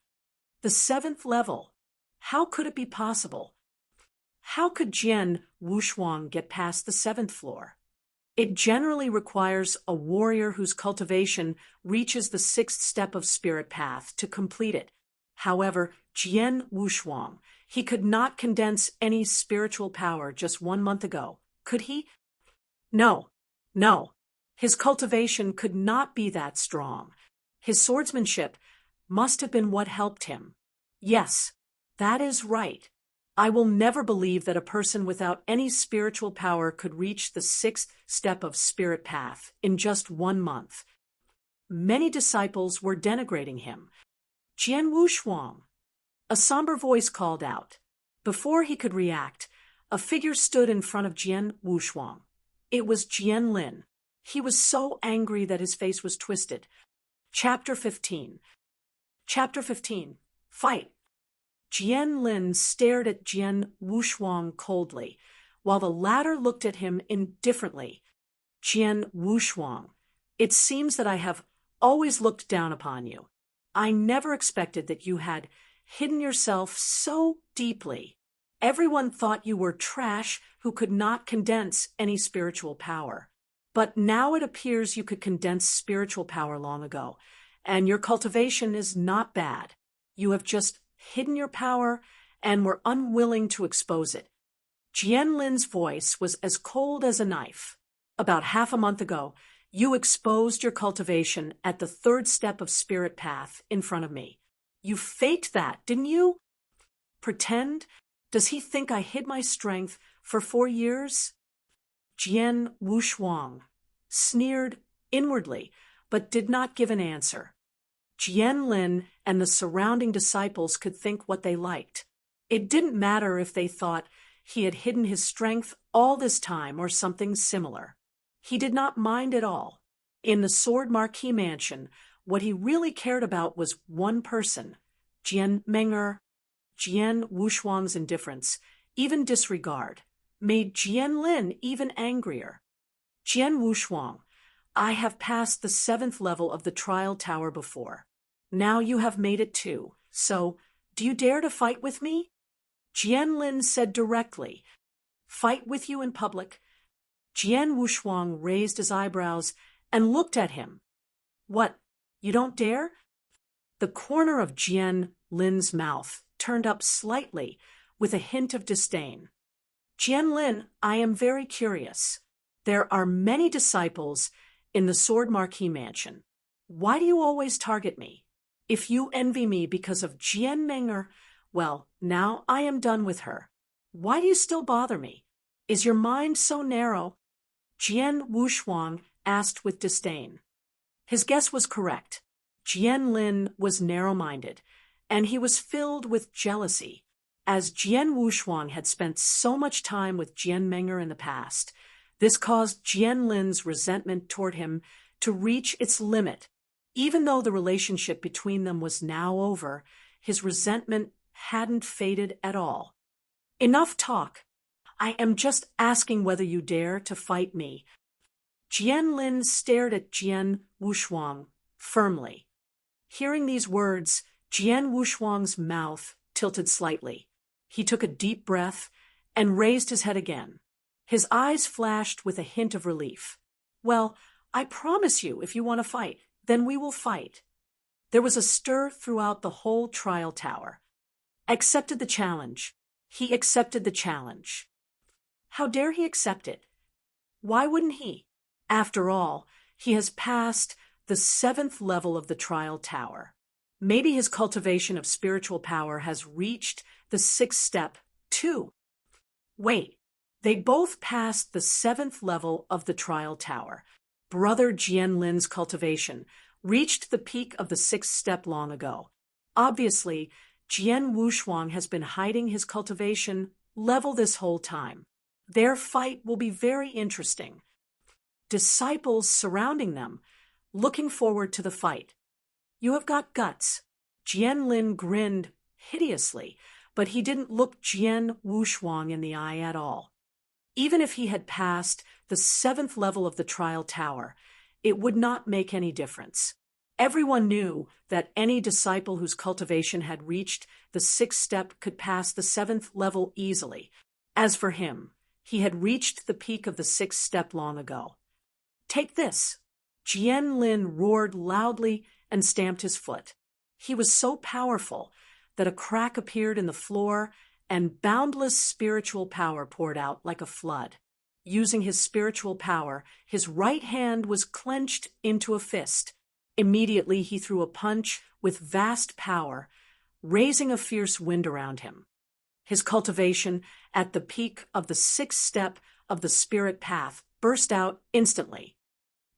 The 7th level. How could it be possible? How could Jian Wushuang get past the 7th floor? It generally requires a warrior whose cultivation reaches the 6th step of spirit path to complete it. However, Jian Wushuang, he could not condense any spiritual power just 1 month ago, could he? No. His cultivation could not be that strong. His swordsmanship must have been what helped him. Yes, that is right. I will never believe that a person without any spiritual power could reach the 6th step of spirit path in just 1 month. Many disciples were denigrating him. Jian Wushuang! A somber voice called out. Before he could react, a figure stood in front of Jian Wushuang. It was Jian Lin. He was so angry that his face was twisted. Chapter 15. Fight! Jian Lin stared at Jian Wushuang coldly, while the latter looked at him indifferently. Jian Wushuang, it seems that I have always looked down upon you. I never expected that you had hidden yourself so deeply. Everyone thought you were trash who could not condense any spiritual power. But now it appears you could condense spiritual power long ago, and your cultivation is not bad. You have just hidden your power and were unwilling to expose it. Jian Lin's voice was as cold as a knife. About half a month ago, you exposed your cultivation at the 3rd step of spirit path in front of me. You faked that, didn't you? Pretend? Does he think I hid my strength for 4 years? Jian Wushuang sneered inwardly, but did not give an answer. Jian Lin and the surrounding disciples could think what they liked. It didn't matter if they thought he had hidden his strength all this time or something similar. He did not mind at all. In the Sword Marquis mansion, what he really cared about was one person, Jian Meng'er. Jian Wushuang's indifference, even disregard, made Jian Lin even angrier. Jian Wushuang, I have passed the 7th level of the trial tower before. Now you have made it too, so do you dare to fight with me? Jian Lin said directly, fight with you in public. Jian Wushuang raised his eyebrows and looked at him. What, you don't dare? The corner of Jian Lin's mouth turned up slightly with a hint of disdain. Jian Lin, I am very curious. There are many disciples in the Sword Marquis mansion. Why do you always target me? If you envy me because of Jian Meng'er, well, now I am done with her. Why do you still bother me? Is your mind so narrow? Jian Wushuang asked with disdain. His guess was correct. Jian Lin was narrow-minded, and he was filled with jealousy. As Jian Wushuang had spent so much time with Jian Meng'er in the past, this caused Jian Lin's resentment toward him to reach its limit. Even though the relationship between them was now over, his resentment hadn't faded at all. Enough talk. I am just asking whether you dare to fight me. Jian Lin stared at Jian Wushuang firmly. Hearing these words, Jian Wushuang's mouth tilted slightly. He took a deep breath and raised his head again. His eyes flashed with a hint of relief. Well, I promise you, if you want to fight, then we will fight. There was a stir throughout the whole trial tower. Accepted the challenge. He accepted the challenge. How dare he accept it? Why wouldn't he? After all, he has passed the 7th level of the trial tower. Maybe his cultivation of spiritual power has reached the 6th step, too. Wait, they both passed the 7th level of the trial tower. Brother Jianlin's cultivation reached the peak of the 6th step long ago. Obviously, Jian Wushuang has been hiding his cultivation level this whole time. Their fight will be very interesting. Disciples surrounding them, looking forward to the fight. You have got guts. Jianlin grinned hideously, but he didn't look Jian Wushuang in the eye at all. Even if he had passed the 7th level of the trial tower, it would not make any difference. Everyone knew that any disciple whose cultivation had reached the 6th step could pass the 7th level easily. As for him, he had reached the peak of the 6th step long ago. Take this! Jianlin roared loudly and stamped his foot. He was so powerful that a crack appeared in the floor and boundless spiritual power poured out like a flood. Using his spiritual power, his right hand was clenched into a fist. Immediately he threw a punch with vast power, raising a fierce wind around him. His cultivation at the peak of the 6th step of the spirit path burst out instantly.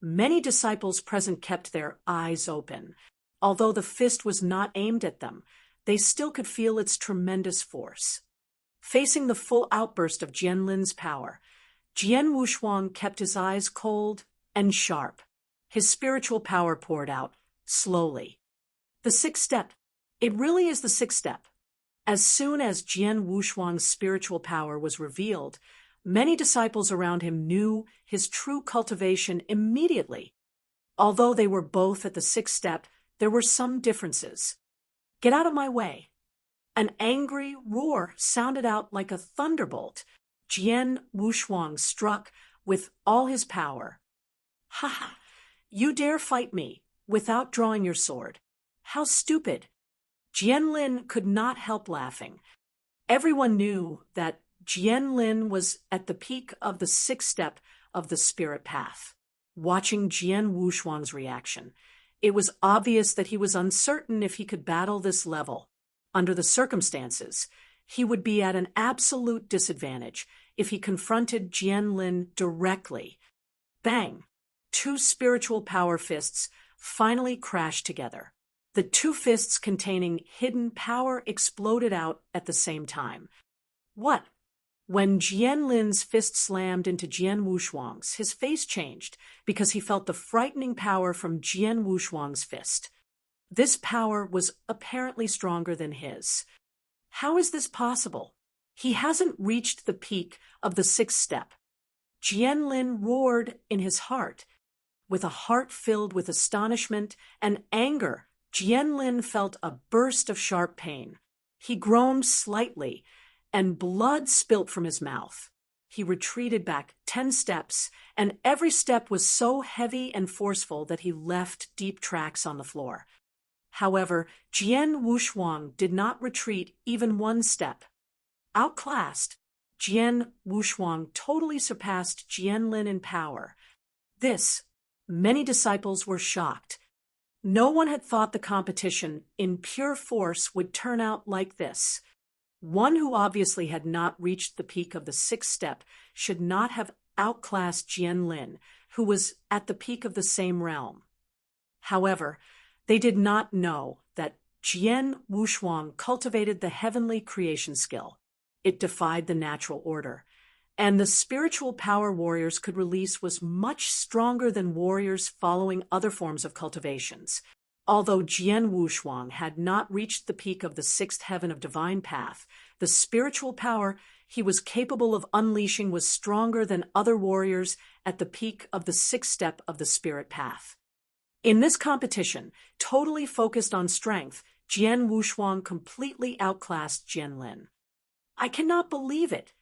Many disciples present kept their eyes open. Although the fist was not aimed at them, they still could feel its tremendous force. Facing the full outburst of Jianlin's power, Jian Wushuang kept his eyes cold and sharp. His spiritual power poured out, slowly. The 6th step. It really is the 6th step. As soon as Jian Wushuang's spiritual power was revealed, many disciples around him knew his true cultivation immediately. Although they were both at the 6th step, there were some differences. Get out of my way! An angry roar sounded out like a thunderbolt. Jian Wushuang struck with all his power. Ha ha! You dare fight me without drawing your sword. How stupid! Jianlin could not help laughing. Everyone knew that Jianlin was at the peak of the 6th step of the spirit path. Watching Jian Wushuang's reaction, it was obvious that he was uncertain if he could battle this level. Under the circumstances, he would be at an absolute disadvantage if he confronted Jianlin directly. Bang! 2 spiritual power fists finally crashed together. The 2 fists containing hidden power exploded out at the same time. What? When Jianlin's fist slammed into Jian Wushuang's, his face changed because he felt the frightening power from Jian Wushuang's fist. This power was apparently stronger than his. How is this possible? He hasn't reached the peak of the 6th step. Jianlin roared in his heart. With a heart filled with astonishment and anger, Jianlin felt a burst of sharp pain. He groaned slightly, and blood spilt from his mouth. He retreated back 10 steps, and every step was so heavy and forceful that he left deep tracks on the floor. However, Jian Wushuang did not retreat even 1 step. Outclassed, Jian Wushuang totally surpassed Jianlin in power. Many disciples were shocked. No one had thought the competition in pure force would turn out like this. One who obviously had not reached the peak of the 6th step should not have outclassed Jianlin, who was at the peak of the same realm. However, they did not know that Jian Wushuang cultivated the heavenly creation skill. It defied the natural order, and the spiritual power warriors could release was much stronger than warriors following other forms of cultivations. Although Jian Wushuang had not reached the peak of the 6th heaven of divine path, the spiritual power he was capable of unleashing was stronger than other warriors at the peak of the 6th step of the spirit path. In this competition, totally focused on strength, Jian Wushuang completely outclassed Jianlin. I cannot believe it!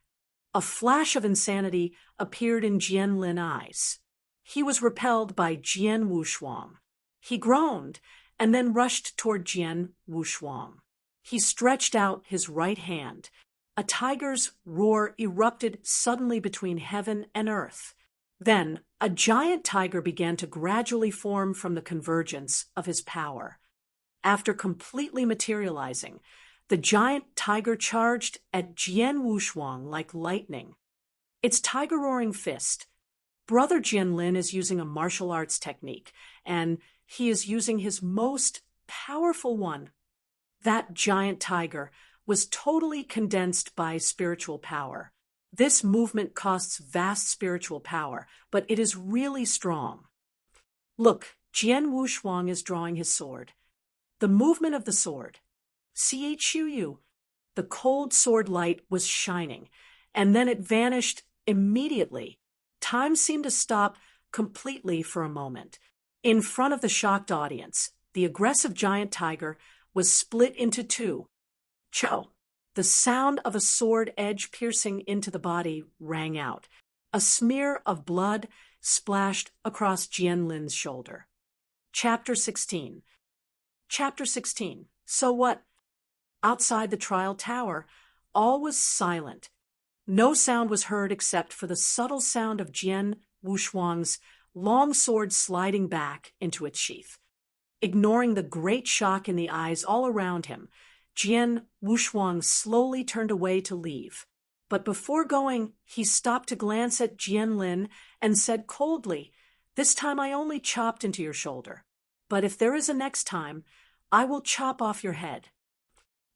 A flash of insanity appeared in Jianlin's eyes. He was repelled by Jian Wushuang. He groaned and then rushed toward Jian Wushuang. He stretched out his right hand. A tiger's roar erupted suddenly between heaven and earth. Then, a giant tiger began to gradually form from the convergence of his power. After completely materializing, the giant tiger charged at Jian Wushuang like lightning. Its tiger-roaring fist. Brother Jianlin is using a martial arts technique, and he is using his most powerful one. That giant tiger was totally condensed by spiritual power. This movement costs vast spiritual power, but it is really strong. Look, Jian Wushuang is drawing his sword. The movement of the sword. Chu, the cold sword light was shining, and then it vanished immediately. Time seemed to stop completely for a moment. In front of the shocked audience, the aggressive giant tiger was split into two. Cho! The sound of a sword edge piercing into the body rang out. A smear of blood splashed across Jianlin's shoulder. Chapter 16. Chapter 16. So what? Outside the trial tower, all was silent. No sound was heard except for the subtle sound of Jian Wushuang's long sword sliding back into its sheath. Ignoring the great shock in the eyes all around him, Jian Wushuang slowly turned away to leave. But before going, he stopped to glance at Jianlin and said coldly, "This time I only chopped into your shoulder. But if there is a next time, I will chop off your head."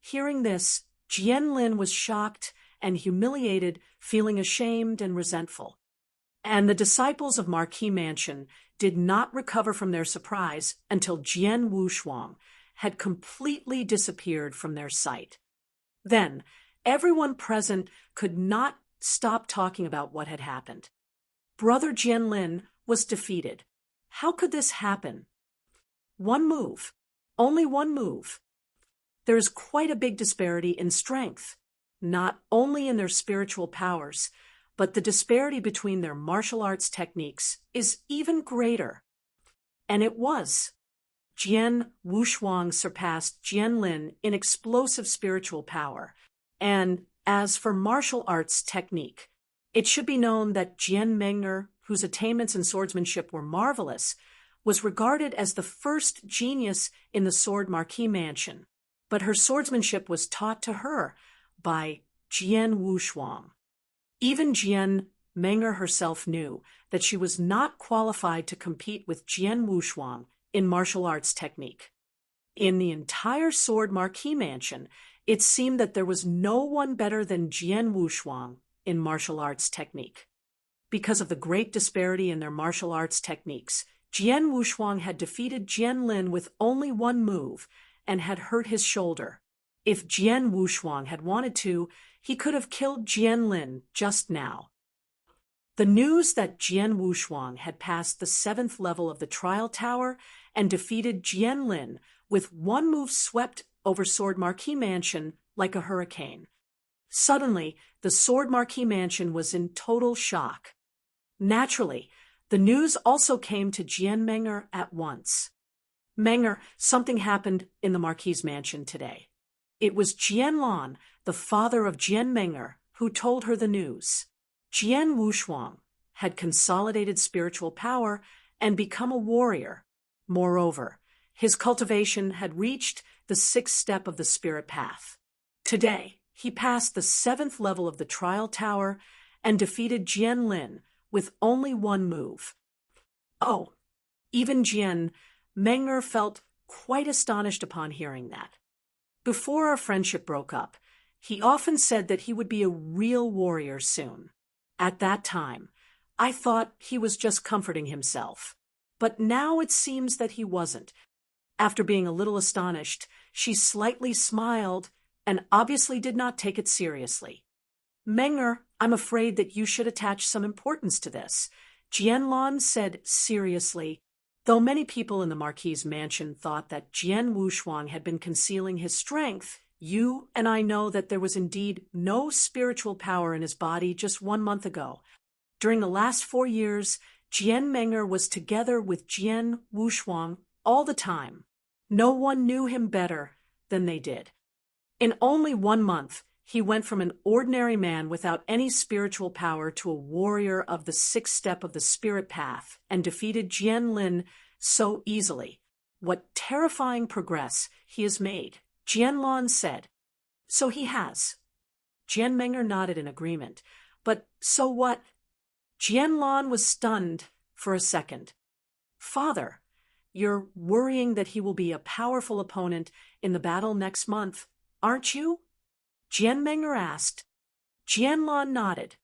Hearing this, Jianlin was shocked and humiliated, feeling ashamed and resentful. And the disciples of Marquis Mansion did not recover from their surprise until Jian Wushuang had completely disappeared from their sight. Then, everyone present could not stop talking about what had happened. Brother Jianlin was defeated. How could this happen? One move. Only one move. There is quite a big disparity in strength, not only in their spiritual powers, but the disparity between their martial arts techniques is even greater. And it was. Jian Wushuang surpassed Jianlin in explosive spiritual power. And as for martial arts technique, it should be known that Jian Meng'er, whose attainments in swordsmanship were marvelous, was regarded as the first genius in the Sword Marquis Mansion. But her swordsmanship was taught to her by Jian Wushuang. Even Jian Meng'er herself knew that she was not qualified to compete with Jian Wushuang in martial arts technique. In the entire Sword Marquis Mansion, it seemed that there was no one better than Jian Wushuang in martial arts technique. Because of the great disparity in their martial arts techniques, Jian Wushuang had defeated Jianlin with only one move and had hurt his shoulder. If Jian Wushuang had wanted to, he could have killed Jianlin just now. The news that Jian Wushuang had passed the 7th level of the trial tower and defeated Jianlin with one move swept over Sword Marquis Mansion like a hurricane. Suddenly, the Sword Marquis Mansion was in total shock. Naturally, the news also came to Jian Meng'er at once. "Meng'er, something happened in the Marquis' mansion today." It was Jianlan, the father of Jian Meng'er, who told her the news. Jian Wushuang had consolidated spiritual power and become a warrior. Moreover, his cultivation had reached the 6th step of the spirit path. Today, he passed the 7th level of the trial tower and defeated Jianlin with only one move. Oh, even Jian Meng'er felt quite astonished upon hearing that. Before our friendship broke up, he often said that he would be a real warrior soon. At that time, I thought he was just comforting himself. But now it seems that he wasn't. After being a little astonished, she slightly smiled and obviously did not take it seriously. "Meng'er, I'm afraid that you should attach some importance to this," Jianlan said seriously. Though many people in the Marquis' mansion thought that Jian Wushuang had been concealing his strength, you and I know that there was indeed no spiritual power in his body just 1 month ago. During the last 4 years, Jian Meng'er was together with Jian Wushuang all the time. No one knew him better than they did. In only 1 month, He went from an ordinary man without any spiritual power to a warrior of the sixth step of the spirit path and defeated Jian Lin so easily. What terrifying progress he has made, Jianlong said. So he has. Jian Meng'er nodded in agreement. But so what? Jianlong was stunned for a second. Father, you're worrying that he will be a powerful opponent in the battle next month, aren't you? Jian Meng'er asked. Jianlong nodded.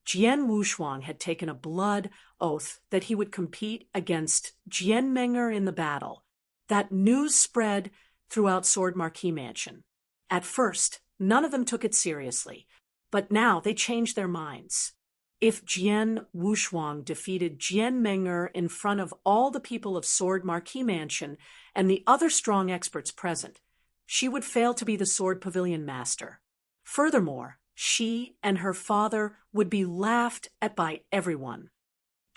Jian Wushuang had taken a blood oath that he would compete against Jian Meng'er in the battle. That news spread throughout Sword Marquis Mansion. At first, none of them took it seriously, but now they changed their minds. If Jian Wushuang defeated Jian Meng'er in front of all the people of Sword Marquis Mansion and the other strong experts present, she would fail to be the Sword Pavilion Master. Furthermore, she and her father would be laughed at by everyone.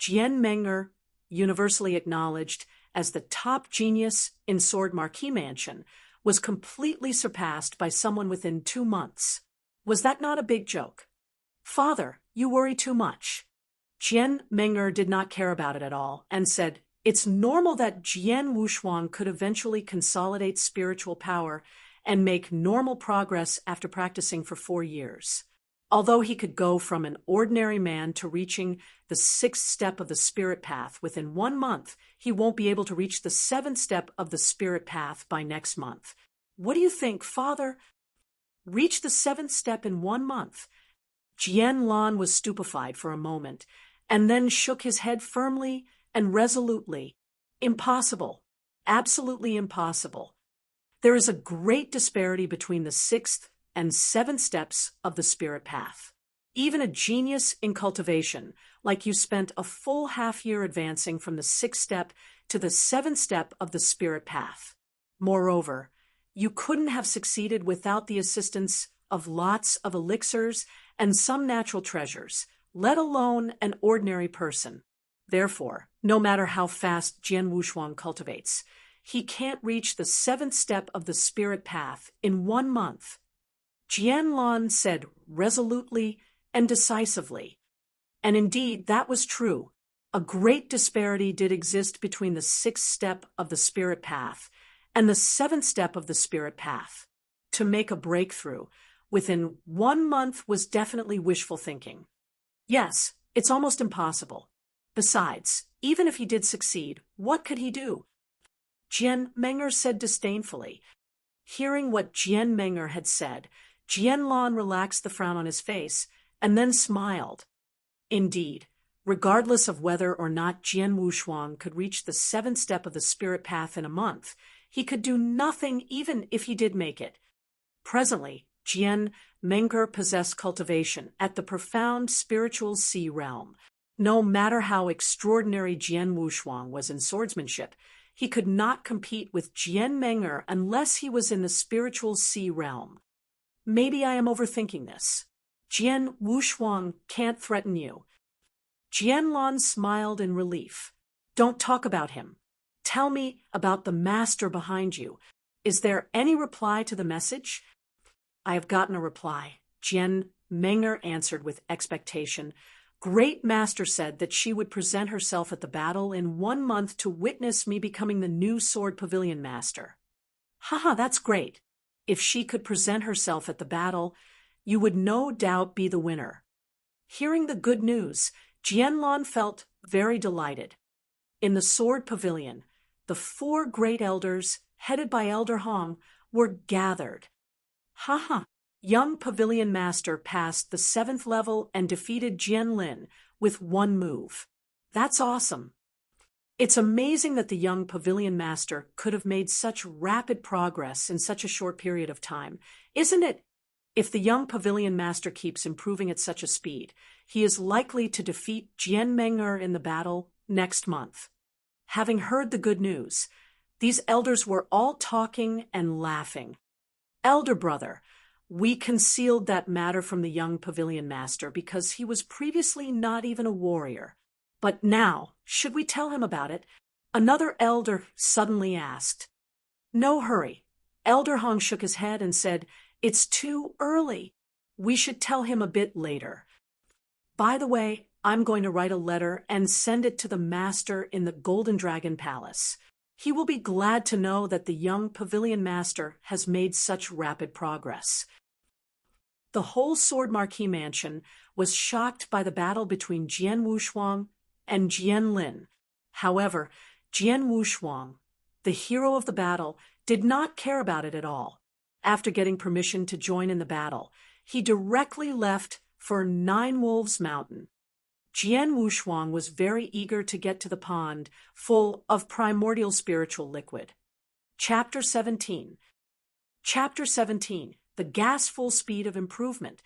Jian Meng'er, universally acknowledged as the top genius in Sword Marquis Mansion, was completely surpassed by someone within 2 months. Was that not a big joke? Father, you worry too much. Jian Meng'er did not care about it at all and said, it's normal that Jian Wushuang could eventually consolidate spiritual power and make normal progress after practicing for 4 years. Although he could go from an ordinary man to reaching the 6th step of the spirit path within 1 month, he won't be able to reach the 7th step of the spirit path by next month. What do you think, Father? Reach the 7th step in 1 month. Jianlong was stupefied for a moment, and then shook his head firmly and resolutely. Impossible. Absolutely impossible. There is a great disparity between the 6th and 7th steps of the spirit path. Even a genius in cultivation, like you spent a full half-year advancing from the 6th step to the 7th step of the spirit path. Moreover, you couldn't have succeeded without the assistance of lots of elixirs and some natural treasures, let alone an ordinary person. Therefore, no matter how fast Jian Wushuang cultivates, he can't reach the 7th step of the spirit path in 1 month. Jianlong said resolutely and decisively. And indeed, that was true. A great disparity did exist between the 6th step of the spirit path and the 7th step of the spirit path. To make a breakthrough within 1 month was definitely wishful thinking. Yes, it's almost impossible. Besides, even if he did succeed, what could he do? Jian Meng'er said disdainfully. Hearing what Jian Meng'er had said, Jianlong relaxed the frown on his face and then smiled. Indeed, regardless of whether or not Jian Wushuang could reach the 7th step of the spirit path in a month, he could do nothing even if he did make it. Presently, Jian Meng'er possessed cultivation at the profound spiritual sea realm. No matter how extraordinary Jian Wushuang was in swordsmanship, he could not compete with Jian Meng'er unless he was in the spiritual sea realm. Maybe I am overthinking this. Jian Wushuang can't threaten you. Jianlong smiled in relief. Don't talk about him. Tell me about the master behind you. Is there any reply to the message? I have gotten a reply. Jian Meng'er answered with expectation. Great Master said that she would present herself at the battle in 1 month to witness me becoming the new Sword Pavilion Master. Haha, that's great. If she could present herself at the battle, you would no doubt be the winner. Hearing the good news, Jianlong felt very delighted. In the Sword Pavilion, the 4 great elders, headed by Elder Hong, were gathered. Haha. Young Pavilion Master passed the 7th level and defeated Jian Lin with 1 move. That's awesome. It's amazing that the young Pavilion Master could have made such rapid progress in such a short period of time, isn't it? If the young Pavilion Master keeps improving at such a speed, he is likely to defeat Jian Meng'er in the battle next month. Having heard the good news, these elders were all talking and laughing. Elder brother, we concealed that matter from the young Pavilion Master because he was previously not even a warrior. But now, should we tell him about it? Another elder suddenly asked. No hurry. Elder Hong shook his head and said, It's too early. We should tell him a bit later. By the way, I'm going to write a letter and send it to the master in the Golden Dragon Palace. He will be glad to know that the young pavilion master has made such rapid progress. The whole Sword Marquis mansion was shocked by the battle between Jian Wushuang and Jian Lin. However, Jian Wushuang, the hero of the battle, did not care about it at all. After getting permission to join in the battle, he directly left for Nine Wolves Mountain. Jian Wushuang was very eager to get to the pond full of primordial spiritual liquid. Chapter 17. Chapter 17. The Gas-Full Speed of Improvement.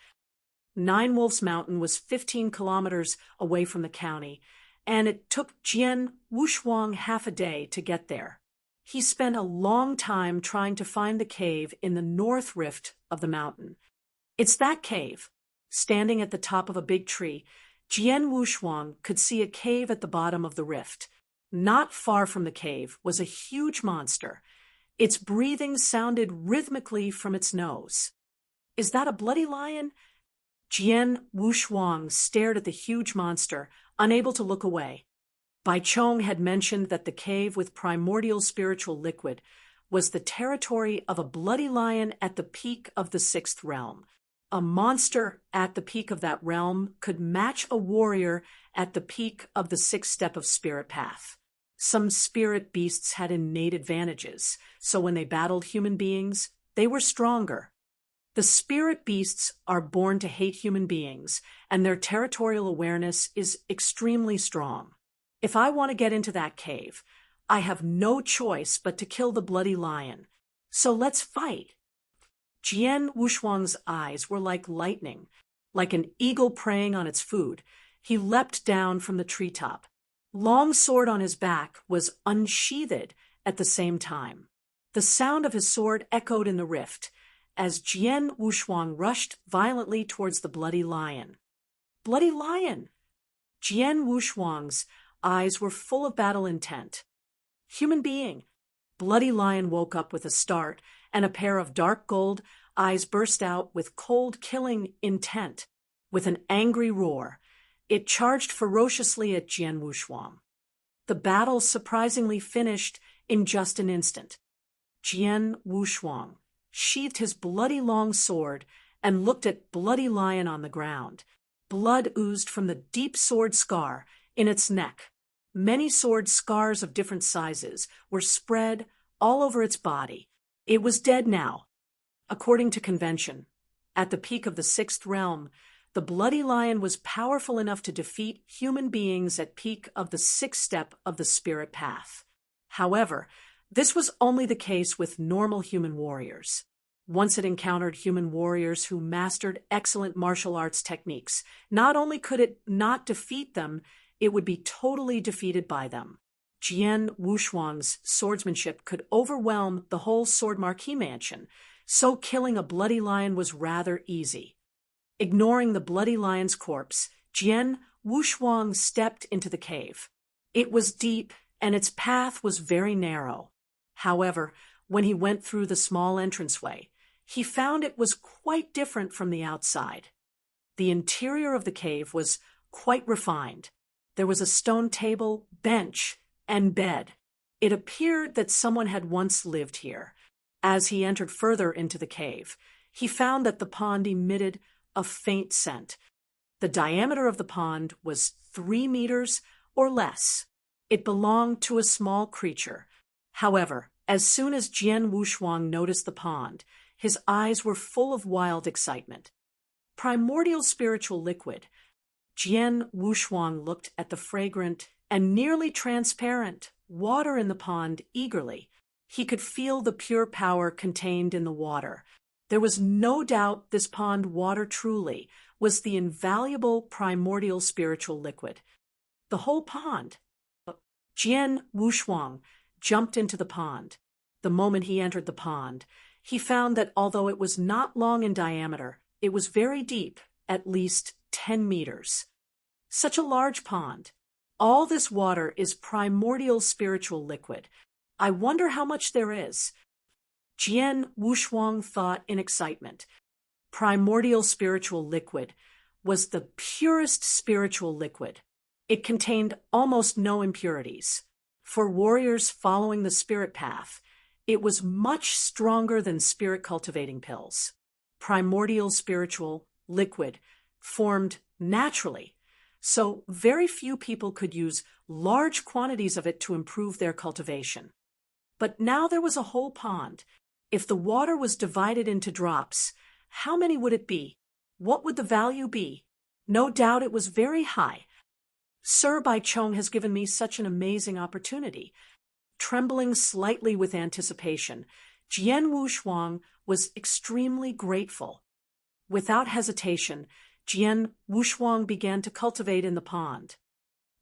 Nine Wolves Mountain was 15 kilometers away from the county, and it took Jian Wushuang half a day to get there. He spent a long time trying to find the cave in the north rift of the mountain. It's that cave. Standing at the top of a big tree, Jian Wushuang could see a cave at the bottom of the rift. Not far from the cave was a huge monster. Its breathing sounded rhythmically from its nose. Is that a bloody lion? Jian Wushuang stared at the huge monster, unable to look away. Bai Chong had mentioned that the cave with primordial spiritual liquid was the territory of a bloody lion at the peak of the sixth realm. A monster at the peak of that realm could match a warrior at the peak of the sixth step of spirit path. Some spirit beasts had innate advantages, so when they battled human beings, they were stronger. The spirit beasts are born to hate human beings, and their territorial awareness is extremely strong. If I want to get into that cave, I have no choice but to kill the bloody lion. So let's fight. Jian Wushuang's eyes were like lightning, like an eagle preying on its food. He leapt down from the treetop. Long sword on his back was unsheathed at the same time. The sound of his sword echoed in the rift as Jian Wushuang rushed violently towards the bloody lion. Bloody lion! Jian Wushuang's eyes were full of battle intent. Human being! Bloody lion woke up with a start, and a pair of dark gold eyes burst out with cold killing intent. With an angry roar, it charged ferociously at Jian Wushuang. The battle surprisingly finished in just an instant. Jian Wushuang sheathed his bloody long sword and looked at bloody lion on the ground. Blood oozed from the deep sword scar in its neck. Many sword scars of different sizes were spread all over its body. It was dead now. According to convention, at the peak of the sixth realm, the bloody lion was powerful enough to defeat human beings at peak of the sixth step of the spirit path. However, this was only the case with normal human warriors. Once it encountered human warriors who mastered excellent martial arts techniques, not only could it not defeat them, it would be totally defeated by them. Jian Wushuang's swordsmanship could overwhelm the whole Sword Marquis mansion, so killing a bloody lion was rather easy. Ignoring the bloody lion's corpse, Jian Wushuang stepped into the cave. It was deep, and its path was very narrow. However, when he went through the small entranceway, he found it was quite different from the outside. The interior of the cave was quite refined. There was a stone table, bench, and bed. It appeared that someone had once lived here. As he entered further into the cave, he found that the pond emitted a faint scent. The diameter of the pond was 3 meters or less. It belonged to a small creature. However, as soon as Jian Wushuang noticed the pond, his eyes were full of wild excitement. Primordial spiritual liquid. Jian Wushuang looked at the fragrant and nearly transparent water in the pond eagerly. He could feel the pure power contained in the water. There was no doubt this pond water truly was the invaluable primordial spiritual liquid. The whole pond. Jian Wushuang jumped into the pond. The moment he entered the pond, he found that although it was not long in diameter, it was very deep, at least 10 meters. Such a large pond. All this water is primordial spiritual liquid. I wonder how much there is. Jian Wushuang thought in excitement. primordial spiritual liquid was the purest spiritual liquid. It contained almost no impurities. For warriors following the spirit path, it was much stronger than spirit-cultivating pills. Primordial spiritual liquid formed naturally, so very few people could use large quantities of it to improve their cultivation. But now there was a whole pond. If the water was divided into drops, how many would it be? What would the value be? No doubt it was very high. Sir Bai Chong has given me such an amazing opportunity. Trembling slightly with anticipation, Jian Wushuang was extremely grateful. Without hesitation, Jian Wushuang began to cultivate in the pond.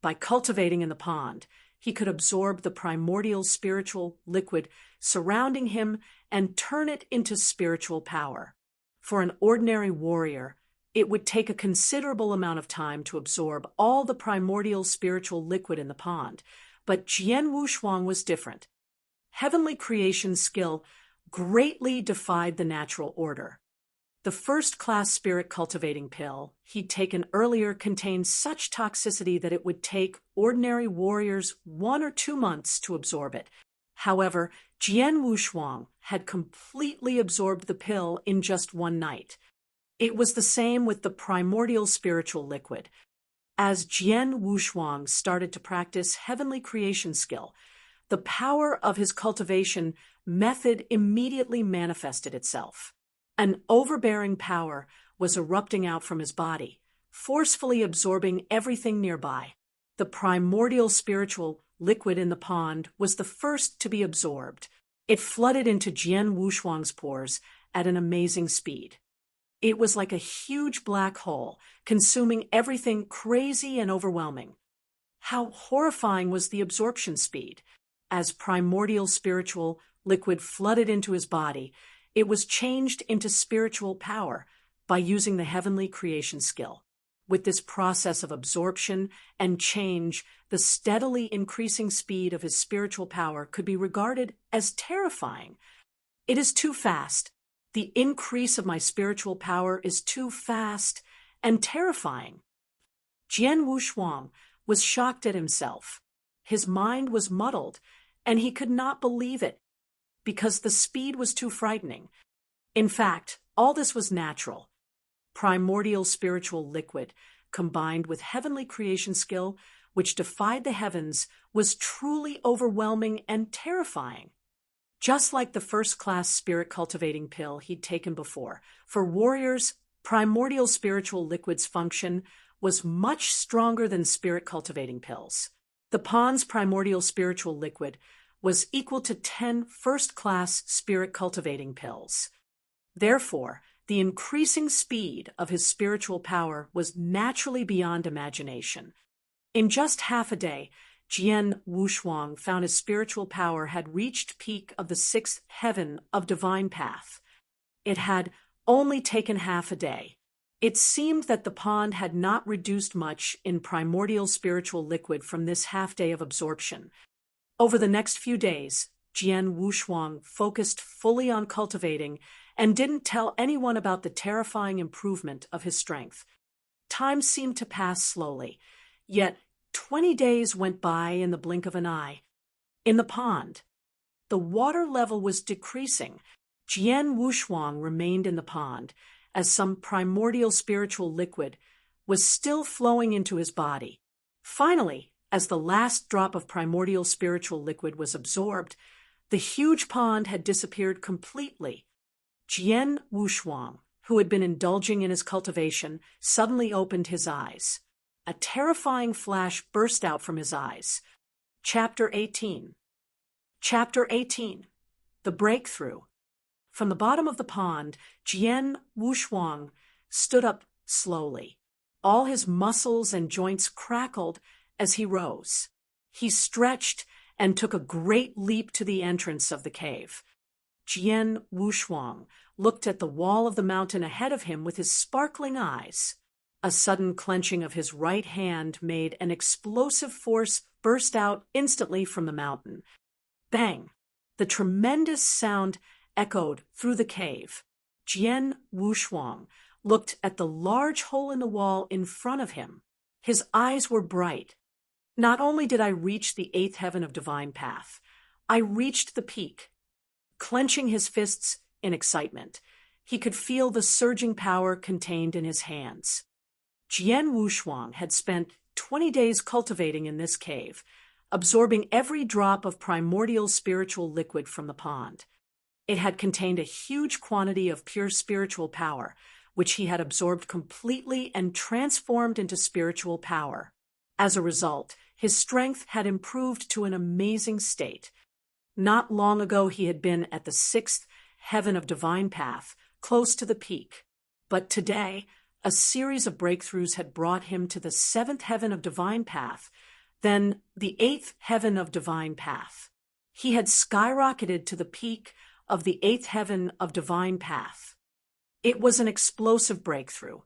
By cultivating in the pond, he could absorb the primordial spiritual liquid surrounding him and turn it into spiritual power. For an ordinary warrior, it would take a considerable amount of time to absorb all the primordial spiritual liquid in the pond, but Jian Wushuang was different. Heavenly creation skill greatly defied the natural order. The first-class spirit-cultivating pill he'd taken earlier contained such toxicity that it would take ordinary warriors 1 or 2 months to absorb it. However, Jian Wushuang had completely absorbed the pill in just 1 night. It was the same with the primordial spiritual liquid. As Jian Wushuang started to practice heavenly creation skill, the power of his cultivation method immediately manifested itself. An overbearing power was erupting out from his body, forcefully absorbing everything nearby. The primordial spiritual liquid in the pond was the first to be absorbed. It flooded into Jian Wushuang's pores at an amazing speed. It was like a huge black hole, consuming everything crazy and overwhelming. How horrifying was the absorption speed! As primordial spiritual liquid flooded into his body, it was changed into spiritual power by using the heavenly creation skill. With this process of absorption and change, the steadily increasing speed of his spiritual power could be regarded as terrifying. It is too fast. The increase of my spiritual power is too fast and terrifying. Jian Wushuang was shocked at himself. His mind was muddled, and he could not believe it, because the speed was too frightening. In fact, all this was natural. Primordial spiritual liquid, combined with heavenly creation skill, which defied the heavens, was truly overwhelming and terrifying. Just like the first-class spirit-cultivating pill he'd taken before, for warriors, primordial spiritual liquid's function was much stronger than spirit-cultivating pills. The pond's primordial spiritual liquid was equal to 10 first-class spirit-cultivating pills. Therefore, the increasing speed of his spiritual power was naturally beyond imagination. In just half a day, Jian Wushuang found his spiritual power had reached peak of the 6th heaven of divine path. It had only taken half a day. It seemed that the pond had not reduced much in primordial spiritual liquid from this half-day of absorption. Over the next few days, Jian Wushuang focused fully on cultivating and didn't tell anyone about the terrifying improvement of his strength. Time seemed to pass slowly, yet 20 days went by in the blink of an eye. In the pond, the water level was decreasing. Jian Wushuang remained in the pond, as some primordial spiritual liquid was still flowing into his body. Finally, as the last drop of primordial spiritual liquid was absorbed, the huge pond had disappeared completely. Jian Wushuang, who had been indulging in his cultivation, suddenly opened his eyes. A terrifying flash burst out from his eyes. Chapter 18. Chapter 18. The Breakthrough. From the bottom of the pond, Jian Wushuang stood up slowly. All his muscles and joints crackled as he rose. He stretched and took a great leap to the entrance of the cave. Jian Wushuang looked at the wall of the mountain ahead of him with his sparkling eyes. A sudden clenching of his right hand made an explosive force burst out instantly from the mountain. Bang! The tremendous sound echoed through the cave. Jian Wushuang looked at the large hole in the wall in front of him. His eyes were bright. Not only did I reach the eighth heaven of divine path, I reached the peak. Clenching his fists in excitement, he could feel the surging power contained in his hands. Jian Wushuang had spent 20 days cultivating in this cave, absorbing every drop of primordial spiritual liquid from the pond. It had contained a huge quantity of pure spiritual power, which he had absorbed completely and transformed into spiritual power. As a result, his strength had improved to an amazing state. Not long ago he had been at the sixth heaven of divine path, close to the peak. But today, a series of breakthroughs had brought him to the seventh heaven of divine path, then the eighth heaven of divine path. He had skyrocketed to the peak of the eighth heaven of divine path. It was an explosive breakthrough,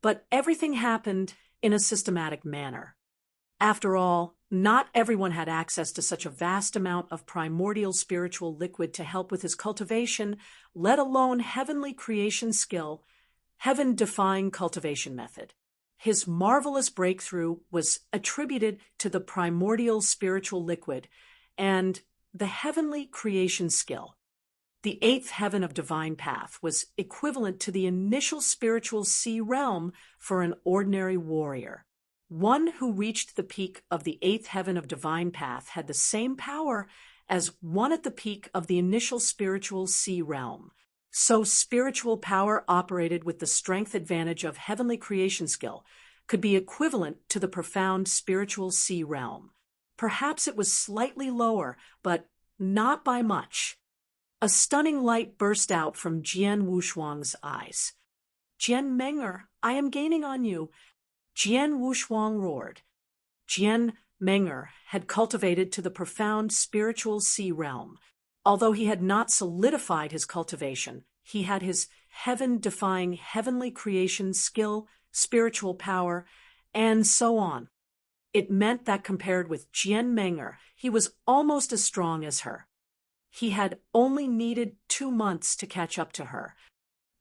but everything happened in a systematic manner. After all, not everyone had access to such a vast amount of primordial spiritual liquid to help with his cultivation, let alone heavenly creation skill, heaven-defying cultivation method. His marvelous breakthrough was attributed to the primordial spiritual liquid and the heavenly creation skill. The eighth heaven of divine path was equivalent to the initial spiritual sea realm for an ordinary warrior. One who reached the peak of the eighth heaven of divine path had the same power as one at the peak of the initial spiritual sea realm. So spiritual power operated with the strength advantage of heavenly creation skill could be equivalent to the profound spiritual sea realm. Perhaps it was slightly lower, but not by much. A stunning light burst out from Jian Wushuang's eyes. "Jian Menger, I am gaining on you," Jian Wushuang roared. Jian Menger had cultivated to the profound spiritual sea realm. Although he had not solidified his cultivation, he had his heaven-defying heavenly creation skill, spiritual power, and so on. It meant that compared with Jian Menger, he was almost as strong as her. He had only needed 2 months to catch up to her.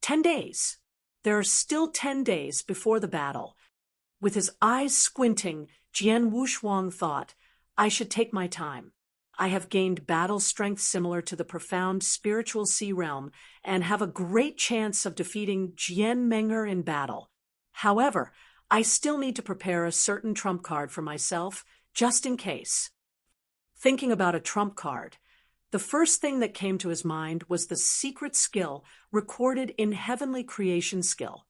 10 days. There are still 10 days before the battle. With his eyes squinting, Jian Wushuang thought, "I should take my time. I have gained battle strength similar to the profound spiritual sea realm and have a great chance of defeating Jian Menger in battle. However, I still need to prepare a certain trump card for myself, just in case." Thinking about a trump card, the first thing that came to his mind was the secret skill recorded in heavenly creation skill.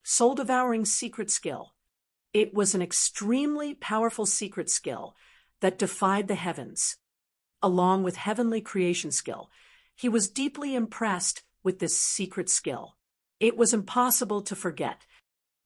Soul-devouring secret skill. It was an extremely powerful secret skill that defied the heavens. Along with heavenly creation skill, he was deeply impressed with this secret skill. It was impossible to forget.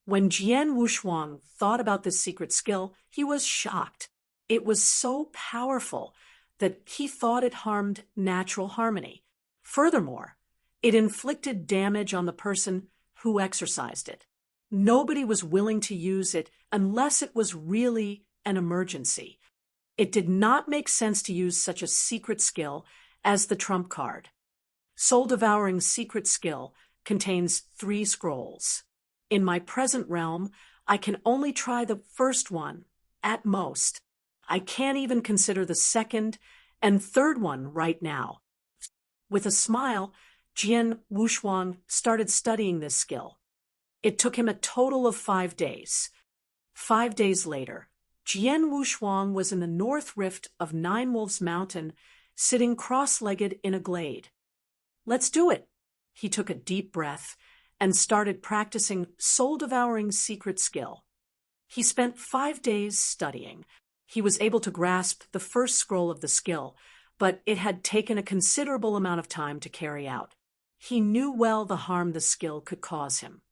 When Jian Wushuang thought about this secret skill, he was shocked. It was so powerful that he thought it harmed natural harmony. Furthermore, it inflicted damage on the person who exercised it. Nobody was willing to use it unless it was really an emergency. It did not make sense to use such a secret skill as the trump card. Soul-devouring secret skill contains 3 scrolls. In my present realm, I can only try the first one, at most. I can't even consider the second and third one right now. With a smile, Jian Wushuang started studying this skill. It took him a total of 5 days. 5 days later, Jian Wushuang was in the north rift of Nine Wolves Mountain, sitting cross-legged in a glade. "Let's do it." He took a deep breath and started practicing soul-devouring secret skill. He spent 5 days studying. He was able to grasp the first scroll of the skill, but it had taken a considerable amount of time to carry out. He knew well the harm the skill could cause him.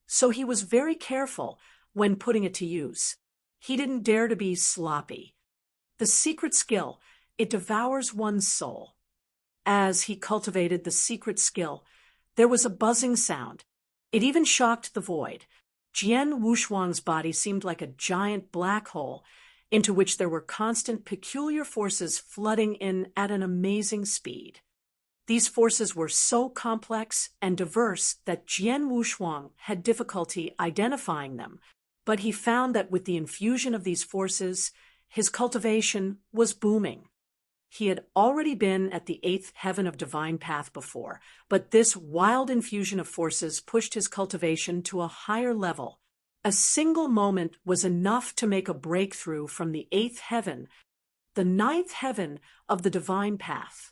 So he was very careful when putting it to use. He didn't dare to be sloppy. The secret skill, it devours one's soul. As he cultivated the secret skill, there was a buzzing sound. It even shocked the void. Jian Wushuang's body seemed like a giant black hole into which there were constant peculiar forces flooding in at an amazing speed. These forces were so complex and diverse that Jian Wushuang had difficulty identifying them, but he found that with the infusion of these forces, his cultivation was booming. He had already been at the 8th heaven of divine path before, but this wild infusion of forces pushed his cultivation to a higher level. A single moment was enough to make a breakthrough from the 8th heaven, the 9th heaven of the divine path.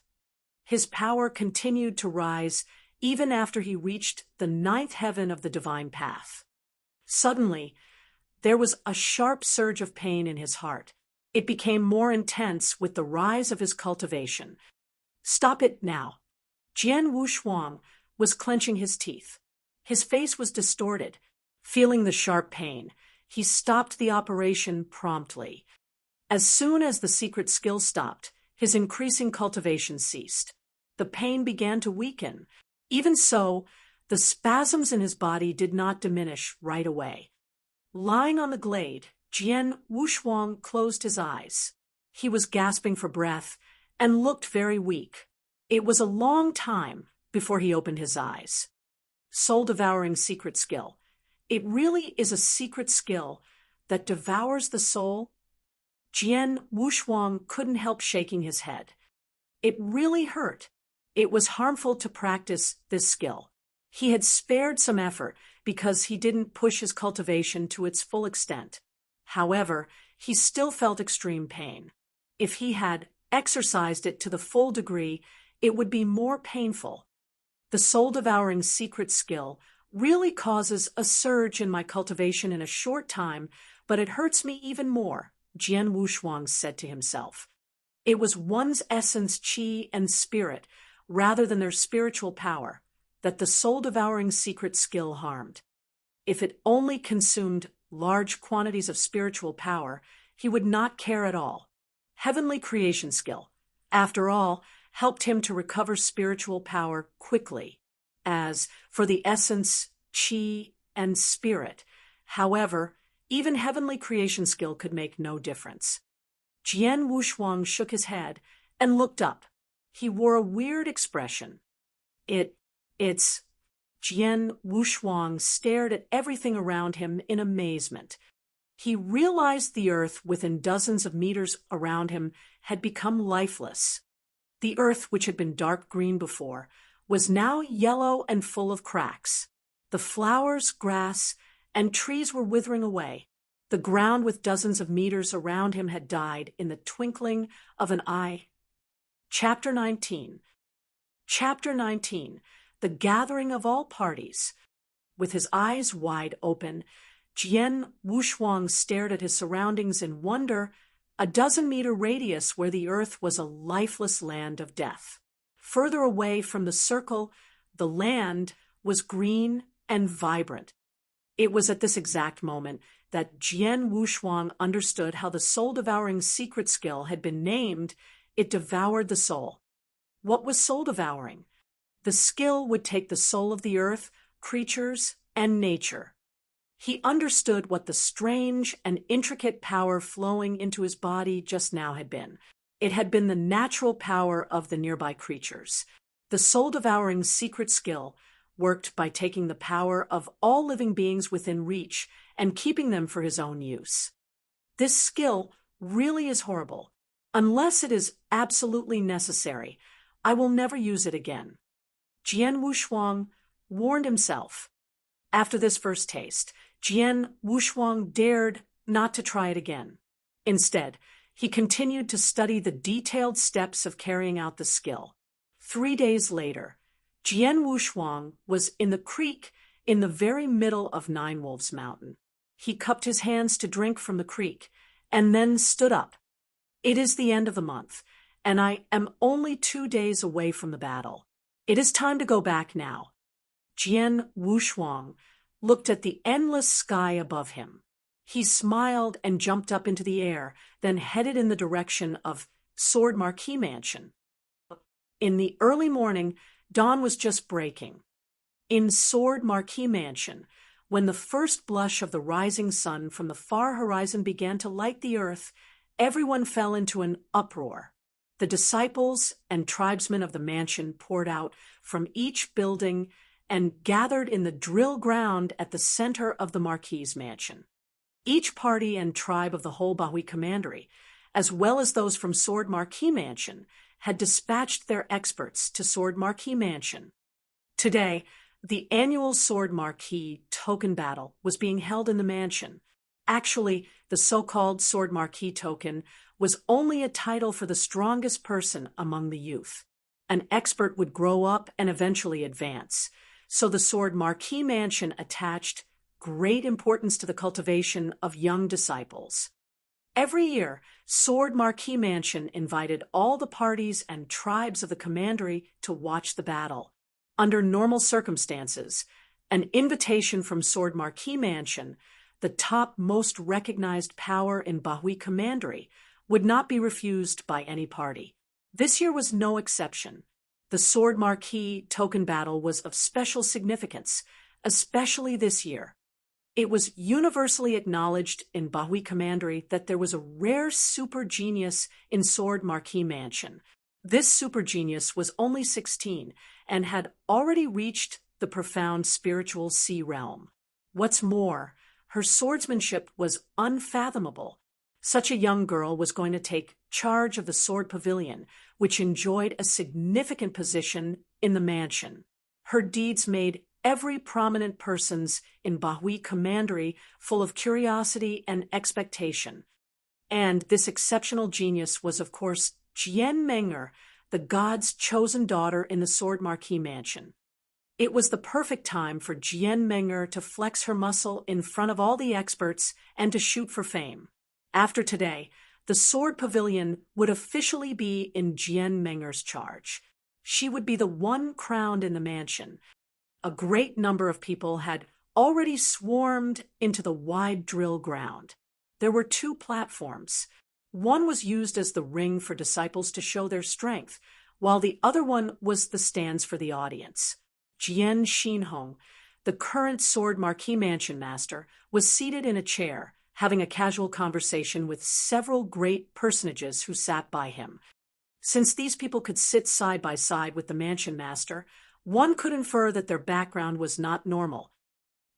His power continued to rise even after he reached the 9th heaven of the divine path. Suddenly, there was a sharp surge of pain in his heart. It became more intense with the rise of his cultivation. Stop it now. Jian Wushuang was clenching his teeth. His face was distorted. Feeling the sharp pain, he stopped the operation promptly. As soon as the secret skill stopped, his increasing cultivation ceased. The pain began to weaken. Even so, the spasms in his body did not diminish right away. Lying on the glade, Jian Wushuang closed his eyes. He was gasping for breath and looked very weak. It was a long time before he opened his eyes. Soul-devouring secret skill. It really is a secret skill that devours the soul. Jian Wushuang couldn't help shaking his head. It really hurt. It was harmful to practice this skill. He had spared some effort because he didn't push his cultivation to its full extent. However, he still felt extreme pain. If he had exercised it to the full degree, it would be more painful. The soul-devouring secret skill really causes a surge in my cultivation in a short time, but it hurts me even more, Jian Wushuang said to himself. It was one's essence, qi, and spirit, rather than their spiritual power, that the soul-devouring secret skill harmed. If it only consumed large quantities of spiritual power, he would not care at all. Heavenly creation skill, after all, helped him to recover spiritual power quickly. As for the essence, qi, and spirit, however, even heavenly creation skill could make no difference. Jian Wushuang shook his head and looked up. He wore a weird expression. It's... Jian Wushuang stared at everything around him in amazement. He realized the earth within dozens of meters around him had become lifeless. The earth, which had been dark green before, was now yellow and full of cracks. The flowers, grass, and trees were withering away. The ground with dozens of meters around him had died in the twinkling of an eye. Chapter 19. Chapter 19. The gathering of all parties. With his eyes wide open, Jian Wushuang stared at his surroundings in wonder, a dozen-meter radius where the earth was a lifeless land of death. Further away from the circle, the land was green and vibrant. It was at this exact moment that Jian Wushuang understood how the soul-devouring secret skill had been named. It devoured the soul. What was soul-devouring? The skill would take the soul of the earth, creatures, and nature. He understood what the strange and intricate power flowing into his body just now had been. It had been the natural power of the nearby creatures. The soul-devouring secret skill worked by taking the power of all living beings within reach and keeping them for his own use. This skill really is horrible. Unless it is absolutely necessary, I will never use it again. Jian Wushuang warned himself. After this first taste, Jian Wushuang dared not to try it again. Instead, he continued to study the detailed steps of carrying out the skill. 3 days later, Jian Wushuang was in the creek in the very middle of Nine Wolves Mountain. He cupped his hands to drink from the creek, and then stood up. It is the end of the month, and I am only 2 days away from the battle. It is time to go back now. Jian Wushuang looked at the endless sky above him. He smiled and jumped up into the air, then headed in the direction of Sword Marquee Mansion. In the early morning, dawn was just breaking. In Sword Marquee Mansion, when the first blush of the rising sun from the far horizon began to light the earth, everyone fell into an uproar. The disciples and tribesmen of the mansion poured out from each building and gathered in the drill ground at the center of the Marquis's mansion. Each party and tribe of the whole Bahui Commandery, as well as those from Sword Marquis Mansion, had dispatched their experts to Sword Marquis Mansion. Today, the annual Sword Marquis token battle was being held in the mansion. Actually, the so-called Sword Marquis token was only a title for the strongest person among the youth. An expert would grow up and eventually advance, so the Sword Marquis Mansion attached great importance to the cultivation of young disciples. Every year, Sword Marquis Mansion invited all the parties and tribes of the commandery to watch the battle. Under normal circumstances, an invitation from Sword Marquis Mansion, the top most recognized power in Bahui Commandery, would not be refused by any party. This year was no exception. The Sword Marquis token battle was of special significance, especially this year. It was universally acknowledged in Bahui Commandery that there was a rare super genius in Sword Marquis Mansion. This super genius was only 16 and had already reached the profound spiritual sea realm. What's more, her swordsmanship was unfathomable. Such a young girl was going to take charge of the sword pavilion, which enjoyed a significant position in the mansion. Her deeds made every prominent person's in Bahui Commandery full of curiosity and expectation. And this exceptional genius was, of course, Jian Menger, the god's chosen daughter in the Sword Marquis Mansion. It was the perfect time for Jian Menger to flex her muscle in front of all the experts and to shoot for fame. After today, the Sword Pavilion would officially be in Jian Menger's charge. She would be the one crowned in the mansion. A great number of people had already swarmed into the wide drill ground. There were 2 platforms. One was used as the ring for disciples to show their strength, while the other one was the stands for the audience. Jian Xinhong, the current Sword Marquis Mansion master, was seated in a chair, having a casual conversation with several great personages who sat by him. Since these people could sit side by side with the mansion master, one could infer that their background was not normal.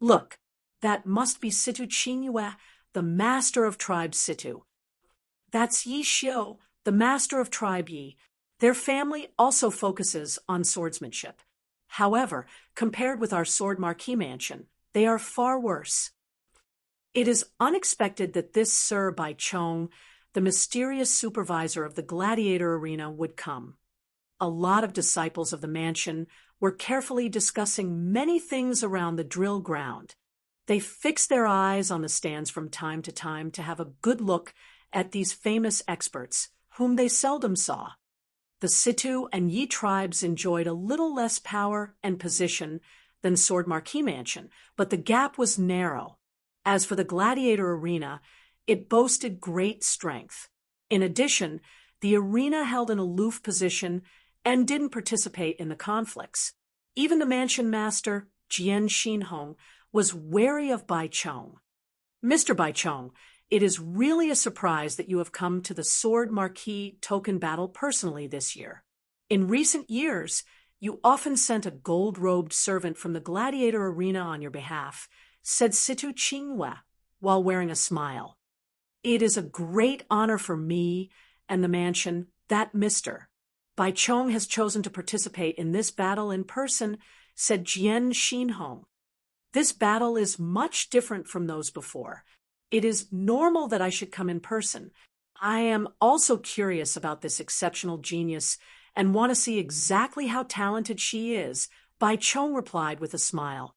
Look, that must be Situ Qingyue, the master of tribe Situ. That's Yi Xiu, the master of tribe Yi. Their family also focuses on swordsmanship. However, compared with our Sword Marquis Mansion, they are far worse. It is unexpected that this Sir Bai Chong, the mysterious supervisor of the gladiator arena, would come. A lot of disciples of the mansion were carefully discussing many things around the drill ground. They fixed their eyes on the stands from time to time to have a good look at these famous experts, whom they seldom saw. The Situ and Yi tribes enjoyed a little less power and position than Sword Marquis Mansion, but the gap was narrow. As for the gladiator arena, it boasted great strength. In addition, the arena held an aloof position and didn't participate in the conflicts. Even the mansion master, Jian Xinhong, was wary of Bai Chong. Mr. Bai Chong, it is really a surprise that you have come to the Sword Marquis token battle personally this year. In recent years, you often sent a gold-robed servant from the gladiator arena on your behalf, said Situ Qingyue, while wearing a smile. It is a great honor for me and the mansion that Mr. Bai Chong has chosen to participate in this battle in person, said Jian Xinhong. This battle is much different from those before. It is normal that I should come in person. I am also curious about this exceptional genius and want to see exactly how talented she is, Bai Chong replied with a smile.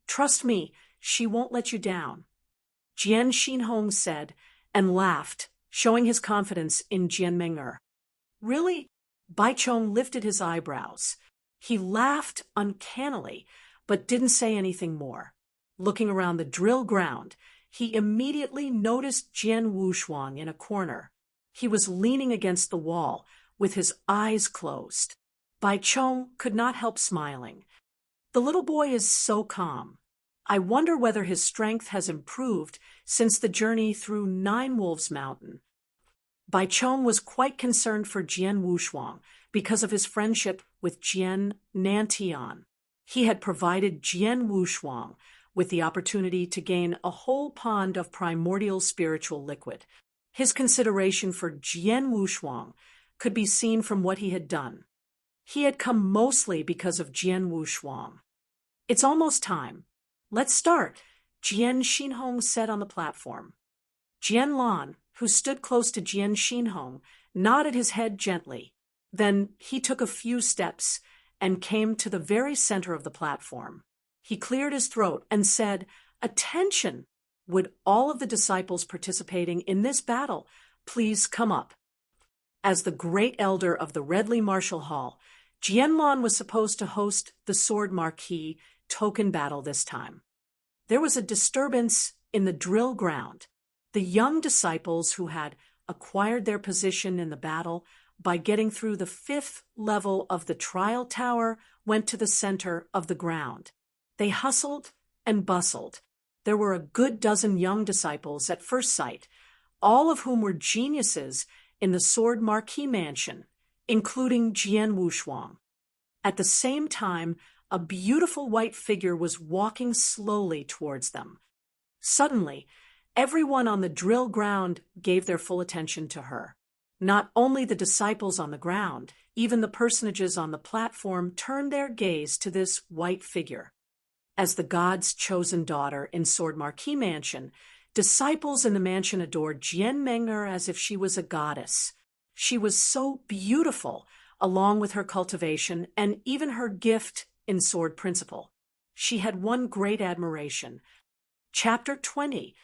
Trust me, she won't let you down. Jian Xinhong said, and laughed, showing his confidence in Jian Menger. Really? Bai Chong lifted his eyebrows. He laughed uncannily, but didn't say anything more. Looking around the drill ground, he immediately noticed Jian Wushuang in a corner. He was leaning against the wall, with his eyes closed. Bai Chong could not help smiling. The little boy is so calm. I wonder whether his strength has improved since the journey through Nine Wolves Mountain. Bai Chong was quite concerned for Jian Wushuang because of his friendship with Jian Nantian. He had provided Jian Wushuang with the opportunity to gain a whole pond of primordial spiritual liquid. His consideration for Jian Wushuang could be seen from what he had done. He had come mostly because of Jian Wushuang. "It's almost time. Let's start," Jian Xinhong said on the platform. Jian Lan, who stood close to Jian Xinhong, nodded his head gently. Then he took a few steps and came to the very center of the platform. He cleared his throat and said, "Attention! Would all of the disciples participating in this battle please come up?" As the great elder of the Redley Martial Hall, Jian Lan was supposed to host the Sword Marquis token battle this time. There was a disturbance in the drill ground. The young disciples who had acquired their position in the battle by getting through the 5th level of the trial tower went to the center of the ground. They hustled and bustled. There were a good dozen young disciples at first sight, all of whom were geniuses in the Sword Marquis mansion, including Jian Wushuang. At the same time, a beautiful white figure was walking slowly towards them. Suddenly, everyone on the drill ground gave their full attention to her. Not only the disciples on the ground, even the personages on the platform turned their gaze to this white figure. As the god's chosen daughter in Sword Marquis Mansion, disciples in the mansion adored Jian Meng'er as if she was a goddess. She was so beautiful, along with her cultivation and even her gift in sword principle. She had one great admiration. Chapter 20.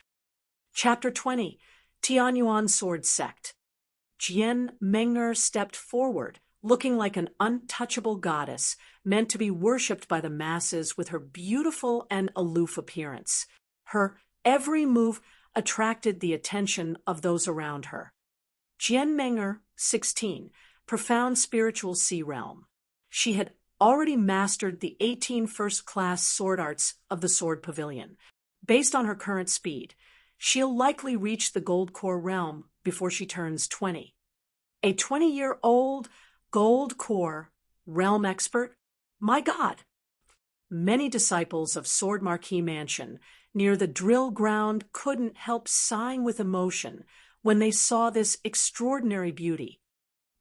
Tianyuan Sword Sect. Jian Meng'er stepped forward, looking like an untouchable goddess, meant to be worshipped by the masses with her beautiful and aloof appearance. Her every move attracted the attention of those around her. Jian Meng'er, 16, profound spiritual sea realm. She had already mastered the 18 first-class sword arts of the Sword Pavilion. Based on her current speed, she'll likely reach the Gold Core realm before she turns 20. A 20-year-old Gold Core realm expert? My God! Many disciples of Sword Marquis Mansion near the drill ground couldn't help sighing with emotion when they saw this extraordinary beauty.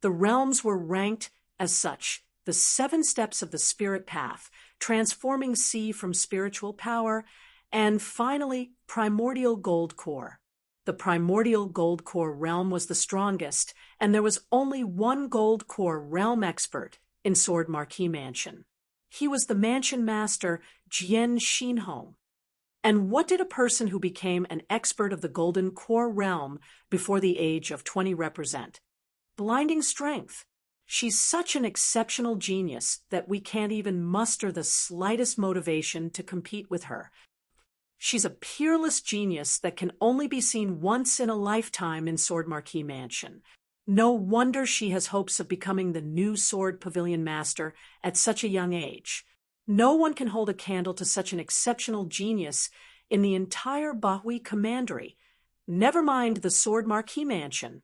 The realms were ranked as such, the 7 steps of the spirit path, transforming sea from spiritual power, and finally, primordial gold core. The primordial gold core realm was the strongest, and there was only one gold core realm expert in Sword Marquis Mansion. He was the mansion master Jian Xinhong. And what did a person who became an expert of the golden core realm before the age of 20 represent? Blinding strength. She's such an exceptional genius that we can't even muster the slightest motivation to compete with her. She's a peerless genius that can only be seen once in a lifetime in Sword Marquis Mansion. No wonder she has hopes of becoming the new Sword Pavilion Master at such a young age. No one can hold a candle to such an exceptional genius in the entire Bahui Commandery, never mind the Sword Marquis Mansion.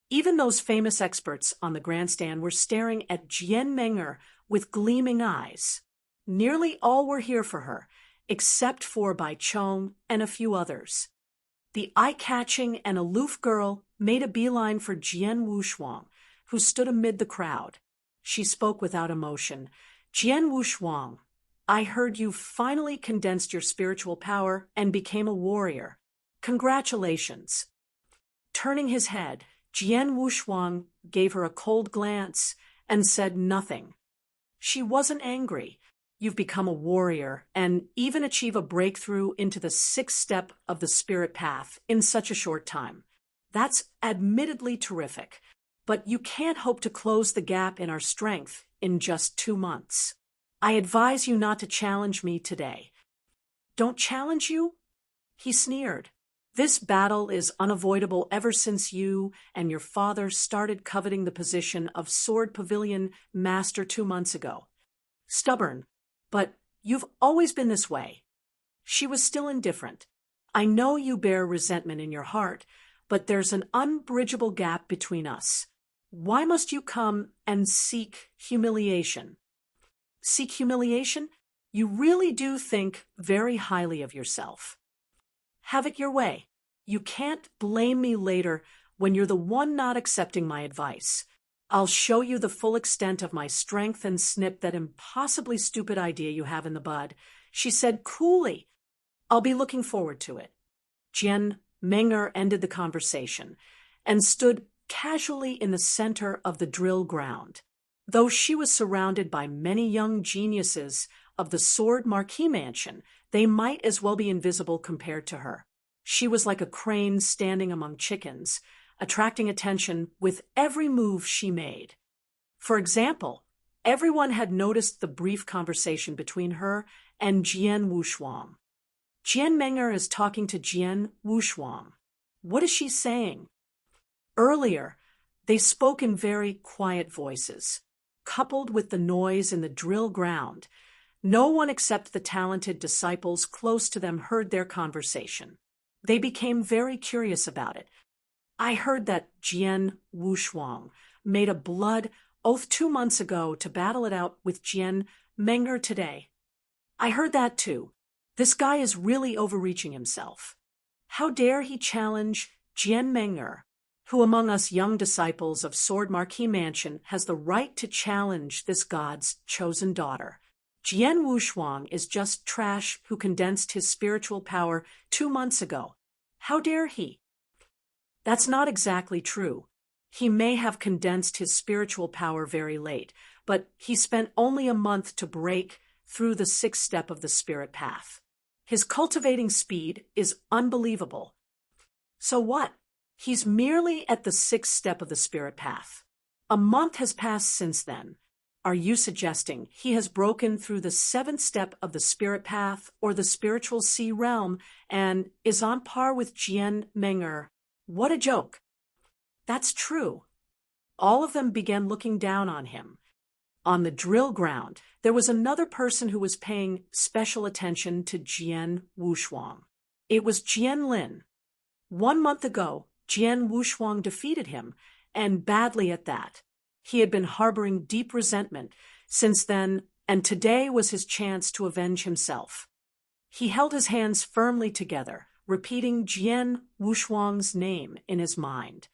Even those famous experts on the grandstand were staring at Jian Meng'er with gleaming eyes. Nearly all were here for her, except for Bai Chong and a few others. The eye-catching and aloof girl made a beeline for Jian Wushuang, who stood amid the crowd. She spoke without emotion. "Jian Wushuang, I heard you finally condensed your spiritual power and became a warrior. Congratulations." Turning his head, Jian Wushuang gave her a cold glance and said nothing. She wasn't angry. You've become a warrior and even achieve a breakthrough into the 6th step of the spirit path in such a short time. That's admittedly terrific, but you can't hope to close the gap in our strength in just 2 months. I advise you not to challenge me today. Don't challenge you? He sneered. This battle is unavoidable ever since you and your father started coveting the position of Sword Pavilion Master 2 months ago. Stubborn, but you've always been this way. She was still indifferent. I know you bear resentment in your heart, but there's an unbridgeable gap between us. Why must you come and seek humiliation? Seek humiliation? You really do think very highly of yourself. Have it your way. You can't blame me later when you're the one not accepting my advice. I'll show you the full extent of my strength and snip that impossibly stupid idea you have in the bud, she said coolly. I'll be looking forward to it. Jian Meng'er ended the conversation and stood casually in the center of the drill ground. Though she was surrounded by many young geniuses of the Sword Marquis Mansion, they might as well be invisible compared to her. She was like a crane standing among chickens, attracting attention with every move she made. For example, everyone had noticed the brief conversation between her and Jian Wushuang. Jian Meng'er is talking to Jian Wushuang. What is she saying? Earlier, they spoke in very quiet voices, coupled with the noise in the drill ground. No one except the talented disciples close to them heard their conversation. They became very curious about it. I heard that Jian Wushuang made a blood oath 2 months ago to battle it out with Jian Meng'er today. I heard that too. This guy is really overreaching himself. How dare he challenge Jian Meng'er, who among us young disciples of Sword Marquis Mansion has the right to challenge this god's chosen daughter. Jian Wushuang is just trash who condensed his spiritual power 2 months ago. How dare he? That's not exactly true. He may have condensed his spiritual power very late, but he spent only a month to break through the 6th step of the spirit path. His cultivating speed is unbelievable. So what? He's merely at the 6th step of the spirit path. A month has passed since then. Are you suggesting he has broken through the 7th step of the spirit path or the spiritual sea realm and is on par with Jian Meng'er? What a joke. That's true. All of them began looking down on him. On the drill ground, there was another person who was paying special attention to Jian Wushuang. It was Jian Lin. 1 month ago, Jian Wushuang defeated him, and badly at that. He had been harboring deep resentment since then, and today was his chance to avenge himself. He held his hands firmly together, repeating Jian Wushuang's name in his mind.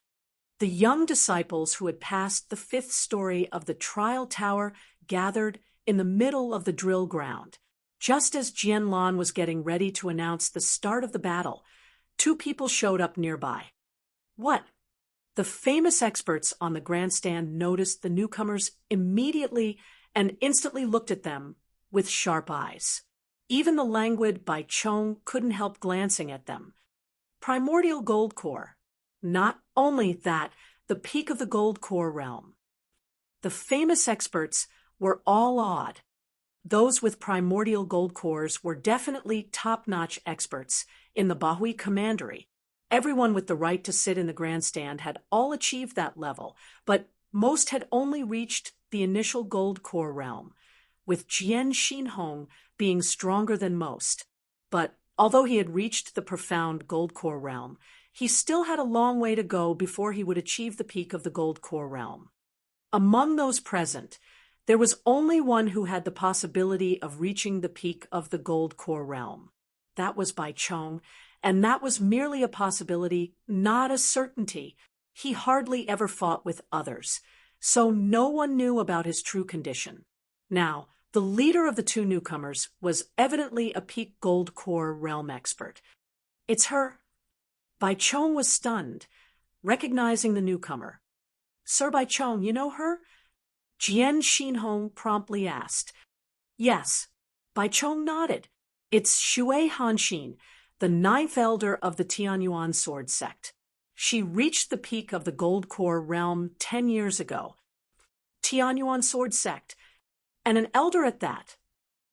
The young disciples who had passed the 5th story of the trial tower gathered in the middle of the drill ground. Just as Jian Lan was getting ready to announce the start of the battle, 2 people showed up nearby. What? The famous experts on the grandstand noticed the newcomers immediately and instantly looked at them with sharp eyes. Even the languid Bai Chong couldn't help glancing at them. Primordial gold core. Not only that, the peak of the gold core realm. The famous experts were all awed. Those with primordial gold cores were definitely top-notch experts in the Bahui Commandery. Everyone with the right to sit in the grandstand had all achieved that level, but most had only reached the initial gold core realm, with Jian Xinhong being stronger than most. But although he had reached the profound gold core realm, he still had a long way to go before he would achieve the peak of the gold core realm. Among those present, there was only one who had the possibility of reaching the peak of the gold core realm. That was Bai Chong, and that was merely a possibility, not a certainty. He hardly ever fought with others, so no one knew about his true condition. Now, the leader of the 2 newcomers was evidently a peak gold core realm expert. It's her. Bai Chong was stunned, recognizing the newcomer. Sir Bai Chong, you know her? Jian Xinhong promptly asked. Yes. Bai Chong nodded. It's Xue Hanxin, the 9th elder of the Tianyuan sword sect. She reached the peak of the gold core realm 10 years ago. Tianyuan sword sect, and an elder at that.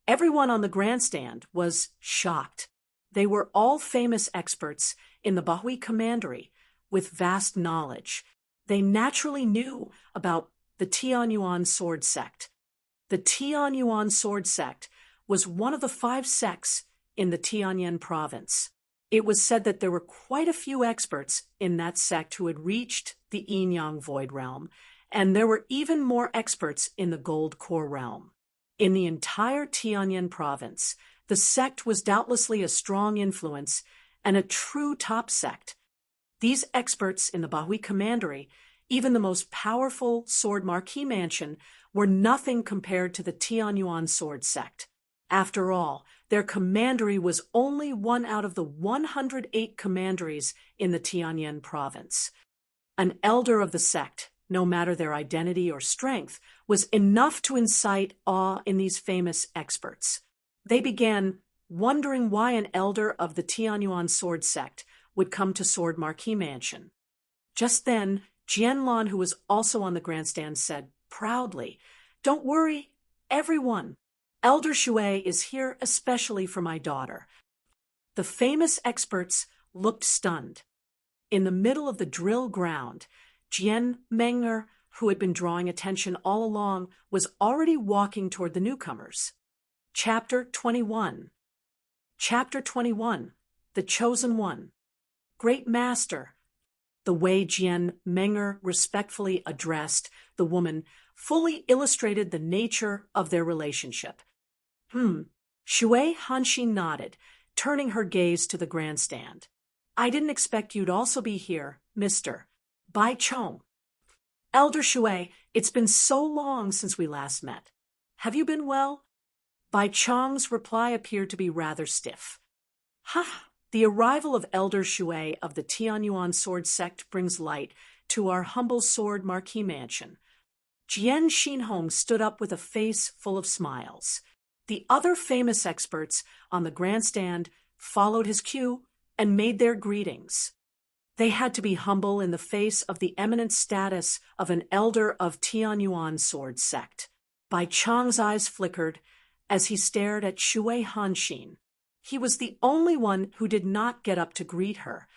Everyone on the grandstand was shocked. They were all famous experts in the Bahui Commandery with vast knowledge. They naturally knew about the Tianyuan sword sect. The Tianyuan sword sect was one of the 5 sects in the Tianyan province. It was said that there were quite a few experts in that sect who had reached the yin-yang void realm, and there were even more experts in the gold core realm. In the entire Tianyin province, the sect was doubtlessly a strong influence and a true top sect. These experts in the Bahui Commandery, even the most powerful Sword Marquis Mansion, were nothing compared to the Tianyuan Sword Sect. After all, their commandery was only one out of the 108 commanderies in the Tianyin province. An elder of the sect, no matter their identity or strength, was enough to incite awe in these famous experts. They began wondering why an elder of the Tianyuan sword sect would come to Sword Marquis Mansion. Just then, Jianlan, who was also on the grandstand, said proudly, "Don't worry, everyone. Elder Shui is here especially for my daughter." The famous experts looked stunned. In the middle of the drill ground, Jian Menger, who had been drawing attention all along, was already walking toward the newcomers. Chapter 21. Chapter 21. The Chosen One. Great Master. The way Jian Menger respectfully addressed the woman fully illustrated the nature of their relationship. Shui Hanxin nodded, turning her gaze to the grandstand. "I didn't expect you'd also be here, Mr. Bai Chong." "Elder Shui, it's been so long since we last met. Have you been well?" Bai Chong's reply appeared to be rather stiff. The arrival of Elder Shui of the Tianyuan sword sect brings light to our humble Sword Marquis Mansion. Jian Xinhong stood up with a face full of smiles. The other famous experts on the grandstand followed his cue and made their greetings. They had to be humble in the face of the eminent status of an elder of Tianyuan sword sect. Bai Chong's eyes flickered as he stared at Shui Hanxin. He was the only one who did not get up to greet her.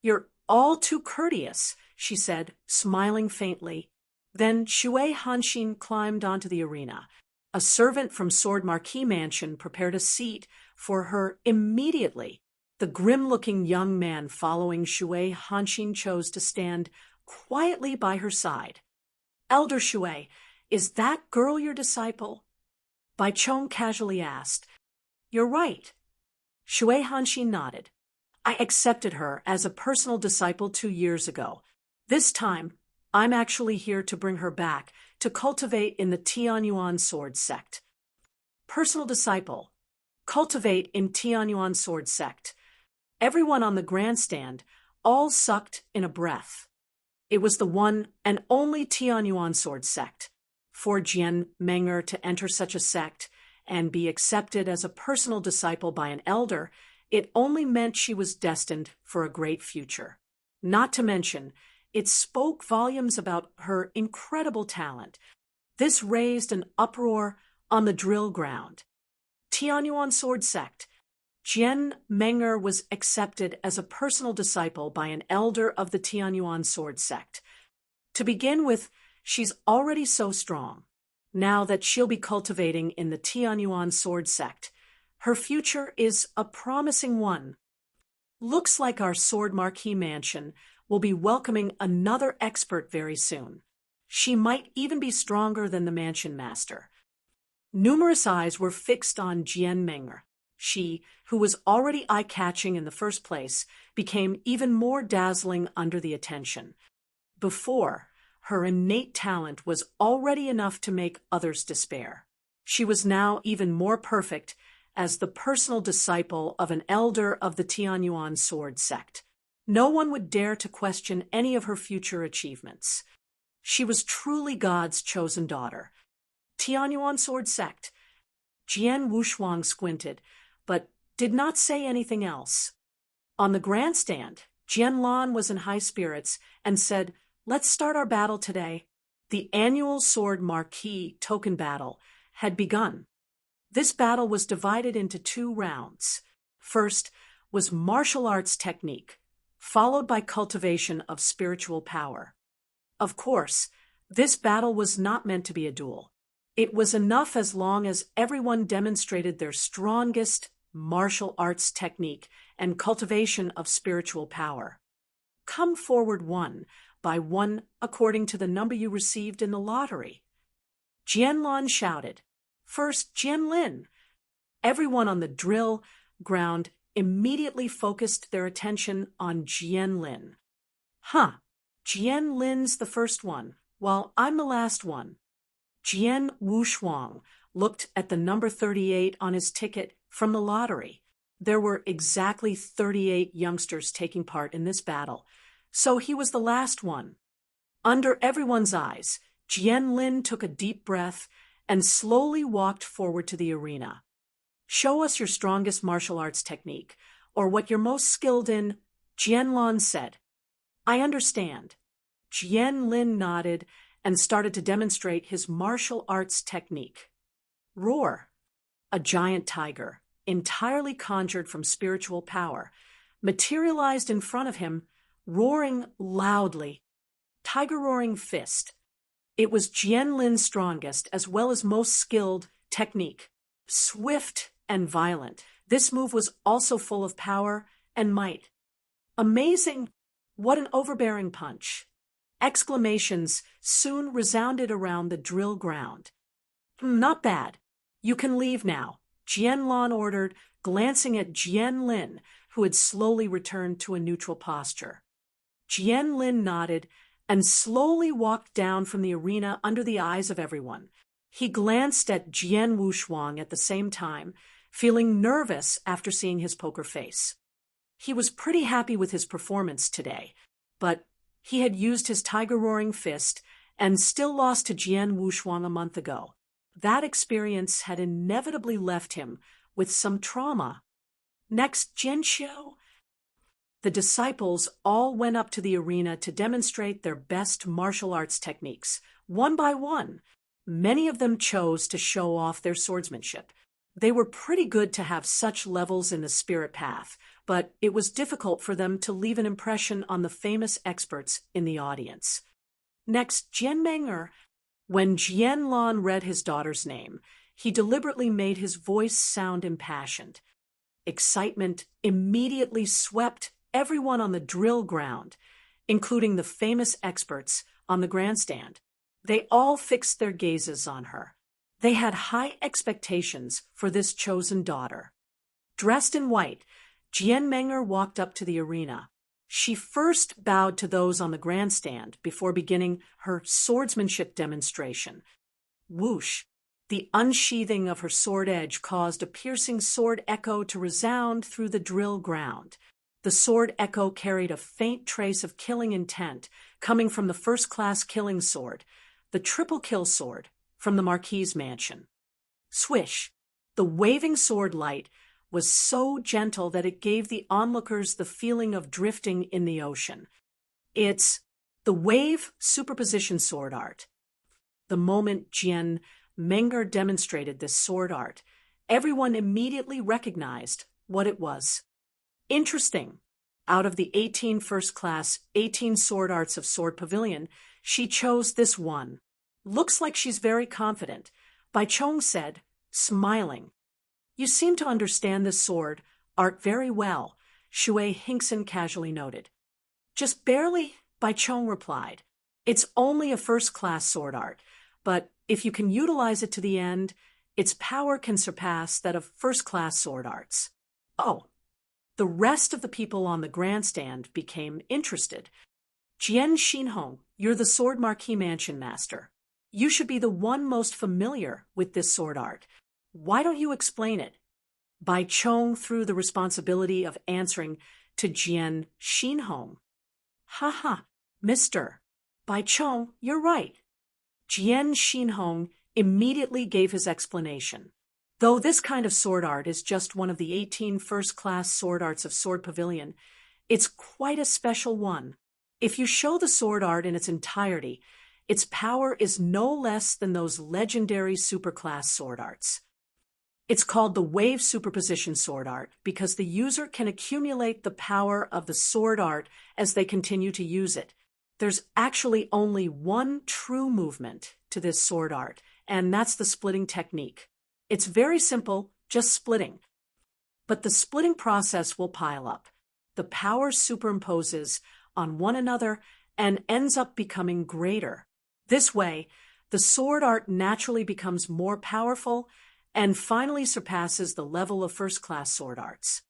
"You're all too courteous," she said, smiling faintly. Then Shui Hanxin climbed onto the arena. A servant from Sword Marquis Mansion prepared a seat for her immediately. The grim-looking young man following Shui Hanxin chose to stand quietly by her side. "Elder Shui, is that girl your disciple?" Bai Chong casually asked. "You're right." Shui Hanxin nodded. "I accepted her as a personal disciple 2 years ago. This time, I'm actually here to bring her back to cultivate in the Tianyuan sword sect." Personal disciple. Cultivate in Tianyuan sword sect. Everyone on the grandstand all sucked in a breath. It was the one and only Tianyuan sword sect. For Jian Menger to enter such a sect and be accepted as a personal disciple by an elder, it only meant she was destined for a great future. Not to mention, it spoke volumes about her incredible talent. This raised an uproar on the drill ground. Tianyuan sword sect. Jian Menger was accepted as a personal disciple by an elder of the Tianyuan sword sect. To begin with, she's already so strong. Now that she'll be cultivating in the Tianyuan sword sect, her future is a promising one. Looks like our Sword Marquis Mansion will be welcoming another expert very soon. She might even be stronger than the mansion master. Numerous eyes were fixed on Jian Menger. She, who was already eye-catching in the first place, became even more dazzling under the attention. Before, her innate talent was already enough to make others despair. She was now even more perfect as the personal disciple of an elder of the Tianyuan sword sect. No one would dare to question any of her future achievements. She was truly God's chosen daughter. Tianyuan sword sect. Jian Wushuang squinted, but did not say anything else. On the grandstand, Jianlan was in high spirits and said, "Let's start our battle today." The annual Sword Marquis token battle had begun. This battle was divided into 2 rounds. First was martial arts technique, followed by cultivation of spiritual power. Of course, this battle was not meant to be a duel. It was enough as long as everyone demonstrated their strongest martial arts technique and cultivation of spiritual power. Come forward one by one according to the number you received in the lottery. Jianlan shouted. First, Jianlin. Everyone on the drill ground immediately focused their attention on Jianlin. Huh, Jianlin's the first one, while I'm the last one. Jian Wushuang looked at the number 38 on his ticket from the lottery. There were exactly 38 youngsters taking part in this battle, so he was the last one. Under everyone's eyes, Jianlin took a deep breath and slowly walked forward to the arena. Show us your strongest martial arts technique, or what you're most skilled in, Jianlan said. I understand. Jianlin nodded and started to demonstrate his martial arts technique. Roar. A giant tiger, entirely conjured from spiritual power, materialized in front of him, roaring loudly. Tiger roaring fist. It was Jianlin's strongest as well as most skilled technique. Swift and violent, this move was also full of power and might. Amazing! What an overbearing punch! Exclamations soon resounded around the drill ground. Not bad. You can leave now, Jianlan ordered, glancing at Jianlin, who had slowly returned to a neutral posture. Jianlin nodded and slowly walked down from the arena under the eyes of everyone. He glanced at Jian Wushuang at the same time, feeling nervous after seeing his poker face. He was pretty happy with his performance today, but he had used his tiger-roaring fist and still lost to Jian Wushuang a month ago. That experience had inevitably left him with some trauma. Next, Jianxiu. The disciples all went up to the arena to demonstrate their best martial arts techniques, one by one. Many of them chose to show off their swordsmanship. They were pretty good to have such levels in the spirit path, but it was difficult for them to leave an impression on the famous experts in the audience. Next, Jian Menger. When Jianlan read his daughter's name, he deliberately made his voice sound impassioned. Excitement immediately swept everyone on the drill ground, including the famous experts on the grandstand. They all fixed their gazes on her. They had high expectations for this chosen daughter. Dressed in white, Jian Menger walked up to the arena. She first bowed to those on the grandstand before beginning her swordsmanship demonstration. Whoosh! The unsheathing of her sword edge caused a piercing sword echo to resound through the drill ground. The sword echo carried a faint trace of killing intent coming from the first-class killing sword, the triple kill sword from the Marquis's mansion. Swish! The waving sword light was so gentle that it gave the onlookers the feeling of drifting in the ocean. It's the wave superposition sword art. The moment Jian Menger demonstrated this sword art, everyone immediately recognized what it was. Interesting. Out of the 18 first-class, 18 sword arts of Sword Pavilion, she chose this one. Looks like she's very confident, Bai Chong said, smiling. You seem to understand this sword art very well, Shui Hinkson casually noted. Just barely, Bai Chong replied. It's only a first-class sword art, but if you can utilize it to the end, its power can surpass that of first-class sword arts. Oh. The rest of the people on the grandstand became interested. Jian Xinhong, you're the Sword Marquis Mansion Master. You should be the one most familiar with this sword art. Why don't you explain it? Bai Chong threw the responsibility of answering to Jian Xinhong. Ha, mister. Bai Chong, you're right. Jian Xinhong immediately gave his explanation. Though this kind of sword art is just one of the 18 first-class sword arts of Sword Pavilion, it's quite a special one. If you show the sword art in its entirety, its power is no less than those legendary superclass sword arts. It's called the Wave Superposition Sword Art because the user can accumulate the power of the sword art as they continue to use it. There's actually only one true movement to this sword art, and that's the splitting technique. It's very simple, just splitting. But the splitting process will pile up. The power superimposes on one another and ends up becoming greater. This way, the sword art naturally becomes more powerful and finally surpasses the level of first-class sword arts.